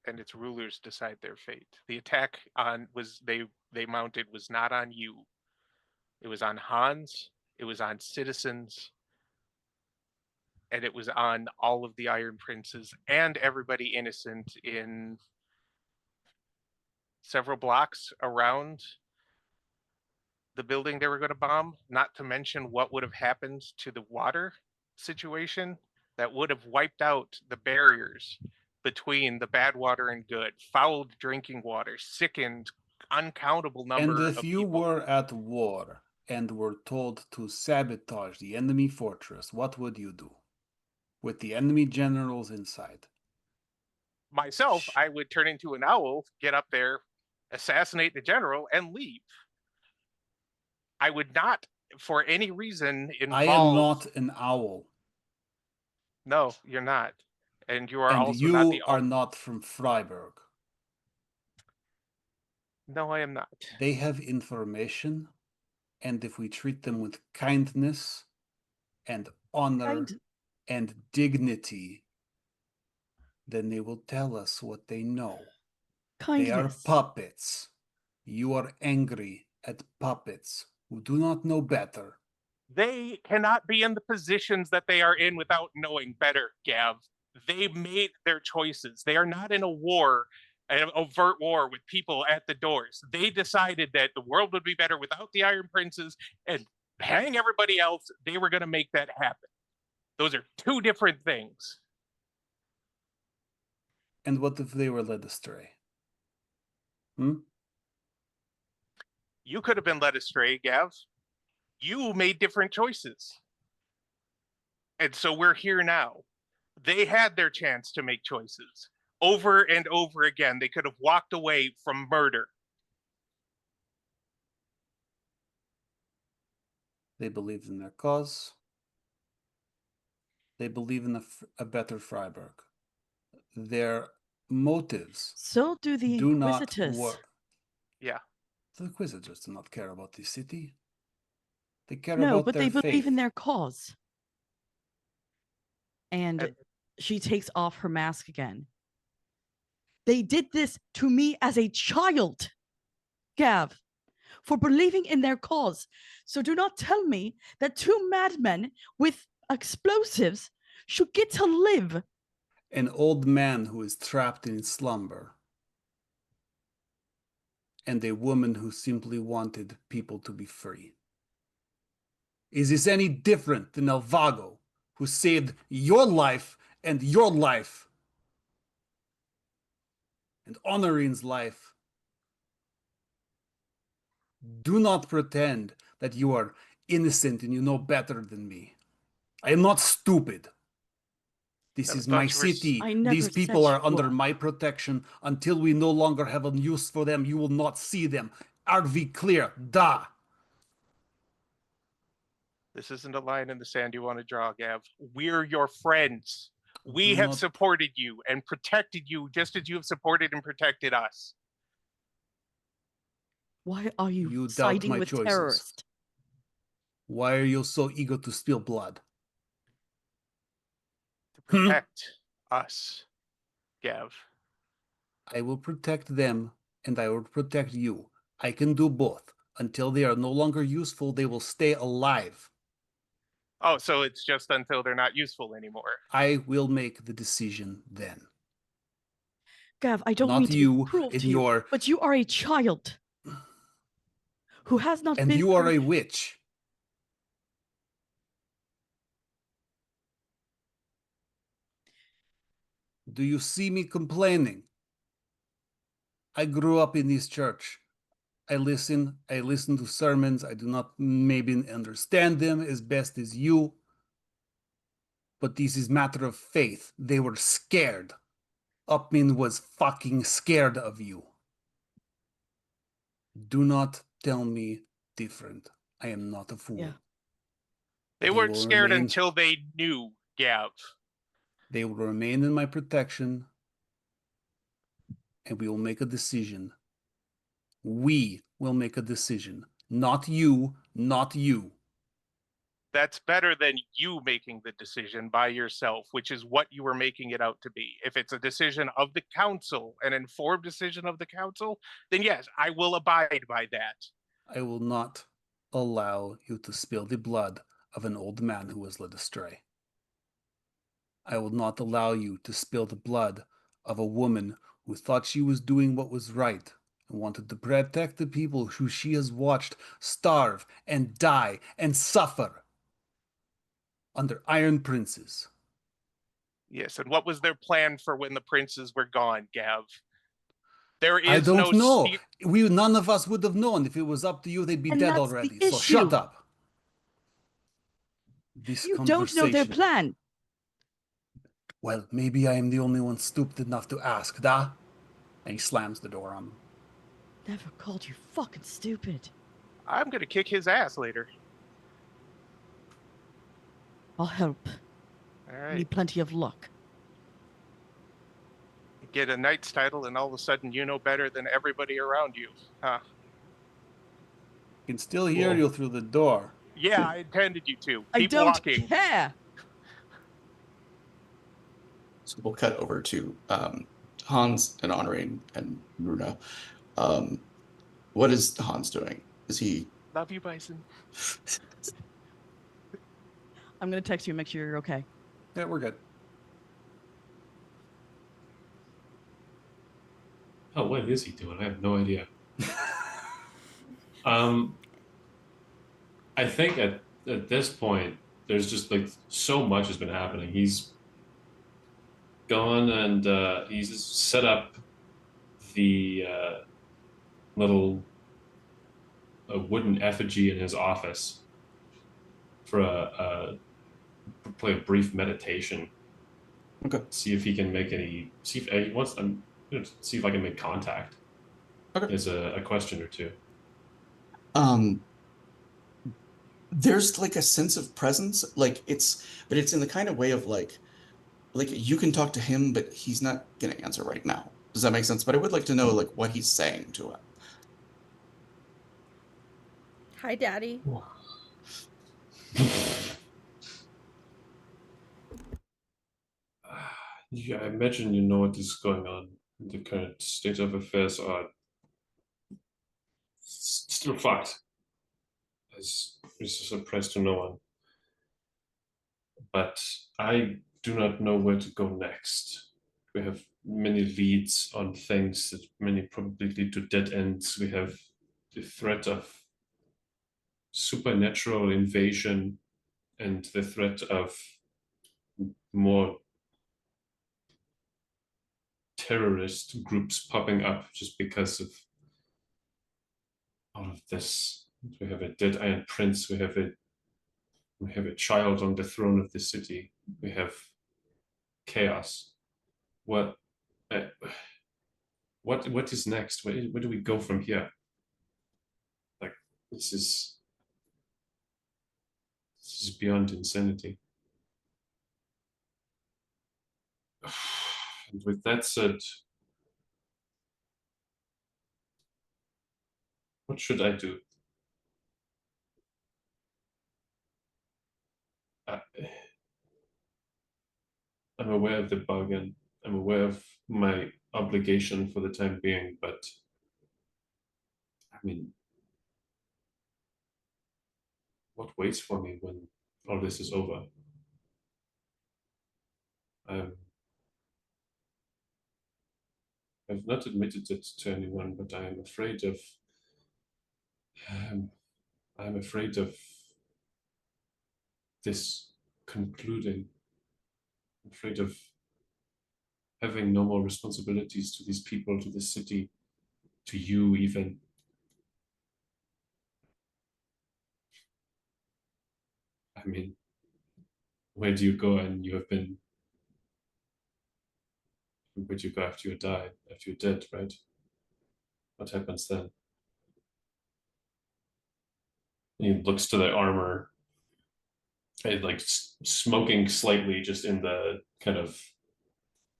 and its rulers decide their fate. The attack on they mounted was not on you. It was on Hans, it was on citizens, and it was on all of the Iron Princes and everybody innocent in several blocks around the building they were going to bomb, not to mention what would have happened to the water situation that would have wiped out the barriers between the bad water and good, foul drinking water, sickened uncountable number And if of you people. were at war and were told to sabotage the enemy fortress, what would you do? With the enemy generals inside. Myself, I would turn into an owl, get up there, assassinate the general, and leave. I would not, for any reason, involve. I am not an owl. No, you're not, and you are And also not the. you are not from Freiburg. No, I am not. They have information, and if we treat them with kindness and honor and dignity, then they will tell us what they know. Kindness. They are puppets. You are angry at puppets who do not know better. They cannot be in the positions that they are in without knowing better, Gav. They made their choices. They are not in a war, an overt war with people at the doors. They decided that the world would be better without the Iron Princes and hang everybody else. They were going to make that happen. Those are two different things. And what if they were led astray? You could have been led astray, Gav. You made different choices. And so we're here now. They had their chance to make choices over and over again. They could have walked away from murder. They believed in their cause. They believe in a better Freiburg. Their motives So do the do not Inquisitors. work. Yeah. The Inquisitors do not care about the city. They care No, about but their they faith. believe in their cause. And she takes off her mask again. They did this to me as a child, Gav, for believing in their cause. So do not tell me that two madmen with explosives should get to live. An old man who is trapped in slumber. And a woman who simply wanted people to be free. Is this any different than Elvago, who saved your life and your life? And Honorin's life? Do not pretend that you are innocent and you know better than me. I am not stupid. This is my city. These people are under my protection. Until we no longer have a use for them, you will not see them. Are we clear? Da! This isn't a line in the sand you want to draw, Gav. We're your friends. We have supported you and protected you just as you have supported and protected us. Why are you siding with terrorists? Why are you so eager to spill blood? To protect us, Gav. I will protect them, and I will protect you. I can do both. Until they are no longer useful, they will stay alive. Oh, so it's just until they're not useful anymore. I will make the decision then. Gav, I don't mean to be cruel to you, but you are a child who has not been. And you are a witch. Do you see me complaining? I grew up in this church. I listen to sermons. I do not maybe understand them as best as you. But this is matter of faith. They were scared. Upmin was fucking scared of you. Do not tell me different. I am not a fool. Yeah. They will weren't scared remain- until they knew, Gav. They will remain in my protection, and we will make a decision. We will make a decision. Not you, not you. That's better than you making the decision by yourself, which is what you were making it out to be. If it's a decision of the council, an informed decision of the council, then yes, I will abide by that. I will not allow you to spill the blood of an old man who was led astray. I will not allow you to spill the blood of a woman who thought she was doing what was right and wanted to protect the people who she has watched starve and die and suffer under Iron Princes. Yes, and what was their plan for when the princes were gone, Gav? There is I don't no know. None of us would have known. If it was up to you, they'd be And dead that's the already. So shut issue. up. This You don't know their conversation. plan. Well, maybe I am the only one stupid enough to ask, da? And he slams the door on him. Never called you fucking stupid. I'm gonna kick his ass later. I'll help. All I right. need plenty of luck. Get a knight's title, and all of a sudden you know better than everybody around you, huh? I can still hear Cool. you through the door. Yeah, I intended you to. I Keep don't walking. care. So we'll cut over to Hans and Honorine and Runa. What is Hans doing? Is he? Love you, Bison. I'm gonna text you and make sure you're okay. Yeah, we're good. Oh, what is he doing? I have no idea. I think at this point, there's just like so much has been happening. He's gone and he's set up the little wooden effigy in his office for play a brief meditation. Okay. See if he can make any. See if he wants. I'm gonna see if I can make contact. Okay. As a question or two. There's like a sense of presence, but it's in the kind of way of like you can talk to him, but he's not gonna answer right now. Does that make sense? But I would like to know like what he's saying to him. Hi, Daddy. Yeah, I imagine you know what is going on. The current state of affairs are still fucked. As is a surprise to no one. But I do not know where to go next. We have many leads on things that many probably lead to dead ends. We have the threat of supernatural invasion and the threat of more terrorist groups popping up just because of all of this. We have a dead Iron Prince. We have a child on the throne of the city. We have chaos. What is next? Where do we go from here? Like this is beyond insanity. And with that said, what should I do? I'm aware of the bargain. I'm aware of my obligation for the time being, but I mean, what waits for me when all this is over? I've not admitted it to anyone, but I am afraid of. I'm afraid of this concluding. I'm afraid of having no more responsibilities to these people, to this city, to you even. I mean, where do you go and you have been? Where do you go after you die? After you're dead, right? What happens then? He looks to the armor, and like smoking slightly, just in the kind of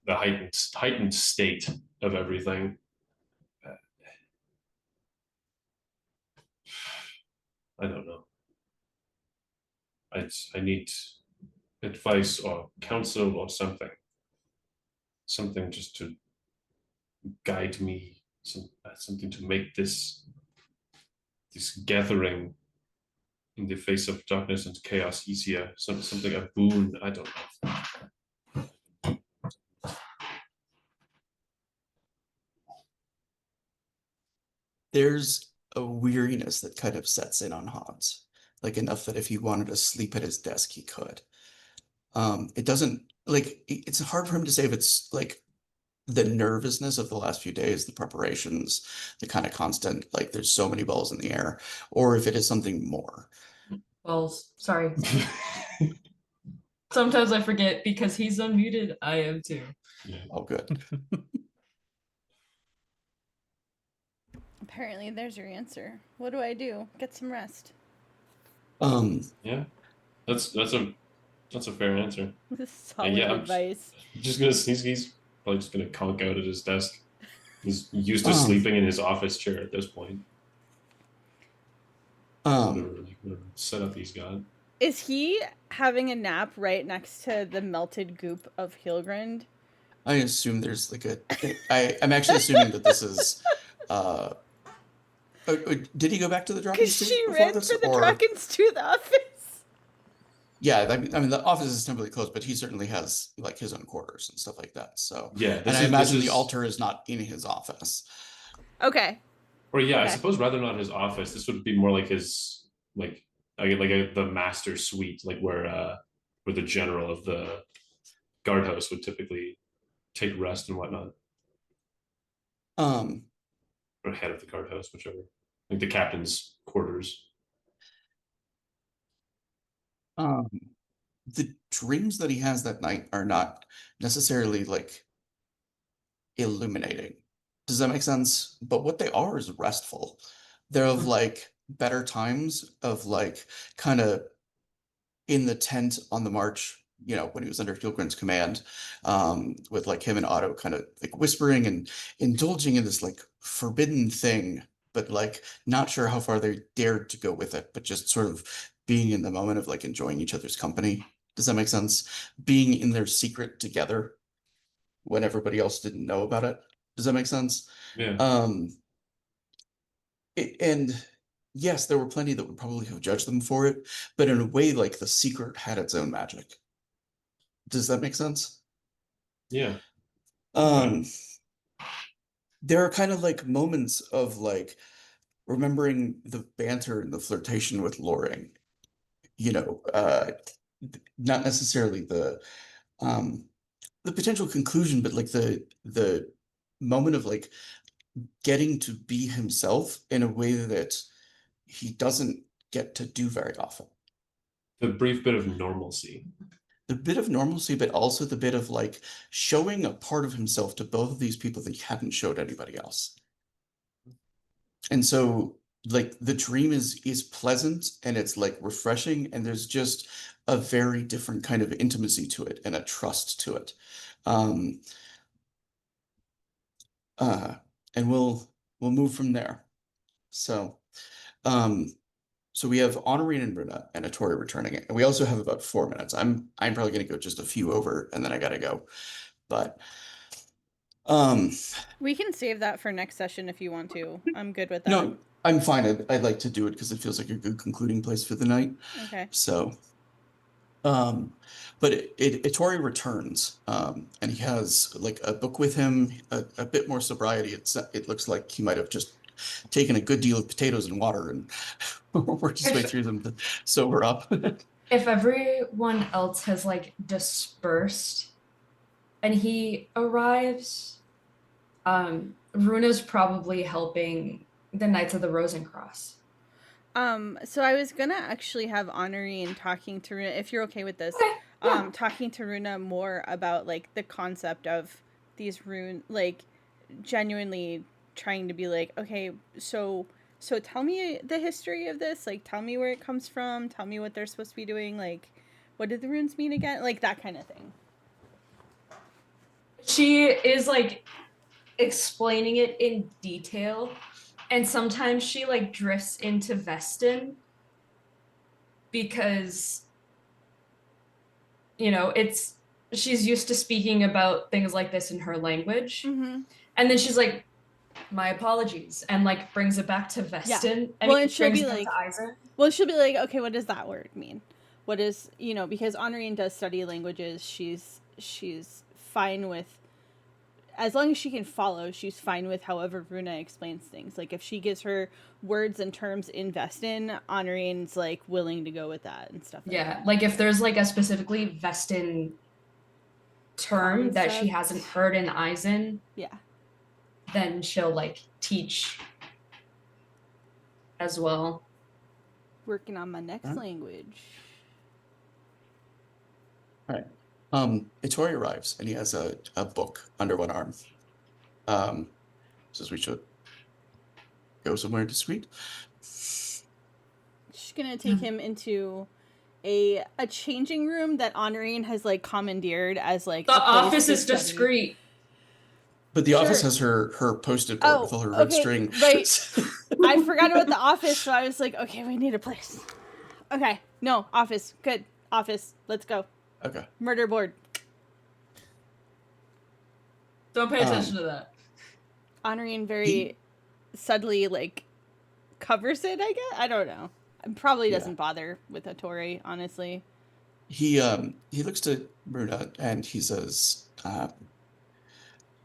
the heightened state of everything. I don't know. I need advice or counsel or something. Something just to guide me. Something to make this gathering in the face of darkness and chaos easier. Something, a boon. I don't know. There's a weariness that kind of sets in on Hans, like enough that if he wanted to sleep at his desk, he could. It doesn't like it's hard for him to say if it's like the nervousness of the last few days, the preparations, the kind of constant, like there's so many balls in the air, or if it is something more. Balls. Sorry. Sometimes I forget because he's unmuted. I am too. Yeah. Oh, good. Apparently, there's your answer. What do I do? Get some rest. Yeah, that's a fair answer. This is solid yeah, advice. He's probably just gonna conk out at his desk. He's used to Um, sleeping in his office chair at this point. Whatever setup he's got. Is he having a nap right next to the melted goop of Hilgrind? I assume there's like I'm actually assuming that this is, did he go back to the Because Draken's she before ran this, for the or? Drakens to the office. Yeah, I mean, the office is temporarily closed, but he certainly has like his own quarters and stuff like that. So, Yeah, and I imagine the altar is not in his office. Okay. Or yeah, Okay. I suppose rather not his office, this would be more like his the master suite, like where the general of the guardhouse would typically take rest and whatnot, Um, or head of the guardhouse, whichever, like the captain's quarters. the dreams that he has that night are not necessarily like illuminating. Does that make sense? But what they are is restful. They're of like better times of like kind of in the tent on the march, you know, when he was under Hilgrin's command, with like him and Otto kind of like whispering and indulging in this like forbidden thing, but like not sure how far they dared to go with it, but just sort of being in the moment of like enjoying each other's company. Does that make sense? Being in their secret together when everybody else didn't know about it. Does that make sense? Yeah. And yes, there were plenty that would probably have judged them for it, but in a way, like the secret had its own magic. Does that make sense? Yeah. There are kind of like moments of like remembering the banter and the flirtation with Loring, you know, not necessarily the potential conclusion, but like the moment of like getting to be himself in a way that he doesn't get to do very often. The brief bit of normalcy. The bit of normalcy, but also the bit of like showing a part of himself to both of these people that he hadn't showed anybody else. And so like the dream is pleasant and it's like refreshing, and there's just a very different kind of intimacy to it and a trust to it. And we'll move from there. So so we have Honorine and Bruna and Atori returning, and we also have about 4 minutes. I'm probably gonna go just a few over and then I gotta go. But we can save that for next session if you want to. I'm good with that. No, I'm fine. I'd like to do it because it feels like a good concluding place for the night. Okay. So but Itori returns, and he has like a book with him, a bit more sobriety. It looks like he might have just taken a good deal of potatoes and water and worked his way through them to sober up. If everyone else has like dispersed and he arrives, Runa's probably helping the Knights of the Rosencross. So I was gonna actually have Honorine talking to Runa, if you're okay with this. Okay, yeah. Talking to Runa more about like the concept of these like genuinely trying to be like, okay, so tell me the history of this, like tell me where it comes from, tell me what they're supposed to be doing, like what did the runes mean again, like that kind of thing. She is like explaining it in detail, and sometimes she like drifts into Vestin because she's used to speaking about things like this in her language. Mm-hmm. And then she's like, my apologies, and like brings it back to Vestin. Yeah. Well, and she'll be like, okay, what does that word mean? What is, because Honorine does study languages, she's fine with, as long as she can follow, she's fine with however Runa explains things. Like if she gives her words and terms in Vestin, Honorine's like willing to go with that and stuff like that. Like if there's like a specifically Vestin term that she hasn't heard in Eisen, then she'll like teach as well. Working on my next language. All right. Ettore arrives and he has a book under one arm. Says we should go somewhere discreet. She's gonna take him into a changing room that Honorine has like commandeered as like the office is discreet. But the office has her post-it board with all her red string. Right. I forgot about the office, so I was like, okay, we need a place. Okay, no, office. Good. Office. Let's go. Okay. Murder board. Don't pay attention to that. Honorine very subtly like covers it, I guess. I don't know. Probably doesn't bother with Ettore, honestly. He looks to Runa and he says,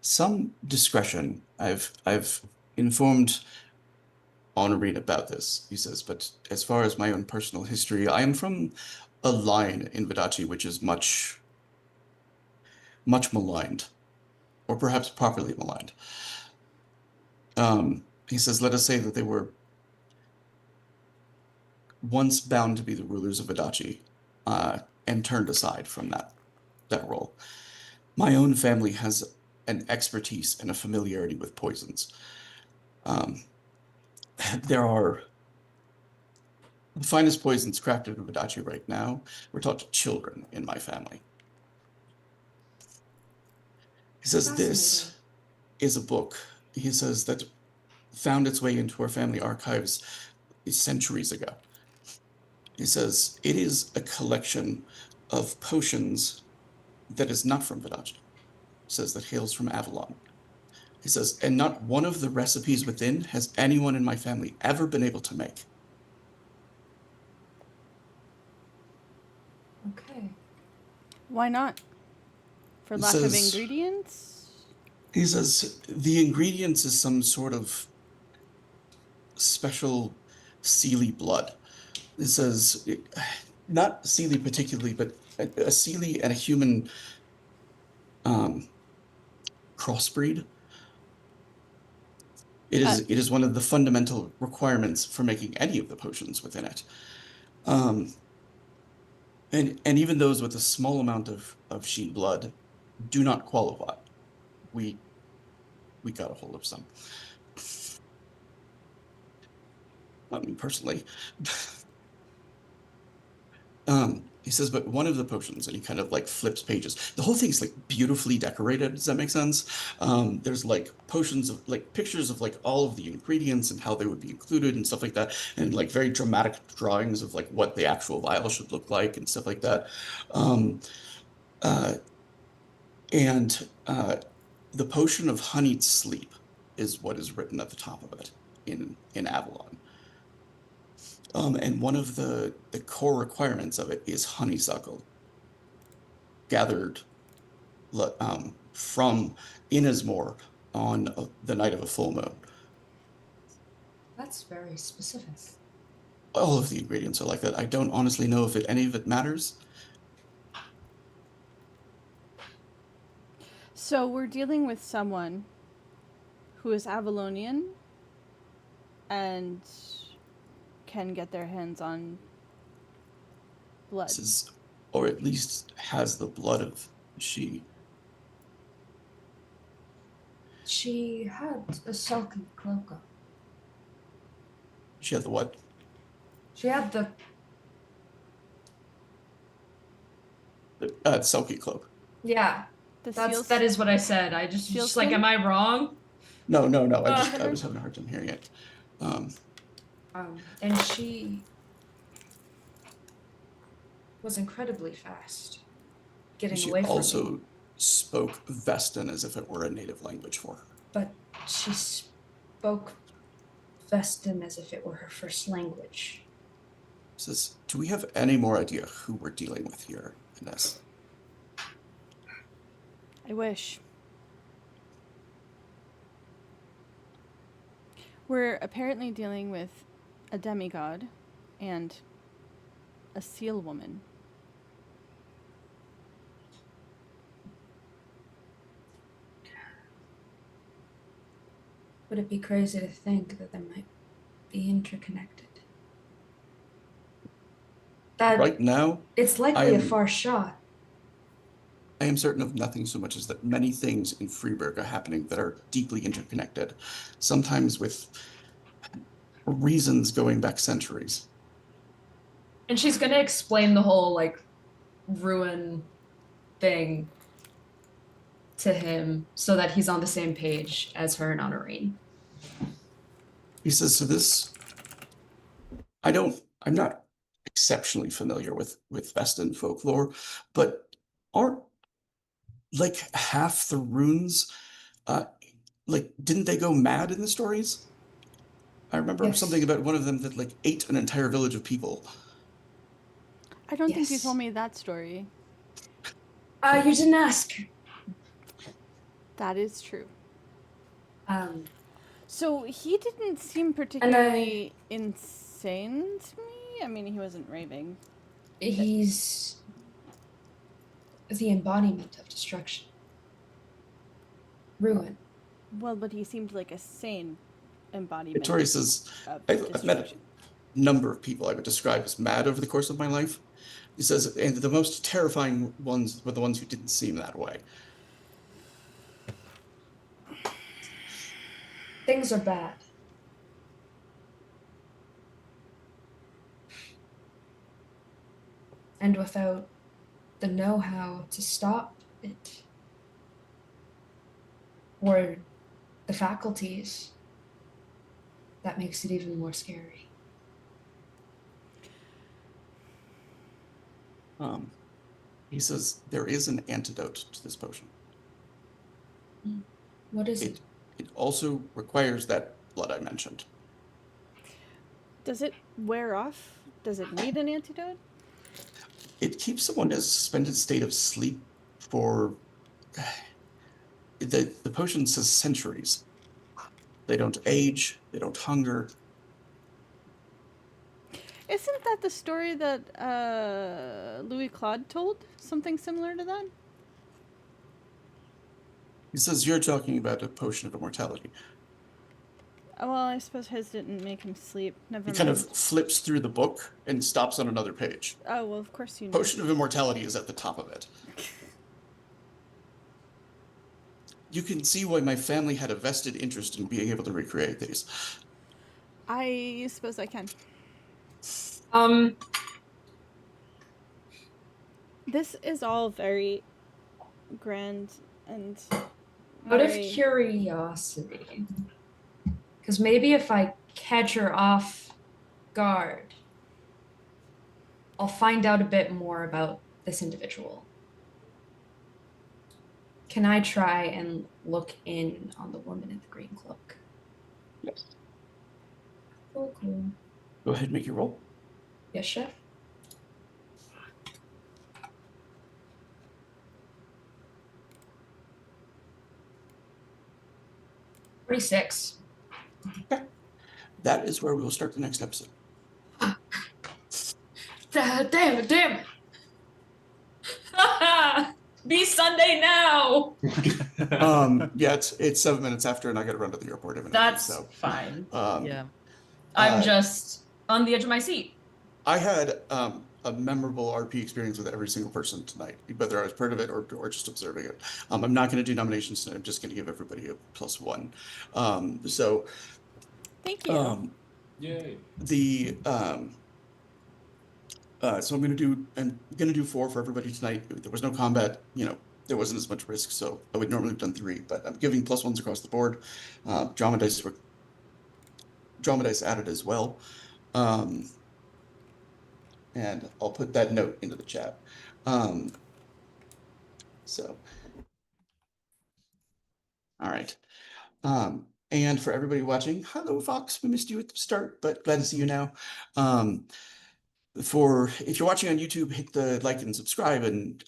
some discretion. I've informed Honorine about this, he says, but as far as my own personal history, I am from a line in Vodacce which is much maligned, or perhaps properly maligned. He says, let us say that they were once bound to be the rulers of Vodacce, and turned aside from that role. My own family has an expertise and a familiarity with poisons. There are the finest poisons crafted in Vodacce right now were taught to children in my family. He says this is a book, he says, that found its way into our family archives centuries ago. He says it is a collection of potions that is not from Vodacce. He says that hails from Avalon. He says, and not one of the recipes within has anyone in my family ever been able to make. Okay. Why not? For lack of ingredients? He says the ingredients is some sort of special Seelie blood. It says, not Seelie particularly, but a Seelie and a human crossbreed. It is one of the fundamental requirements for making any of the potions within it. And even those with a small amount of sheep blood do not qualify. We got a hold of some. Not me personally. He says, but one of the potions, and he kind of like flips pages. The whole thing's like beautifully decorated. Does that make sense? There's like potions of like pictures of like all of the ingredients and how they would be included and stuff like that, and like very dramatic drawings of like what the actual vial should look like and stuff like that. The potion of honeyed sleep is what is written at the top of it in Avalon. And one of the core requirements of it is honeysuckle, gathered from Innismore on the night of a full moon. That's very specific. All of the ingredients are like that. I don't honestly know if any of it matters. So we're dealing with someone who is Avalonian and can get their hands on blood. This is, or at least has the blood of she. She had a sulky cloak on. She had the what? She had the Selkie cloak. yeah. The That is what I said. I just like, am I wrong? No. I was having a hard time hearing it. And she was incredibly fast getting She away from me. also spoke Vestan as if it were a native language for her. But she spoke Vestan as if it were her first language. Says, do we have any more idea who we're dealing with here in this? I wish. We're apparently dealing with a demigod and a seal woman. Would it be crazy to think that they might be interconnected? That Right now, it's likely a far shot. I am certain of nothing so much as that many things in Freeburg are happening that are deeply interconnected, sometimes with reasons going back centuries. And she's gonna explain the whole like ruin thing to him so that he's on the same page as her and Honorine. He says, so this, I'm not exceptionally familiar with Vestan folklore, but aren't like half the runes, like, didn't they go mad in the stories? I remember something about one of them that like ate an entire village of people. I don't think you told me that story. You didn't ask. That is true. So he didn't seem particularly insane to me. I mean, he wasn't raving. He's the embodiment of destruction. Ruin. Well, but he seemed like a sane embodiment. Victoria says, I've met a number of people I would describe as mad over the course of my life. He says, and the most terrifying ones were the ones who didn't seem that way. Things are bad. And without the know-how to stop it, or the faculties, that makes it even more scary. He says there is an antidote to this potion. What is it? It also requires that blood I mentioned. Does it wear off? Does it need an antidote? It keeps someone in a suspended state of sleep for... The potion says centuries. They don't age, they don't hunger. Isn't that the story that Louis Claude told? Something similar to that? He says you're talking about a potion of immortality. Oh, well, I suppose his didn't make him sleep. Never mind. He kind of flips through the book and stops on another page. Oh, well, of course you know. Potion of immortality is at the top of it. You can see why my family had a vested interest in being able to recreate these. I suppose I can. This is all very grand and Out of curiosity, because maybe if I catch her off guard, I'll find out a bit more about this individual. Can I try and look in on the woman in the green cloak? Yes. Oh, cool. Go ahead and make your roll. Yes, chef. $46. Okay. That is where we will start the next episode. Damn it. Be Sunday now. Yeah, it's 7 minutes after, and I got to run to the airport imminently. That's So fine. Yeah. I'm just on the edge of my seat. I had a memorable RP experience with every single person tonight, whether I was part of it or just observing it. I'm not going to do nominations tonight. I'm just going to give everybody a +1. So Thank you. Yay. So I'm gonna do 4 for everybody tonight. There was no combat, there wasn't as much risk, so I would normally have done 3, but I'm giving +1s across the board. Drama dice added as well. And I'll put that note into the chat. So all right. And for everybody watching, hello Fox, we missed you at the start, but glad to see you now. If you're watching on YouTube, hit the like and subscribe, and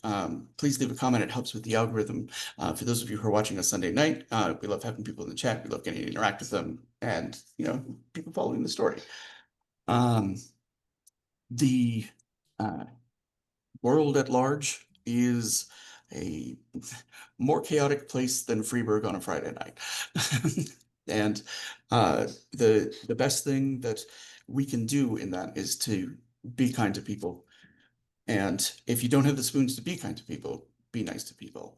please leave a comment. It helps with the algorithm. For those of you who are watching on Sunday night, we love having people in the chat. We love getting to interact with them, and people following the story. The world at large is a more chaotic place than Freeburg on a Friday night. And the best thing that we can do in that is to be kind to people. And if you don't have the spoons to be kind to people, be nice to people.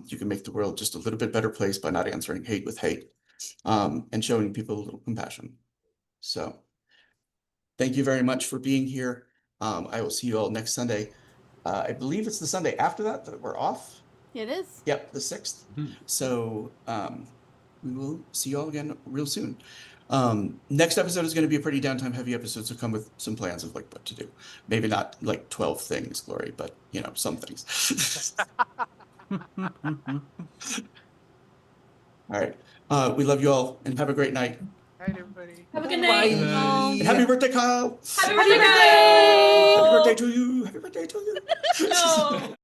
You can make the world just a little bit better place by not answering hate with hate, and showing people a little compassion. So thank you very much for being here. I will see you all next Sunday. I believe it's the Sunday after that we're off. It is. Yep, the 6th. So we will see you all again real soon. Next episode is going to be a pretty downtime heavy episode, so come with some plans of like what to do. Maybe not like 12 things, Glory, but some things. All right. We love you all and have a great night. Night, everybody. Have a good Bye. night. And happy birthday, Kyle. Happy Happy birthday. Happy birthday to you. Happy birthday to you. No.